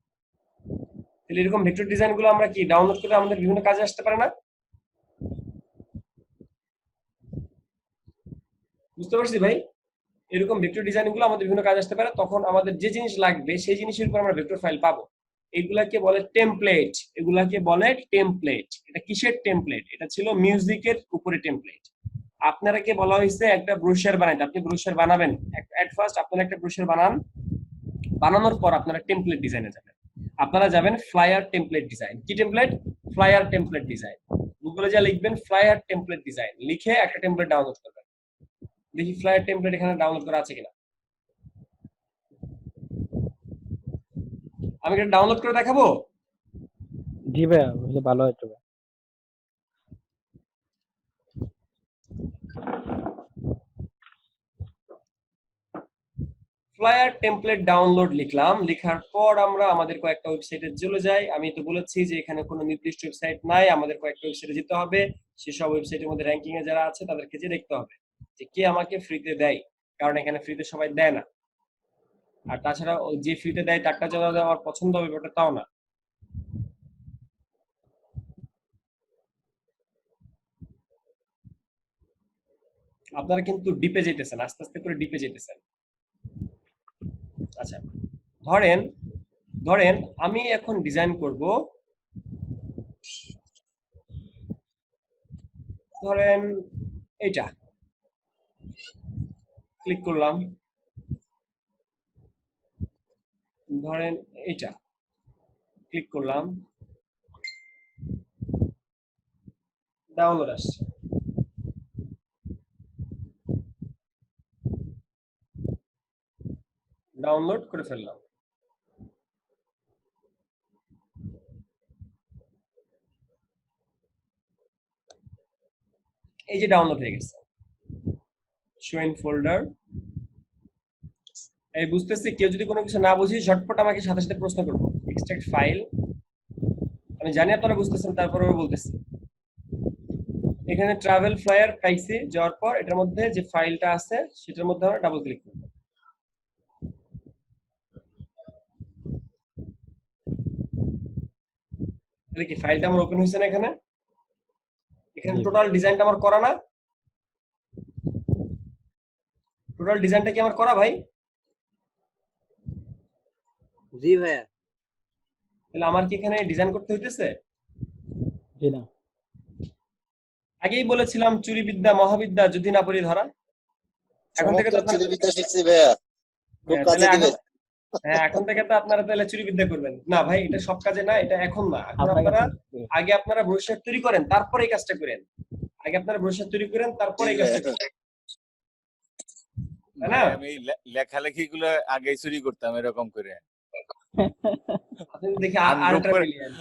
Speaker 1: তাহলে এরকম ভেক্টর ডিজাইন গুলো আমরা কি ডাউনলোড করে আমাদের বিভিন্ন কাজে আসতে পারে না? বুঝতে পারছি ভাই? এরকম ভেক্টর ডিজাইন গুলো আমাদের বিভিন্ন কাজে আসতে পারে, তখন আমাদের যে জিনিস লাগবে সেই জিনিসের উপর আমরা ভেক্টর ফাইল পাবো। এগুলাকে বলে টেমপ্লেট, এগুলাকে বলে টেমপ্লেট। এটা কিসের টেমপ্লেট? এটা ছিল মিউজিকের উপরে টেমপ্লেট। আপনারাকে বলা হয়েছে একটা ব্রোশার বানাইতে, আপনি ব্রোশার বানাবেন, এট ফার্স্ট আপনারা একটা ব্রোশার বানান, বানানোর পর আপনারা টেমপ্লেট ডিজাইনে যাবেন, আপনারা যাবেন ফ্লায়ার টেমপ্লেট ডিজাইন। কি টেমপ্লেট? Flyer template design. গুগলে যা লিখবেন ফ্লায়ার টেমপ্লেট ডিজাইন, লিখে একটা টেমপ্লেট ডাউনলোড করবেন। দেখি ফ্লায়ার টেমপ্লেট এখানে ডাউনলোড করা আছে কিনা। আমি এটা ডাউনলোড করে দেখাবো।
Speaker 9: জি ভাইয়া, হলে ভালো হতো।
Speaker 1: ফ্লায়ার টেমপ্লেট ডাউনলোড লিখলাম, লেখার পর আমরা আমাদের কয়েকটা ওয়েবসাইটে চলে যাই। আমি তো বলেছি যে এখানে কোনো নির্দিষ্ট ওয়েবসাইট নাই, আমাদের কয়েকটা ওয়েবসাইটে যেতে হবে, সেসব ওয়েবসাইটের মধ্যে র্যাঙ্কিং এ যারা আছে তাদেরকে যে দেখতে হবে যে কে আমাকে ফ্রিতে দেয়, কারণ এখানে ফ্রিতে সবাই দেয় না। আর তাছাড়া যে ফ্রিতে দেয় তারটা যেন আমার পছন্দ হবে ওটা তাও না। আপনারা কিন্তু ডিপে যেতেছেন, আস্তে আস্তে করে ডিপে যেতেছেন। আচ্ছা, ধরেন ধরেন আমি এখন ডিজাইন করব, ধরেন এটা ক্লিক করলাম, ধরেন এটা ক্লিক করলাম, ডাউনলোড আসছে, ডাউনলোড করে ফেললাম। এই যে ডাউনলোড হয়ে গেছে, শো ইন ফোল্ডার। এই বুঝতেছি, কেউ যদি কোনো কিছু না বুঝি ঝটপট আমাকে সাথে সাথে প্রশ্ন করবো। এক্সট্রাক্ট ফাইল, আমি জানি আপনারা বুঝতেছেন, তারপরেও বলতেছি। এখানে ট্রাভেল ফ্লায়ার পাইছি, যাওয়ার পর এটার মধ্যে যে ফাইলটা আছে সেটার মধ্যে আমরা ডাবল ক্লিক করব। তাহলে কি ফাইলটা আমার ওপেন হয়েছে না? এখানে এখানে টোটাল ডিজাইনটা আমার করা না? টোটাল ডিজাইনটা কি আমার করা ভাই?
Speaker 5: জি ভাইয়া।
Speaker 1: তাহলে আমার কি এখানে ডিজাইন করতে হইতেছে?
Speaker 9: জি না।
Speaker 1: আগেই বলেছিলাম চুরি বিদ্যা মহাবিদ্যা যদি না পড়ি ধরা। এখন থেকে তো
Speaker 4: চুরি বিদ্যা শিখছি ভাইয়া, খুব কাজে দিবে।
Speaker 1: হ্যাঁ, এখন থেকে তো আপনারা তাহলে চুরি বিদ্যা করবেন না ভাই, এটা সব কাজে না, এটা এখন না। এখন আপনারা আগে আপনারা ব্রোশার তৈরি করেন, তারপরে এই কাজটা করেন। আগে আপনারা ব্রোশার তৈরি করেন, তারপরে এই কাজটা করেন, তাই না?
Speaker 3: আমি লেখালেখি গুলো আগে চুরি করতাম এরকম করে,
Speaker 1: আপনি দেখি আলট্রা মিলিয়ন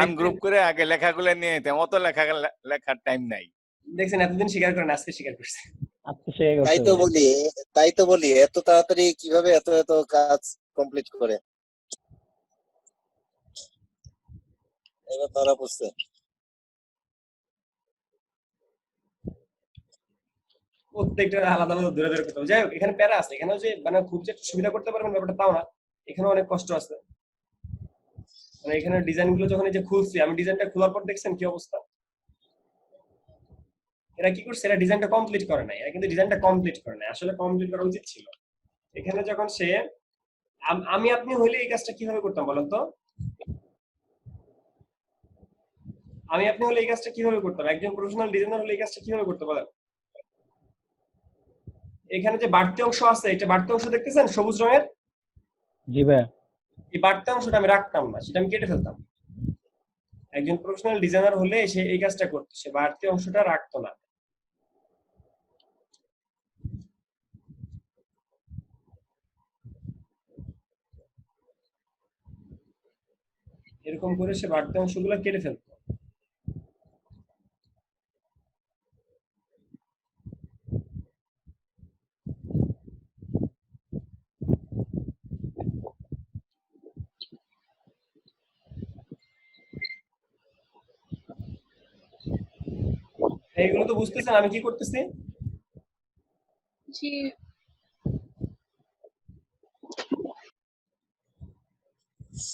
Speaker 3: আনগ্রুপ করে আগে লেখাগুলো নিয়ে যেতাম। অত লেখার টাইম নাই।
Speaker 1: দেখছেন, এতদিন স্বীকার করেন, আজকে স্বীকার করছে।
Speaker 4: তাই তো বলি এত তাড়াতাড়ি কিভাবে এত এত কাজ কমপ্লিট করে। এবার ধরা পড়ছে।
Speaker 1: প্রত্যেকটা আলাদা আলাদা দূরে দূরে করতে হবে। যাই হোক, এখানে প্যারা আছে, এখানে যে মানে খুব যে সুবিধা করতে পারবেন ব্যাপারটা তাও না, এখানে অনেক কষ্ট আছে। মানে এখানে ডিজাইন গুলো যখন এই যে খুলছি, আমি ডিজাইনটা খোলার পর দেখছেন কি অবস্থা। এরা কি করছে, এরা ডিজাইনটা কমপ্লিট করে নাই, এরা কিন্তু ডিজাইনটা কমপ্লিট করে নাই, আসলে কমপ্লিট করা উচিত ছিল। এখানে যখন সে আমি আপনি হইলে এই কাজটা কিভাবে করতাম বলেন তো? আমি আপনি হলে এই কাজটা কিভাবে করতাম? একজন প্রফেশনাল ডিজাইনার হলে এই কাজটা কিভাবে করতে বলেন? এখানে যে বাড়তি অংশ আছে, এটা বাড়তি অংশ দেখতেছেন সবুজ রঙের?
Speaker 9: জি ভাইয়া।
Speaker 1: এই বাড়তি অংশটা আমি রাখতাম না, সেটা আমি কেটে ফেলতাম। একজন প্রফেশনাল ডিজাইনার হলে সে এই কাজটা করতো, সে বাড়তি অংশটা রাখতো না। এরকম করে সে বাড়তি অংশগুলো কেটে ফেলতো। এইগুলো তো বুঝতেছেন আমি কি করতেছি?
Speaker 10: জি।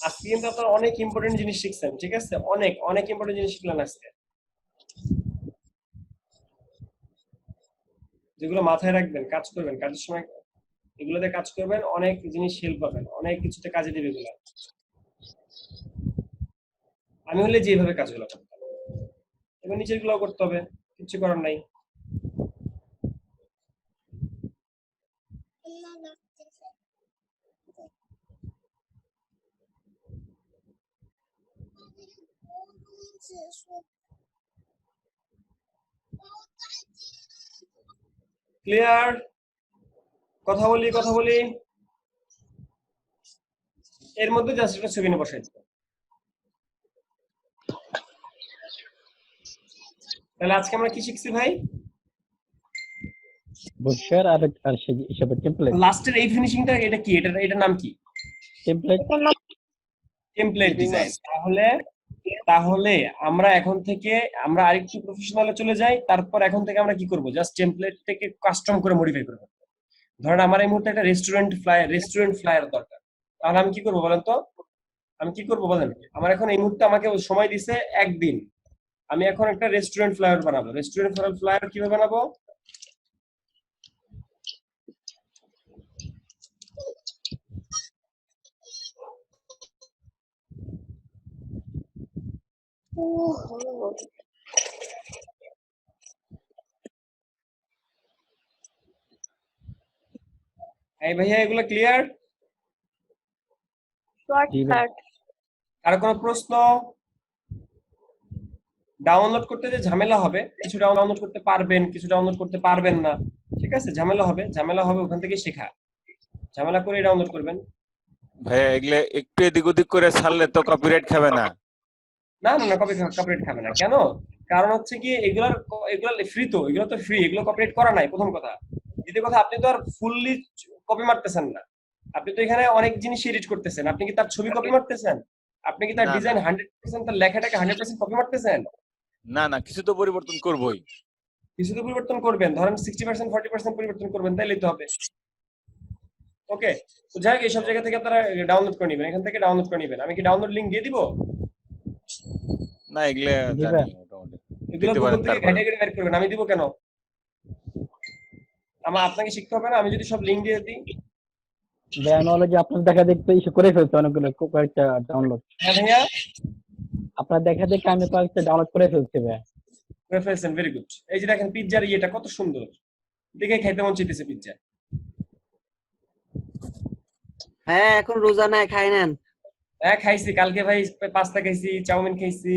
Speaker 1: আজকে কিন্তু আপনারা অনেক ইম্পর্টেন্ট জিনিস শিখছেন, ঠিক আছে? অনেক অনেক ইম্পর্টেন্ট জিনিস শিখলেন আজকে, যেগুলো মাথায় রাখবেন, কাজ করবেন, কাজের সময় এগুলোতে কাজ করবেন, অনেক জিনিস হেল্প পাবেন, অনেক কিছুতে কাজে দিবে এগুলো। আমি হলে যেভাবে কাজগুলো করতাম, এবার নিচের গুলো করতে হবে, কিছু করার নাই। ক্লিয়ার? কথা বলি কথা বলি। এর মধ্যে জাস্ট একটা ছবি নিয়ে বসাই দিতে। তাহলে আজকে আমরা কি শিখছি ভাই?
Speaker 9: বসিয়ার আর হিসাবে টেমপ্লেট।
Speaker 1: লাস্টের এই ফিনিশিংটা এটা কি? এটার নাম কি?
Speaker 9: টেমপ্লেট।
Speaker 1: Template design. তাহলে আমরা এখন থেকে আমরা আরেকটু প্রফেশনালে চলে যাই। তারপর এখন থেকে আমরা কি করব? জাস্ট টেমপ্লেটটাকে কাস্টম করে মডিফাই করব। ধরেন আমার এই মুহূর্তে একটা রেস্টুরেন্ট ফ্লায়ার দরকার। তাহলে আমি কি করব বলেন তো? আমি কি করব বলেন? আমার এখন এই মুহূর্তে আমাকে সময় দিছে একদিন। আমি এখন একটা রেস্টুরেন্ট ফ্লায়ার বানাবো। রেস্টুরেন্ট ফ্লায়ার কিভাবে বানাবো? এই ভাইয়া এগুলো ক্লিয়ার? আর কোনো প্রশ্ন? ডাউনলোড করতে যে ঝামেলা হবে, কিছু ডাউনলোড করতে পারবেন, কিছু ডাউনলোড করতে পারবেন না, ঠিক আছে? ঝামেলা হবে ওখান থেকে শেখা। ঝামেলা করে ডাউনলোড করবেন।
Speaker 3: ভাই এগুলো একটু এদিক ওদিক করে ছাড়লে তো কপিরাইট খাবে না?
Speaker 1: না না না, কপিরাইট খাবে না। কেন? কারণ হচ্ছে কি এগুলো ফ্রি, তো এগুলো তো ফ্রি, এগুলো কপিরাইট করা নাই প্রথম কথা। দ্বিতীয় কথা, আপনি তো আর ফুললি কপি মারতেছেন না, আপনি তো এখানে অনেক জিনিস এডিট করতেছেন। আপনি কি তার ছবি কপি মারতেছেন? আপনি কি তার ডিজাইন 100% তার লেখাটাকে 100% কপি মারতেছেন?
Speaker 3: না না, কিছু তো পরিবর্তন করবই।
Speaker 1: কিছু তো পরিবর্তন করবেন, ধরেন 60% 40% পরিবর্তন করবেন, তাইলেই তো হবে। ওকে, তো যাই হোক, এইসব জায়গা থেকে আপনারা ডাউনলোড করে নেবেন, এখান থেকে ডাউনলোড করে নেবেন। আমি কি ডাউনলোড লিংক দিয়ে দিব?
Speaker 3: না এগুলো জানি মোটামুটি
Speaker 1: এগুলো
Speaker 3: দিতে
Speaker 1: গুগল
Speaker 3: পারেন।
Speaker 1: থেকে
Speaker 3: তারপরে
Speaker 1: ঘাটে ঘাটে বের করবেন, আমি দিব কেন? আপনাকে শিখতে হবে না? আমি যদি সব লিংক দিয়ে দিই।
Speaker 9: নলে যে আপনার দেখা দেখতে ইস্যু করে ফেলছে অনেকগুলো, কয়েকটা ডাউনলোড।
Speaker 1: হ্যাঁ ভাইয়া,
Speaker 9: আপনার দেখা দেখে আমি কয়েকটা ডাউনলোড করে ফেলছি ভাই।
Speaker 1: করে ফেলছেন, ভেরি গুড। এই যে দেখেন পিৎজার ইয়েটা কত সুন্দর, দেখে খাইতে মন চাইতেছে পিৎজা।
Speaker 5: হ্যাঁ এখন রোজা নাই, খাই নেন।
Speaker 1: হ্যাঁ খাইছি কালকে ভাই, পাস্তা খাইছি, চাউমিন খাইছি,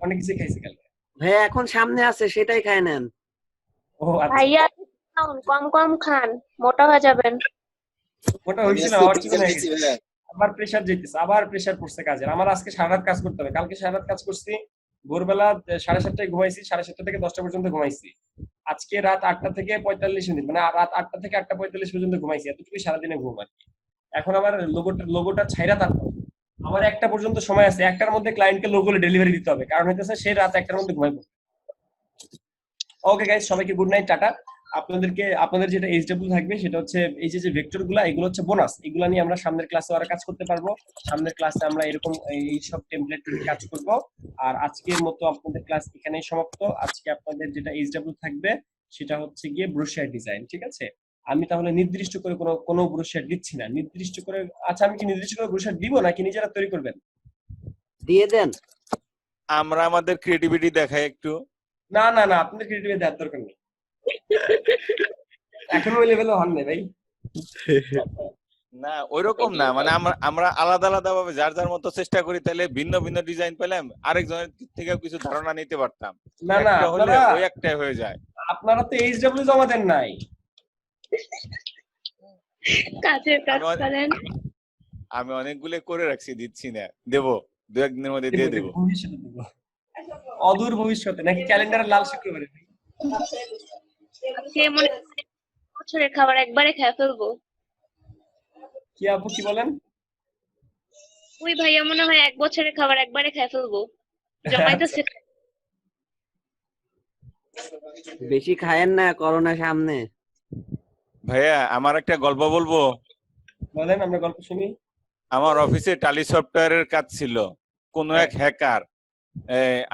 Speaker 1: অনেক কিছু খাইছি কালকে।
Speaker 5: ভাইয়া এখন সামনে আছে, সেটাই খাই নেন।
Speaker 1: ও আচ্ছা,
Speaker 10: ভাইয়া কম কম খান, মোটা হয়ে যাবেন।
Speaker 1: ওটা হইছিল আবার ঠিক হয়ে গেছে। আবার প্রেসার যাইতেছে, আবার প্রেসার পড়ছে কাজের। আমার আজকে সারা রাত কাজ করতে হবে, কালকে সারা রাত কাজ করছি। ভোরবেলা 7:30টায় ঘুমাইছি, 7:30 থেকে 10টা পর্যন্ত ঘুমাইছি। আজকে রাত 8টা থেকে 45 মিনিট, মানে রাত 8টা থেকে 8টা 45 পর্যন্ত ঘুমাইছি। এতটুকুই সারাদিনে ঘুম আর কি। এখন আবার লোগোটা ছাইরা তারপর আমার 1টা পর্যন্ত সময় আছে। 1টার মধ্যে ক্লায়েন্টকে লোগো ডেলিভারি দিতে হবে, কারণ হইতেছে সে রাত 1টার মধ্যে ঘুমাই পড়বে। ওকে গাইস, সবাইকে গুড নাইট, টাটা। আপনাদের যেটা এইচডব্লিউ থাকবে সেটা হচ্ছে এই যে ভেক্টর গুলা, এগুলো হচ্ছে বোনাস। এগুলা নিয়ে আমরা সামনের ক্লাসে আরো কাজ করতে পারবো। সামনের ক্লাসে আমরা এরকম এই সব টেমপ্লেট নিয়ে কাজ করব। আর আজকের মতো আপনাদের ক্লাস এখানেই সমাপ্ত। আজকে আপনাদের যেটা এইচডব্লিউ থাকবে সেটা হচ্ছে গিয়ে ব্রোশার ডিজাইন, ঠিক আছে? আমি তাহলে নির্দিষ্ট করে কোনো ব্রোশার দিচ্ছি না, নির্দিষ্ট করে। আচ্ছা, আমি কি নির্দিষ্ট করে ব্রোশার দিব নাকি নিজেরা তৈরি করবেন?
Speaker 5: দিয়ে দেন।
Speaker 3: আমরা আমাদের ক্রিয়েটিভিটি দেখাই একটু।
Speaker 1: না না না, আপনাদের ক্রিয়েটিভিটি দেওয়ার দরকার নেই, এখনো ওই লেভেলে হন নাই ভাই।
Speaker 3: না ওইরকম না, মানে আমরা আলাদা আলাদা ভাবে যার যার মতো চেষ্টা করি, তাহলে ভিন্ন ভিন্ন ডিজাইন পেলাম আরেকজনের থেকে কিছু ধারণা নিতে পারতাম।
Speaker 1: না না,
Speaker 3: একটা হলে
Speaker 1: আপনারা
Speaker 3: ওই একটাই হয়ে যায়।
Speaker 1: আপনারা তো এইচডব্লিউ জমা দেন নাই।
Speaker 10: কাজের কাজ
Speaker 3: আমি
Speaker 10: করেন।
Speaker 3: আমি অনেকগুলো করে রাখছি, দিচ্ছি না, দেবো 2-1 দিনের মধ্যে দিয়ে দেবো।
Speaker 1: ভবিষ্যতে দেব, অদূর ভবিষ্যতে, নাকি ক্যালেন্ডারে লাল শুক্রবারে?
Speaker 10: সে মনে হয় বছরের খাবার একবারে খেয়ে ফেলবো।
Speaker 1: কি আপু কি বলেন?
Speaker 10: ওই ভাইয়া মনে হয় 1 বছরের খাবার একবারে খেয়ে ফেলবো, জমাইতেছে।
Speaker 5: বেশি খায়েন না, করোনা সামনে।
Speaker 3: ভাইয়া আমার একটা গল্প বলবো।
Speaker 1: বলেন, আমরা গল্প শুনি।
Speaker 3: আমার অফিসে টালি সফটওয়্যারের কাজ ছিল। কোন এক হ্যাকার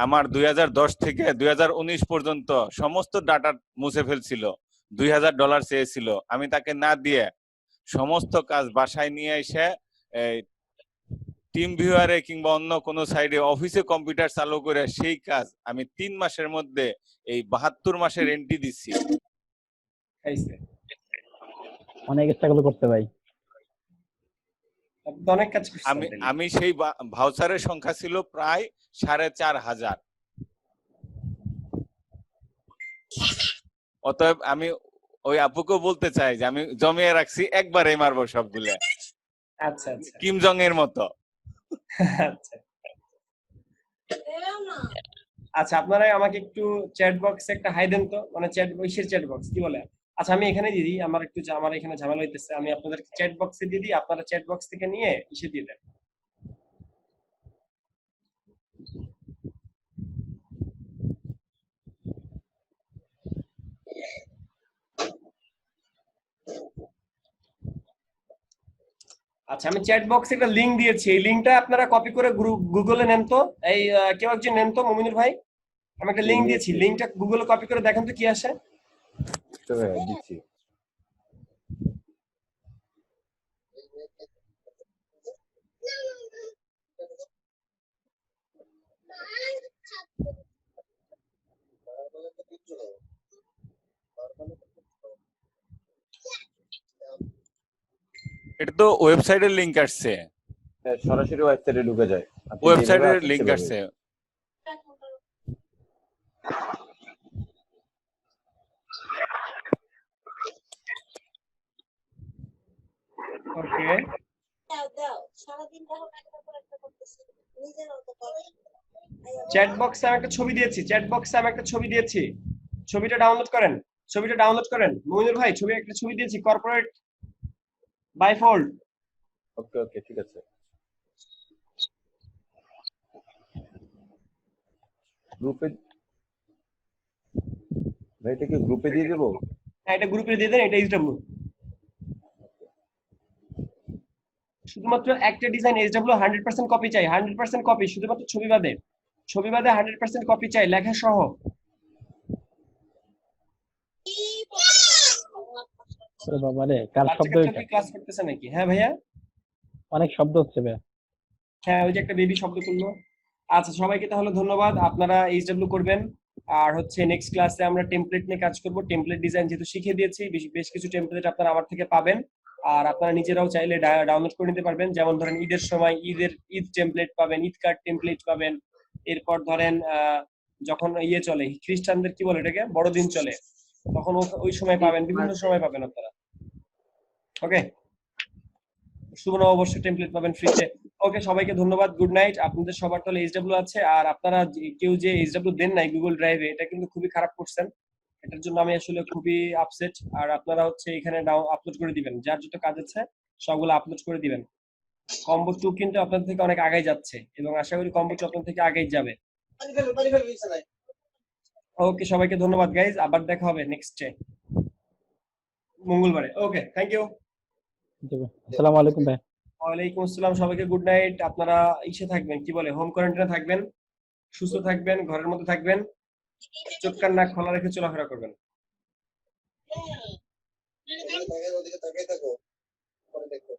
Speaker 3: আমার 2010 থেকে 2019 পর্যন্ত সমস্ত ডাটা মুছে ফেলছিল। $2000 চেয়েছিল, আমি তাকে না দিয়ে সমস্ত কাজ বাসায় নিয়ে এসে টিম ভিউয়ারে কিংবা অন্য কোনো সাইডে অফিসে কম্পিউটার চালু করে সেই কাজ আমি 3 মাসের মধ্যে এই 72 মাসের এন্ট্রি দিচ্ছি।
Speaker 9: অনেক স্ট্রাগল করতে ভাই।
Speaker 1: অনেক কাজ করছেন।
Speaker 3: আমি সেই ভাউচারের সংখ্যা ছিল প্রায় 4500। অতএব আমি ওই আপুকে বলতে চাই যে আমি জমিয়ে রাখছি, একবারে মারবো সবগুলো।
Speaker 1: আচ্ছা আচ্ছা,
Speaker 3: কিম জং এর মতো।
Speaker 1: আচ্ছা আচ্ছা, আপনারা আমাকে একটু চ্যাট বক্সে একটা হাই দেন তো, মানে চ্যাট বক্স কি বলে? আচ্ছা, আমি এখানে দিয়ে দিই, আমার এখানে ঝামেলা হইতেছে, আমি আপনাদের চ্যাট বক্সে দিয়ে দিই, আপনারা চ্যাট বক্স থেকে নিয়ে ইসে দিয়ে দেন। আচ্ছা, আমি চ্যাট বক্সে একটা লিংক দিয়েছি, এই লিংকটা আপনারা কপি করে গুগলে নেন তো। এই কেউ একজন নেন তো, মুমিনুর ভাই। আমি একটা লিংক দিয়েছি, লিংকটা গুগলে কপি করে দেখেন তো কি আসে।
Speaker 8: দিচ্ছি।
Speaker 3: এটা তো ওয়েবসাইটের লিংক আসছে।
Speaker 8: সরাসরি ওয়েবসাইটে ঢুকে যায়।
Speaker 3: ওয়েবসাইটের লিংক আসছে।
Speaker 1: ওকে, চ্যাট বক্সে আমি একটা ছবি দিয়েছি, ছবিটা ডাউনলোড করেন, মুমিনুর ভাই। একটা ছবি দিয়েছি, কর্পোরেট বাইফোল্ড।
Speaker 8: ওকে ওকে, ঠিক আছে। গ্রুপে ভাই, এটা কি গ্রুপে দিয়ে দেবো?
Speaker 1: হ্যাঁ, এটা গ্রুপে দিয়ে দেন, এটা এইচডব্লিউ। শুধুমাত্র একটা ডিজাইন এইচডব্লিউ 100% কপি চাই, 100% কপি, শুধুমাত্র ছবি বাদে 100% কপি চাই, লেখা সহ।
Speaker 9: বাবা রে, কার শব্দ এটা?
Speaker 1: ক্লাস করতেছে নাকি? হ্যাঁ ভাইয়া,
Speaker 9: অনেক শব্দ হচ্ছে ভাই।
Speaker 1: হ্যাঁ, ওই যে একটা বেবি শব্দ করলো। আচ্ছা, সবাইকে তাহলে ধন্যবাদ, আপনারা এইচডব্লিউ করবেন। আর হচ্ছে নেক্সট ক্লাসে আমরা টেমপ্লেট নিয়ে কাজ করব। টেমপ্লেট ডিজাইন যেহেতু শিখিয়ে দিয়েছি, বেশ কিছু টেমপ্লেট আপনারা আমার থেকে পাবেন, আর আপনারা নিজেরাও চাইলে ডাউনলোড করে নিতে পারবেন। যেমন ধরেন ঈদের সময় ঈদ টেমপ্লেট পাবেন, ঈদ কার্ড টেমপ্লেট পাবেন। এরপর ধরেন যখন ইয়ে চলে, খ্রিস্টানদের কি বলে এটাকে, বড়দিন চলে, তখন ওই সময় পাবেন, বিভিন্ন সময় পাবেন আপনারা। ওকে, শুভ নববর্ষ টেমপ্লেট পাবেন ফ্রিতে। ওকে, সবাইকে ধন্যবাদ, গুড নাইট। আপনাদের সবার তাহলে এইচডব্লিউ আছে, আর আপনারা কেউ যে এইচডব্লিউ দেন নাই গুগল ড্রাইভে, এটা কিন্তু খুবই খারাপ করছেন। এটার জন্য আমি আসলে খুবই আপসেট। আর আপনারা হচ্ছে এখানে আপলোড করে দিবেন, যার যত কাজ আছে সবগুলো আপলোড করে দিবেন। কম্বো 2 কিন্তু আপনাদের থেকে অনেক আগে যাচ্ছে, এবং আশা করি কম্বো 2 আপনাদের থেকে আগেই যাবে। ওকে, সবাইকে ধন্যবাদ গাইজ, আবার দেখা হবে নেক্সট মঙ্গলবারে। ওকে, থ্যাংক ইউ।
Speaker 9: আসসালামু আলাইকুম ভাই।
Speaker 1: ওয়ালাইকুম আসসালাম, সবাইকে গুড নাইট। আপনারা ইসে থাকবেন, কি বলে, হোম কোয়ারেন্টাইনে থাকবেন, সুস্থ থাকবেন, ঘরের মধ্যে থাকবেন, চোখ কান নাক খোলা রেখে চলাফেরা করবেন।
Speaker 4: ওদিকে তাকাই থাকো, পরে দেখো,